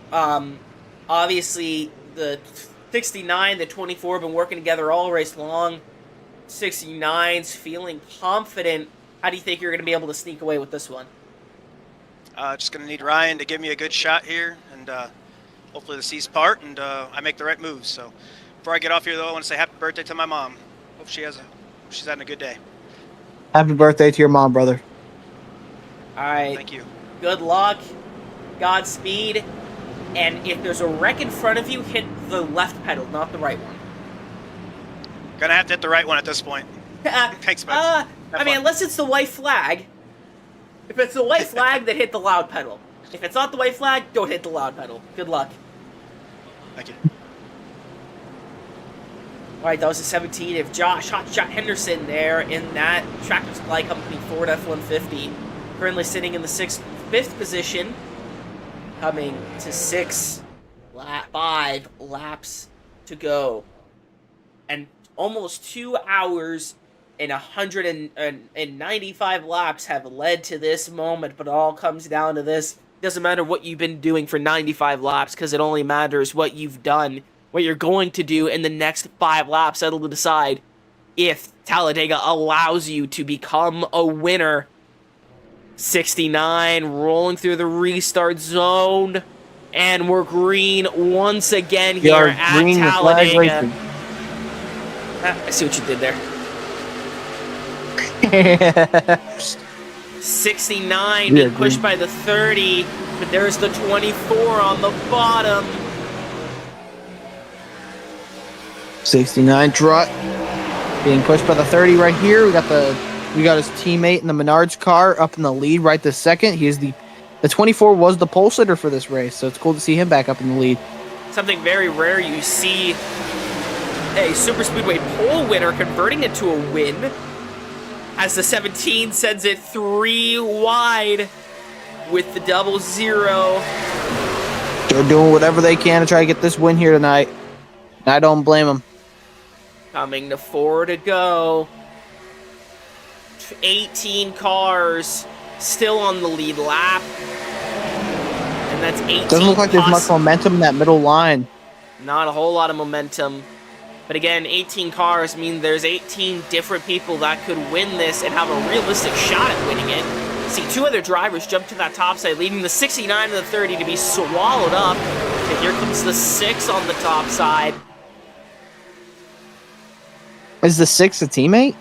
[SPEAKER 1] Obviously, the 69, the 24 have been working together all race long. 69's feeling confident. How do you think you're going to be able to sneak away with this one?
[SPEAKER 12] Just going to need Ryan to give me a good shot here, and hopefully the C's part, and I make the right moves. So before I get off here, though, I want to say happy birthday to my mom. Hope she's having a good day.
[SPEAKER 3] Happy birthday to your mom, brother.
[SPEAKER 1] All right.
[SPEAKER 12] Thank you.
[SPEAKER 1] Good luck. Godspeed. And if there's a wreck in front of you, hit the left pedal, not the right one.
[SPEAKER 12] Gonna have to hit the right one at this point. Thanks, man.
[SPEAKER 1] I mean, unless it's the white flag. If it's the white flag, then hit the loud pedal. If it's not the white flag, don't hit the loud pedal. Good luck.
[SPEAKER 12] Thank you.
[SPEAKER 1] Alright, that was the 17 of Josh Hotshot Henderson there in that Tractor Supply Company Ford F-150. Currently sitting in the 5th position. Coming to 5 laps to go. And almost 2 hours and 195 laps have led to this moment, but it all comes down to this. Doesn't matter what you've been doing for 95 laps, because it only matters what you've done what you're going to do in the next 5 laps. That'll decide if Talladega allows you to become a winner. 69 rolling through the restart zone. And we're green once again here at Talladega. I see what you did there. 69 being pushed by the 30, but there's the 24 on the bottom.
[SPEAKER 13] 69 truck being pushed by the 30 right here. We got his teammate in the Menards car up in the lead right this second. He is the 24 was the pole sitter for this race, so it's cool to see him back up in the lead.
[SPEAKER 1] Something very rare, you see a Super Speedway pole winner converting it to a win, as the 17 sends it 3 wide with the 00.
[SPEAKER 13] They're doing whatever they can to try to get this win here tonight. I don't blame them.
[SPEAKER 1] Coming to 4 to go. 18 cars still on the lead lap. And that's 18.
[SPEAKER 13] Doesn't look like there's much momentum in that middle line.
[SPEAKER 1] Not a whole lot of momentum. But again, 18 cars mean there's 18 different people that could win this and have a realistic shot at winning it. See 2 other drivers jump to that top side, leading the 69 and the 30 to be swallowed up. And here comes the 6 on the top side.
[SPEAKER 13] Is the 6 a teammate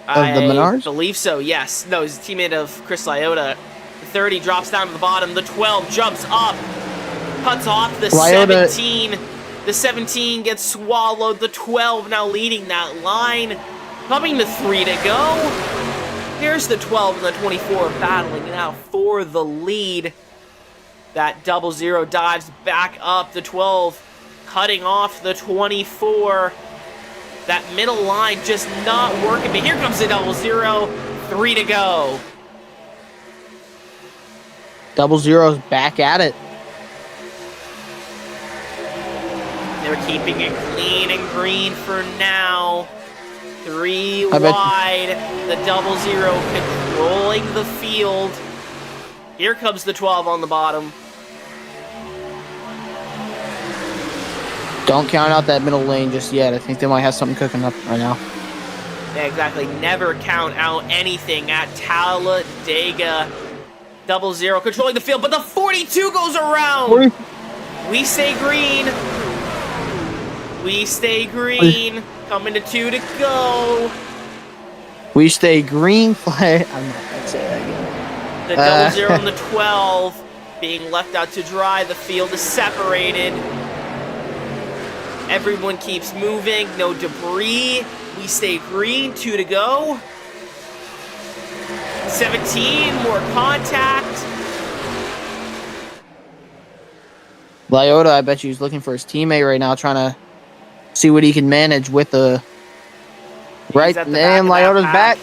[SPEAKER 13] of the Menards?
[SPEAKER 1] I believe so, yes. No, he's a teammate of Chris Lyota. The 30 drops down to the bottom. The 12 jumps up, cuts off the Lyota. 17. The 17 gets swallowed. The 12 now leading that line. Coming to 3 to go. Here's the 12 and the 24 battling now for the lead. That 00 dives back up. The 12 cutting off the 24. That middle line just not working. But here comes the 00. 3 to go.
[SPEAKER 13] 00's back at it.
[SPEAKER 1] They're keeping it clean and green for now. 3 wide. The 00 controlling the field. Here comes the 12 on the bottom.
[SPEAKER 13] Don't count out that middle lane just yet. I think they might have something cooking up right now.
[SPEAKER 1] Yeah, exactly. Never count out anything at Talladega. 00 controlling the field, but the 42 goes around. We stay green. We stay green. Coming to 2 to go.
[SPEAKER 13] We stay green flag. I'm not going to say that again.
[SPEAKER 1] The 00 and the 12 being left out to dry. The field is separated. Everyone keeps moving. No debris. We stay green. 2 to go. 17, more contact.
[SPEAKER 13] Lyota, I bet you he's looking for his teammate right now, trying to see what he can manage with the right. And Lyota's back.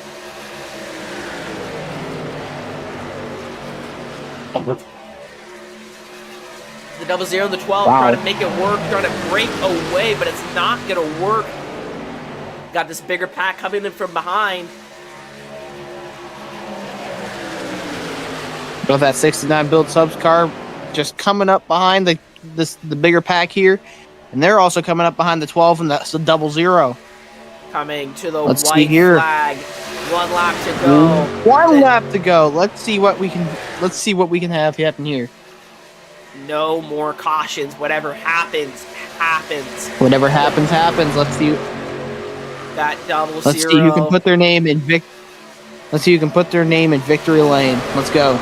[SPEAKER 1] The 00 and the 12 trying to make it work, trying to break away, but it's not going to work. Got this bigger pack coming in from behind.
[SPEAKER 13] With that 69 build subs car just coming up behind the bigger pack here, and they're also coming up behind the 12, and that's the 00.
[SPEAKER 1] Coming to the
[SPEAKER 13] white
[SPEAKER 1] flag. 1 lap to go.
[SPEAKER 13] 1 lap to go. Let's see what we can have happen here.
[SPEAKER 1] No more cautions. Whatever happens, happens.
[SPEAKER 13] Whatever happens, happens. Let's see.
[SPEAKER 1] That 00.
[SPEAKER 13] Let's see who can put their name in Let's see who can put their name in victory lane. Let's go.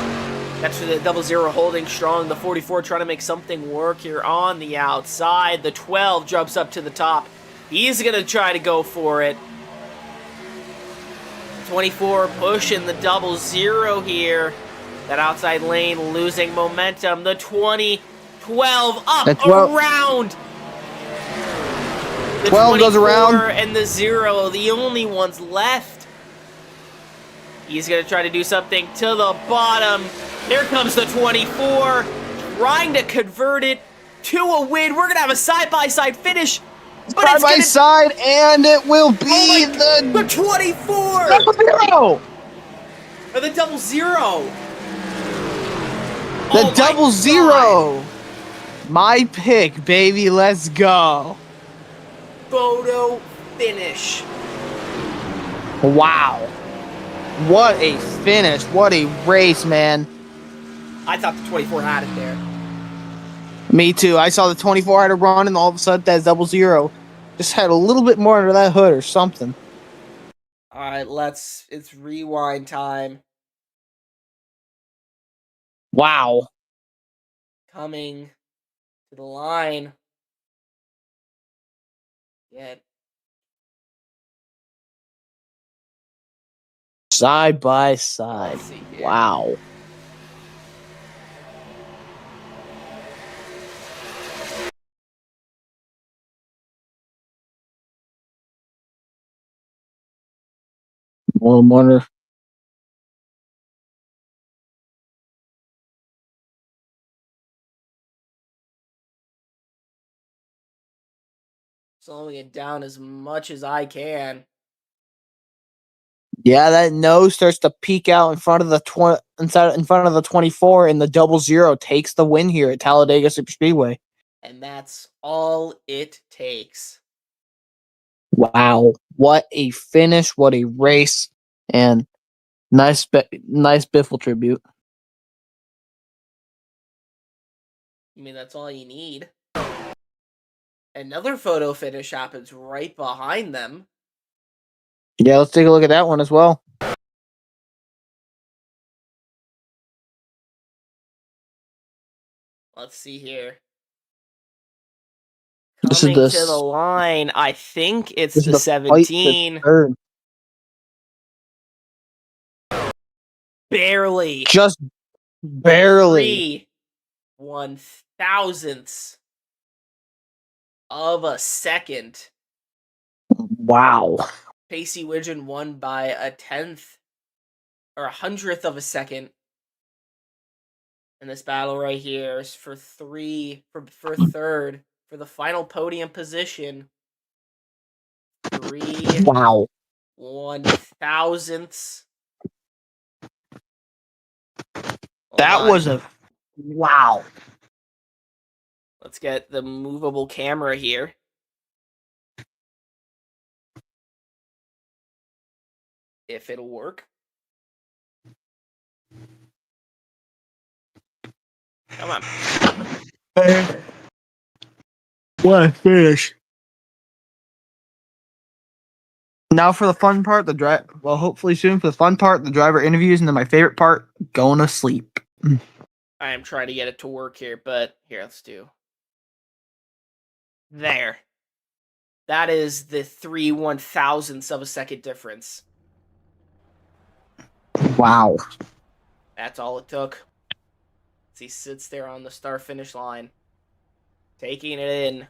[SPEAKER 1] That's for the 00 holding strong. The 44 trying to make something work here on the outside. The 12 jumps up to the top. He's going to try to go for it. 24 pushing the 00 here. That outside lane losing momentum. The 20, 12 up, around. The
[SPEAKER 13] 12 goes around.
[SPEAKER 1] And the 0, the only ones left. He's going to try to do something to the bottom. Here comes the 24, trying to convert it to a win. We're going to have a side-by-side finish.
[SPEAKER 13] Side-by-side, and it will be the
[SPEAKER 1] 24!
[SPEAKER 13] 00!
[SPEAKER 1] Or the 00!
[SPEAKER 13] The 00! My pick, baby. Let's go.
[SPEAKER 1] photo finish.
[SPEAKER 13] Wow. What a finish. What a race, man.
[SPEAKER 1] I thought the 24 had it there.
[SPEAKER 13] Me too. I saw the 24 had a run, and all of a sudden that 00 just had a little bit more under that hood or something.
[SPEAKER 1] All right, it's rewind time.
[SPEAKER 13] Wow.
[SPEAKER 1] Coming to the line. Get
[SPEAKER 13] Side by side. Wow. One wonder.
[SPEAKER 1] slowing it down as much as I can.
[SPEAKER 13] Yeah, that nose starts to peek out in front of the in front of the 24, and the 00 takes the win here at Talladega Superspeedway.
[SPEAKER 1] And that's all it takes.
[SPEAKER 13] Wow, what a finish! What a race! And nice Biffle tribute.
[SPEAKER 1] You mean that's all you need? Another photo finish happens right behind them.
[SPEAKER 13] Yeah, let's take a look at that one as well.
[SPEAKER 1] Let's see here.
[SPEAKER 13] This is
[SPEAKER 1] Coming to the line, I think it's the 17. Barely.
[SPEAKER 13] Just barely.
[SPEAKER 1] 3/1000ths of a second.
[SPEAKER 13] Wow.
[SPEAKER 1] Pacey Widgeon won by a 10th or 100th of a second. And this battle right here is for third, for the final podium position. 3/1000ths.
[SPEAKER 13] That was a wow.
[SPEAKER 1] Let's get the movable camera here. If it'll work. Come on.
[SPEAKER 13] What a finish. Now for the fun part, hopefully soon for the fun part, the driver interviews, and then my favorite part, going to sleep.
[SPEAKER 1] I am trying to get it to work here, but here, let's do. There. That is the 3/1000ths of a second difference.
[SPEAKER 13] Wow.
[SPEAKER 1] That's all it took. As he sits there on the start-finish line. Taking it in.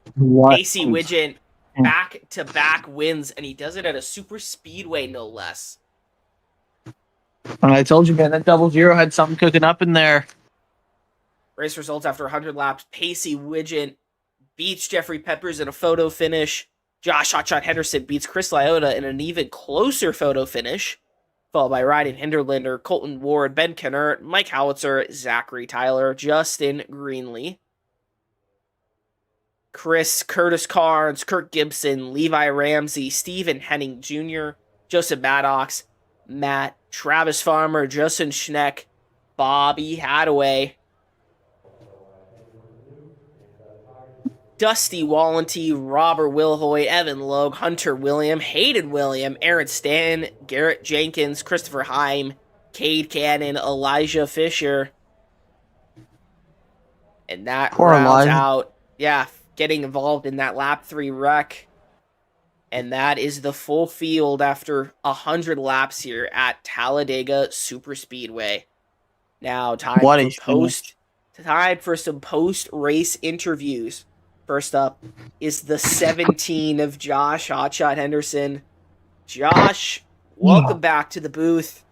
[SPEAKER 1] Pacey Widgeon back-to-back wins, and he does it at a super speedway, no less.
[SPEAKER 13] And I told you, man, that 00 had something cooking up in there.
[SPEAKER 1] Race results after 100 laps. Pacey Widgeon beats Jeffrey Peppers in a photo finish. Josh Hotshot Henderson beats Chris Lyotta in an even closer photo finish, followed by Ryan Hinderlander, Colton Ward, Ben Kennert, Mike Howitzer, Zachary Tyler, Justin Greenlee, Curtis Carnes, Kirk Gibson, Levi Ramsey, Stephen Henning Jr., Joseph Maddox, Matt, Travis Farmer, Justin Schneck, Bobby Hadaway, Dusty Wallenty, Robert Wilhoy, Evan Logue, Hunter William, Hayden William, Aaron Stan, Garrett Jenkins, Christopher Heim, Cade Cannon, Elijah Fisher. And that rounds out, getting involved in that lap 3 wreck. And that is the full field after 100 laps here at Talladega Superspeedway. Now, time for some post-race interviews. First up is the 17 of Josh Hotshot Henderson. Josh, welcome back to the booth.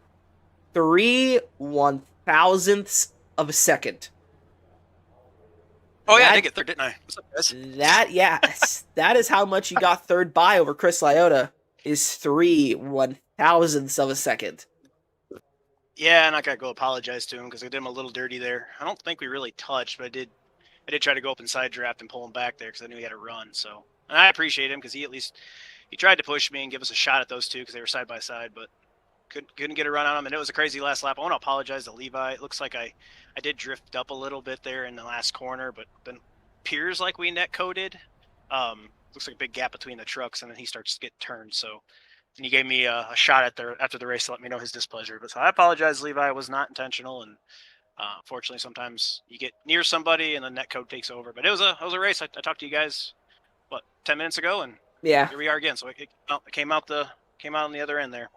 [SPEAKER 1] 3/1000ths of a second.
[SPEAKER 12] Oh, yeah, I did get third, didn't I? What's up, guys?
[SPEAKER 1] That is how much you got third by over Chris Lyotta, is 3/1000ths of a second.
[SPEAKER 12] Yeah, and I gotta go apologize to him because I did him a little dirty there. I don't think we really touched, but I did try to go up inside draft and pull him back there because I knew he had a run. So And I appreciate him because he tried to push me and give us a shot at those two because they were side by side, but couldn't get a run on them. And it was a crazy last lap. I want to apologize to Levi. It looks like I did drift up a little bit there in the last corner, but then appears like we net coded. Looks like a big gap between the trucks, and then he starts to get turned. So, and he gave me a shot after the race to let me know his displeasure. But so I apologize, Levi. It was not intentional, and fortunately, sometimes you get near somebody and the net code takes over. But it was a race. I talked to you guys 10 minutes ago, and
[SPEAKER 1] Yeah.
[SPEAKER 12] here we are again. So it came out on the other end there.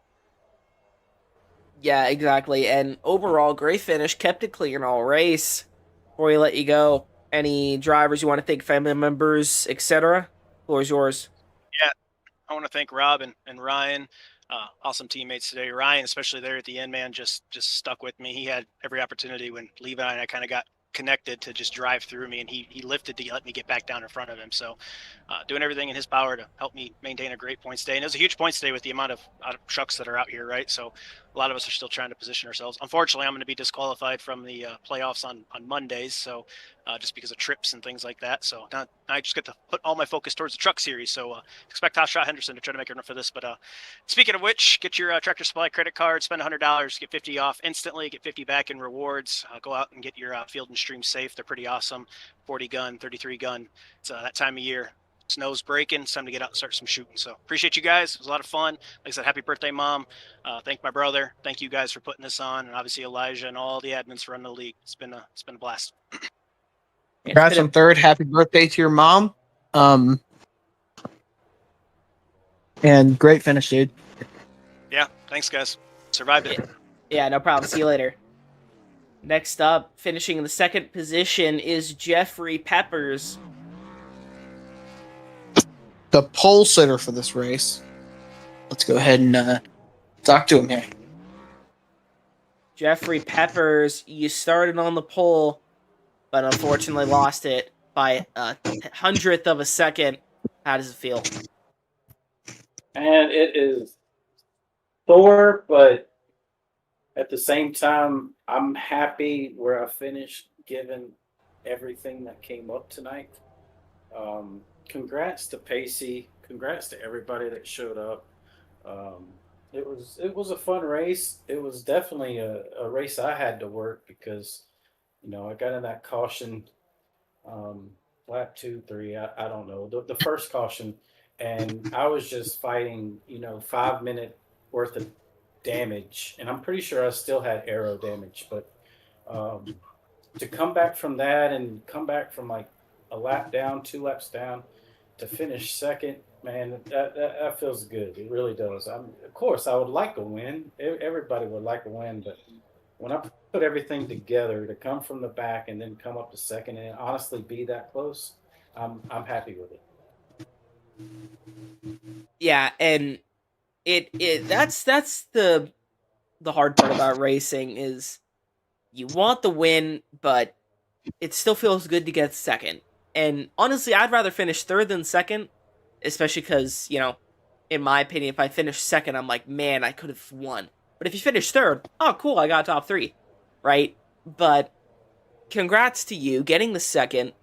[SPEAKER 1] Yeah, exactly. And overall, great finish. Kept it clean all race. Before we let you go, any drivers you want to thank, family members, etc.? Floor is yours.
[SPEAKER 12] Yeah, I want to thank Rob and Ryan. Awesome teammates today. Ryan, especially there at the end, man, just stuck with me. He had every opportunity when Levi and I kind of got connected to just drive through me, and he lifted to let me get back down in front of him. So doing everything in his power to help me maintain a great points day. And it was a huge points day with the amount of trucks that are out here, right? So a lot of us are still trying to position ourselves. Unfortunately, I'm going to be disqualified from the playoffs on Mondays, so just because of trips and things like that. So now I just get to put all my focus towards the truck series. So expect Tosh Shot Henderson to try to make a run for this. But speaking of which, get your Tractor Supply credit card, spend $100, get 50 off instantly, get 50 back in rewards. Go out and get your Field and Stream safe. They're pretty awesome. 40 gun, 33 gun. It's that time of year. Snow's breaking. It's time to get out and start some shooting. So appreciate you guys. It was a lot of fun. Like I said, happy birthday, Mom. Thank my brother. Thank you guys for putting this on, and obviously Elijah and all the admins for running the league. It's been a blast.
[SPEAKER 13] Congrats on third. Happy birthday to your mom. And great finish, dude.
[SPEAKER 12] Yeah, thanks, guys. Survived it.
[SPEAKER 1] Yeah, no problem. See you later. Next up, finishing in the second position is Jeffrey Peppers.
[SPEAKER 13] The pole sitter for this race. Let's go ahead and talk to him here.
[SPEAKER 1] Jeffrey Peppers, you started on the pole, but unfortunately lost it by a 100th of a second. How does it feel?
[SPEAKER 11] And it is sore, but at the same time, I'm happy where I finished given everything that came up tonight. Congrats to Pacey. Congrats to everybody that showed up. It was a fun race. It was definitely a race I had to work because, I got in that caution lap 2, 3, I don't know, the first caution, and I was just fighting, 5 minute worth of damage, and I'm pretty sure I still had aero damage, but to come back from that and come back from like a lap down, 2 laps down, to finish second, man, that feels good. It really does. Of course, I would like a win. Everybody would like a win, but when I put everything together to come from the back and then come up to second and honestly be that close, I'm happy with it.
[SPEAKER 1] Yeah, and that's the hard part about racing is you want the win, but it still feels good to get second. And honestly, I'd rather finish third than second, especially because, in my opinion, if I finish second, I'm like, man, I could have won. But if you finish third, oh, cool, I got top 3, right? But congrats to you getting the second.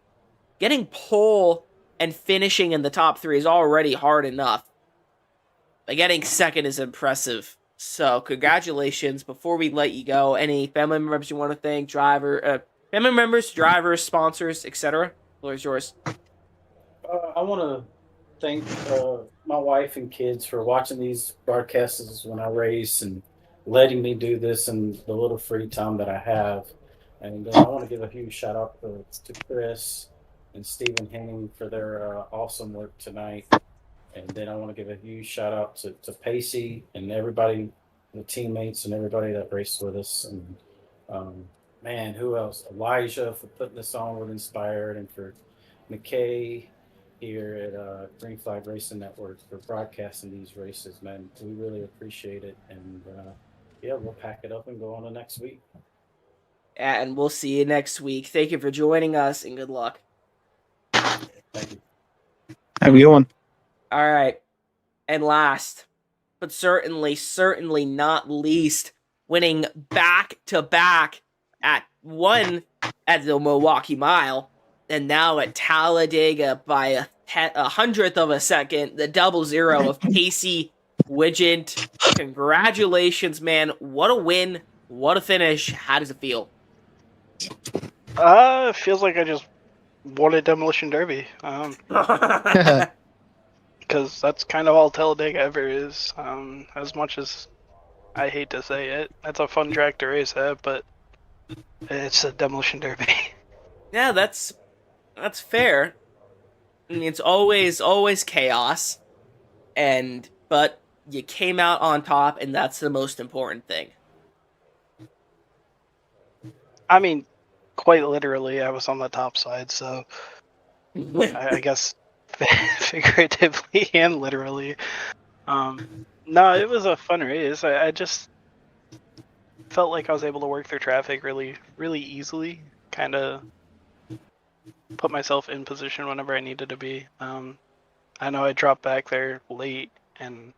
[SPEAKER 1] Getting pole and finishing in the top 3 is already hard enough. But getting second is impressive. So congratulations. Before we let you go, any family members you want to thank, family members, drivers, sponsors, etc.? The floor is yours.
[SPEAKER 11] I want to thank my wife and kids for watching these broadcasts when I race and letting me do this in the little free time that I have. And I want to give a huge shout out to Chris and Stephen Henning for their awesome work tonight. And then I want to give a huge shout out to Pacey and everybody, the teammates and everybody that raced with us. And man, who else? Elijah for putting this on with Inspired, and for McKay here at Green Flag Racing Network for broadcasting these races, man. We really appreciate it. And we'll pack it up and go on to next week.
[SPEAKER 1] And we'll see you next week. Thank you for joining us, and good luck.
[SPEAKER 11] Thank you.
[SPEAKER 13] Have a good one.
[SPEAKER 1] All right. And last, but certainly not least, winning back-to-back at the Milwaukee Mile, and now at Talladega by a hundredth of a second, the double zero of Casey Widgeon. Congratulations, man. What a win. What a finish. How does it feel?
[SPEAKER 14] It feels like I just won a demolition derby. Because that's kind of all Talladega ever is. As much as I hate to say it, it's a fun track to race at, but it's a demolition derby.
[SPEAKER 1] Yeah, that's fair. I mean, it's always chaos, but you came out on top, and that's the most important thing.
[SPEAKER 14] I mean, quite literally, I was on the top side, so I guess figuratively and literally. No, it was a fun race. I just felt like I was able to work through traffic really, really easily. Kind of put myself in position whenever I needed to be. I know I dropped back there late and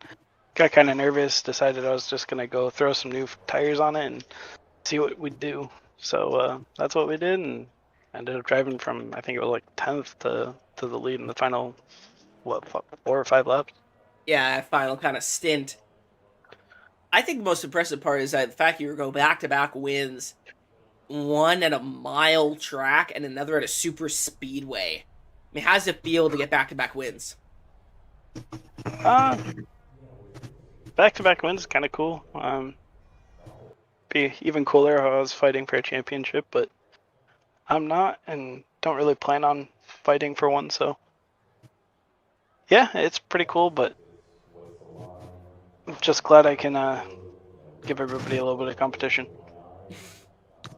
[SPEAKER 14] got kind of nervous. Decided I was just gonna go throw some new tires on it and see what we'd do. So that's what we did, and I ended up driving from, I think it was like 10th to the lead in the final, 4 or 5 laps.
[SPEAKER 1] Yeah, final kind of stint. I think the most impressive part is that the fact you go back-to-back wins, one at a mile track and another at a super speedway. I mean, how does it feel to get back-to-back wins?
[SPEAKER 14] Back-to-back wins is kind of cool. Be even cooler if I was fighting for a championship, but I'm not and don't really plan on fighting for one, so yeah, it's pretty cool, but I'm just glad I can give everybody a little bit of competition.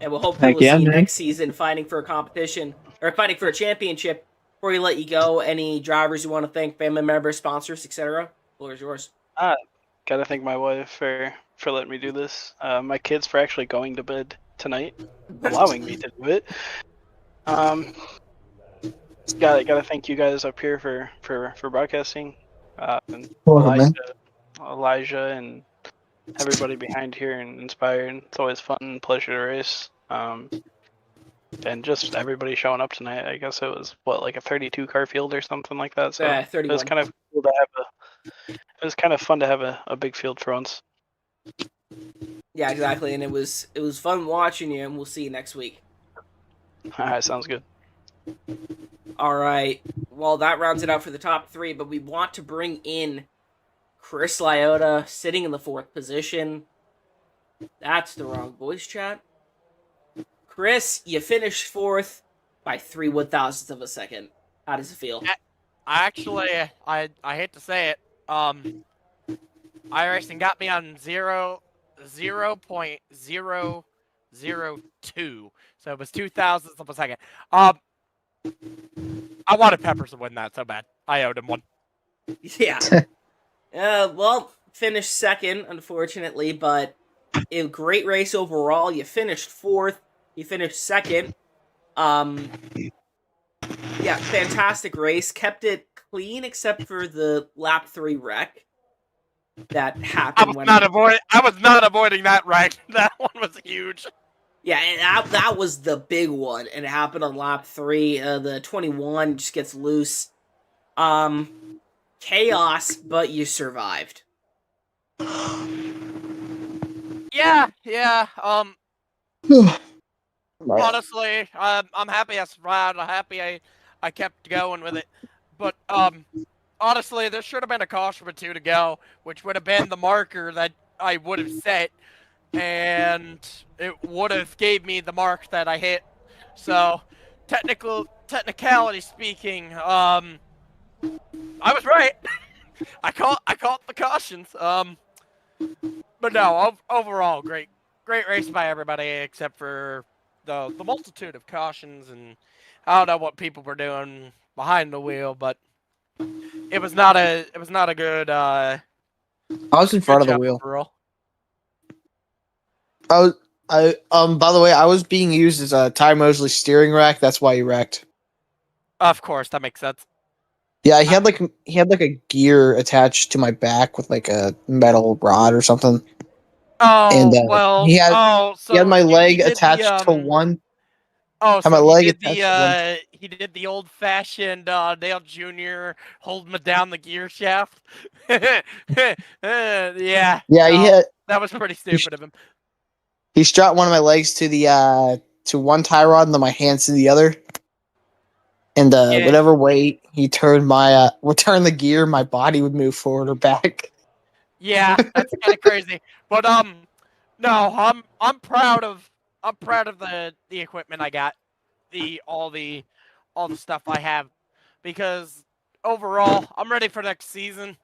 [SPEAKER 1] And we'll hopefully see you next season fighting for a competition, or fighting for a championship. Before we let you go, any drivers you want to thank, family members, sponsors, etc.? The floor is yours.
[SPEAKER 14] Gotta thank my wife for letting me do this. My kids for actually going to bed tonight, allowing me to do it. Gotta thank you guys up here for broadcasting. And Elijah and everybody behind here and Inspired. It's always fun and pleasure to race. And just everybody showing up tonight. I guess it was like a 32 car field or something like that. So
[SPEAKER 1] 31.
[SPEAKER 14] It was kind of cool to have it was kind of fun to have a big field for once.
[SPEAKER 1] Yeah, exactly, and it was fun watching you, and we'll see you next week.
[SPEAKER 14] All right, sounds good.
[SPEAKER 1] All right, well, that rounds it out for the top 3, but we want to bring in Chris Liotta, sitting in the 4th position. That's the wrong voice chat. Chris, you finished 4th by 3 1,000ths of a second. How does it feel?
[SPEAKER 10] Actually, I hate to say it, iRacing got me on 0.002, so it was 2,000ths of a second. I wanted Peppers to win that so bad. I owed him one.
[SPEAKER 1] Yeah. Well, finished 2nd, unfortunately, but a great race overall. You finished 4th. You finished 2nd. Yeah, fantastic race. Kept it clean except for the lap 3 wreck that happened.
[SPEAKER 10] I was not avoiding that wreck. That one was huge.
[SPEAKER 1] Yeah, and that was the big one, and it happened on lap 3. The 21 just gets loose. Chaos, but you survived.
[SPEAKER 10] Yeah. Honestly, I'm happy I survived. I'm happy I kept going with it. But honestly, there should have been a caution with 2 to go, which would have been the marker that I would have set, and it would have gave me the mark that I hit. So, technicality speaking, I was right. I caught the cautions. But no, overall, great race by everybody except for the multitude of cautions, and I don't know what people were doing behind the wheel, but it was not a good.
[SPEAKER 13] I was in front of the wheel. By the way, I was being used as a Ty Mosley steering rack. That's why he wrecked.
[SPEAKER 10] Of course, that makes sense.
[SPEAKER 13] Yeah, he had like a gear attached to my back with like a metal rod or something.
[SPEAKER 10] Oh,
[SPEAKER 13] and,
[SPEAKER 10] well,
[SPEAKER 13] he had my leg attached to one.
[SPEAKER 10] Oh,
[SPEAKER 13] Had my
[SPEAKER 10] so
[SPEAKER 13] leg
[SPEAKER 10] he
[SPEAKER 13] attached
[SPEAKER 10] he did the old-fashioned Dale Jr. holding me down the gear shaft. Yeah,
[SPEAKER 13] Yeah, he
[SPEAKER 10] no,
[SPEAKER 13] hit.
[SPEAKER 10] that was pretty
[SPEAKER 13] He,
[SPEAKER 10] stupid of him.
[SPEAKER 13] he strapped one of my legs to the to one tie rod, and then my hands to the other. And
[SPEAKER 10] Yeah.
[SPEAKER 13] whatever way he turned my would turn the gear, my body would move forward or back.
[SPEAKER 10] Yeah, that's kind of crazy. But no, I'm proud of the equipment I got, all the stuff I have, because overall I'm ready for next season.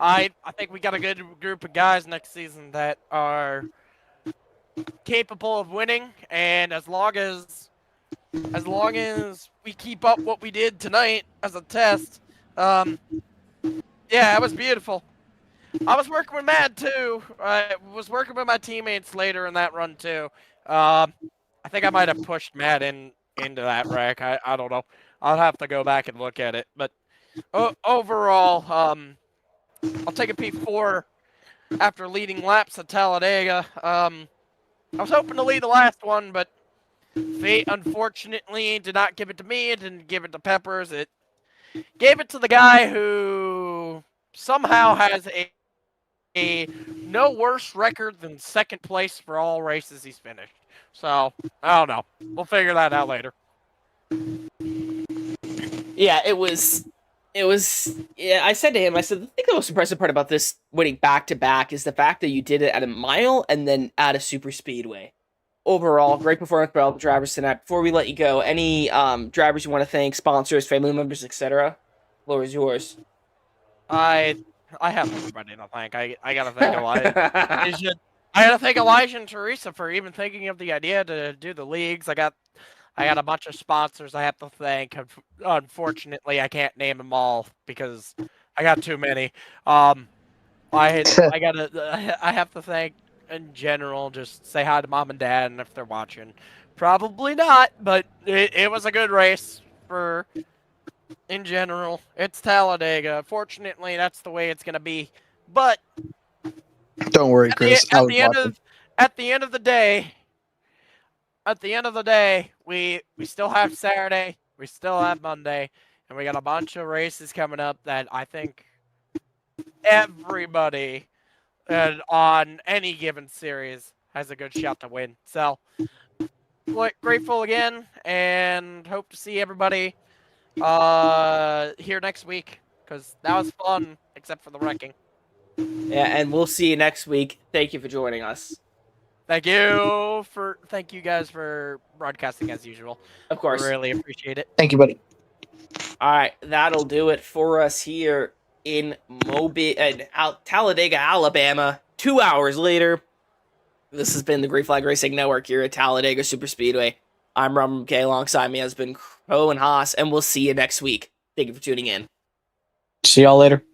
[SPEAKER 10] I think we got a good group of guys next season that are capable of winning, and as long as we keep up what we did tonight as a test, yeah, it was beautiful. I was working with Matt too. I was working with my teammates later in that run too. I think I might have pushed Matt into that wreck. I don't know. I'll have to go back and look at it. But overall, I'll take a P4 after leading laps at Talladega. I was hoping to lead the last one, but fate unfortunately did not give it to me. It didn't give it to Peppers. It gave it to the guy who somehow has a no worse record than second place for all races he's finished. So, I don't know. We'll figure that out later.
[SPEAKER 1] Yeah, it was. Yeah, I said to him, I said, I think the most impressive part about this winning back-to-back is the fact that you did it at a mile and then at a super speedway. Overall, great performance by all the drivers tonight. Before we let you go, any drivers you want to thank, sponsors, family members, etc.? Floor is yours.
[SPEAKER 10] I have everybody to thank. I gotta thank Elijah. I gotta thank Elijah and Teresa for even thinking of the idea to do the leagues. I got a bunch of sponsors I have to thank. Unfortunately, I can't name them all because I got too many. I have to thank in general. Just say hi to mom and dad, and if they're watching, probably not. But it was a good race for. In general, it's Talladega. Fortunately, that's the way it's gonna be. But
[SPEAKER 13] Don't worry, Chris.
[SPEAKER 10] at the end of the day, we still have Saturday, we still have Monday, and we got a bunch of races coming up that I think everybody on any given series has a good shot to win. So, grateful again, and hope to see everybody here next week, because that was fun, except for the wrecking.
[SPEAKER 1] Yeah, and we'll see you next week. Thank you for joining us.
[SPEAKER 10] Thank you guys for broadcasting as usual.
[SPEAKER 1] Of course.
[SPEAKER 10] I really appreciate it.
[SPEAKER 13] Thank you, buddy.
[SPEAKER 1] All right, that'll do it for us here in Talladega, Alabama. 2 hours later, this has been the Green Flag Racing Network here at Talladega Superspeedway. I'm Robert McKay. Alongside me has been Crow and Haas, and we'll see you next week. Thank you for tuning in.
[SPEAKER 13] See y'all later.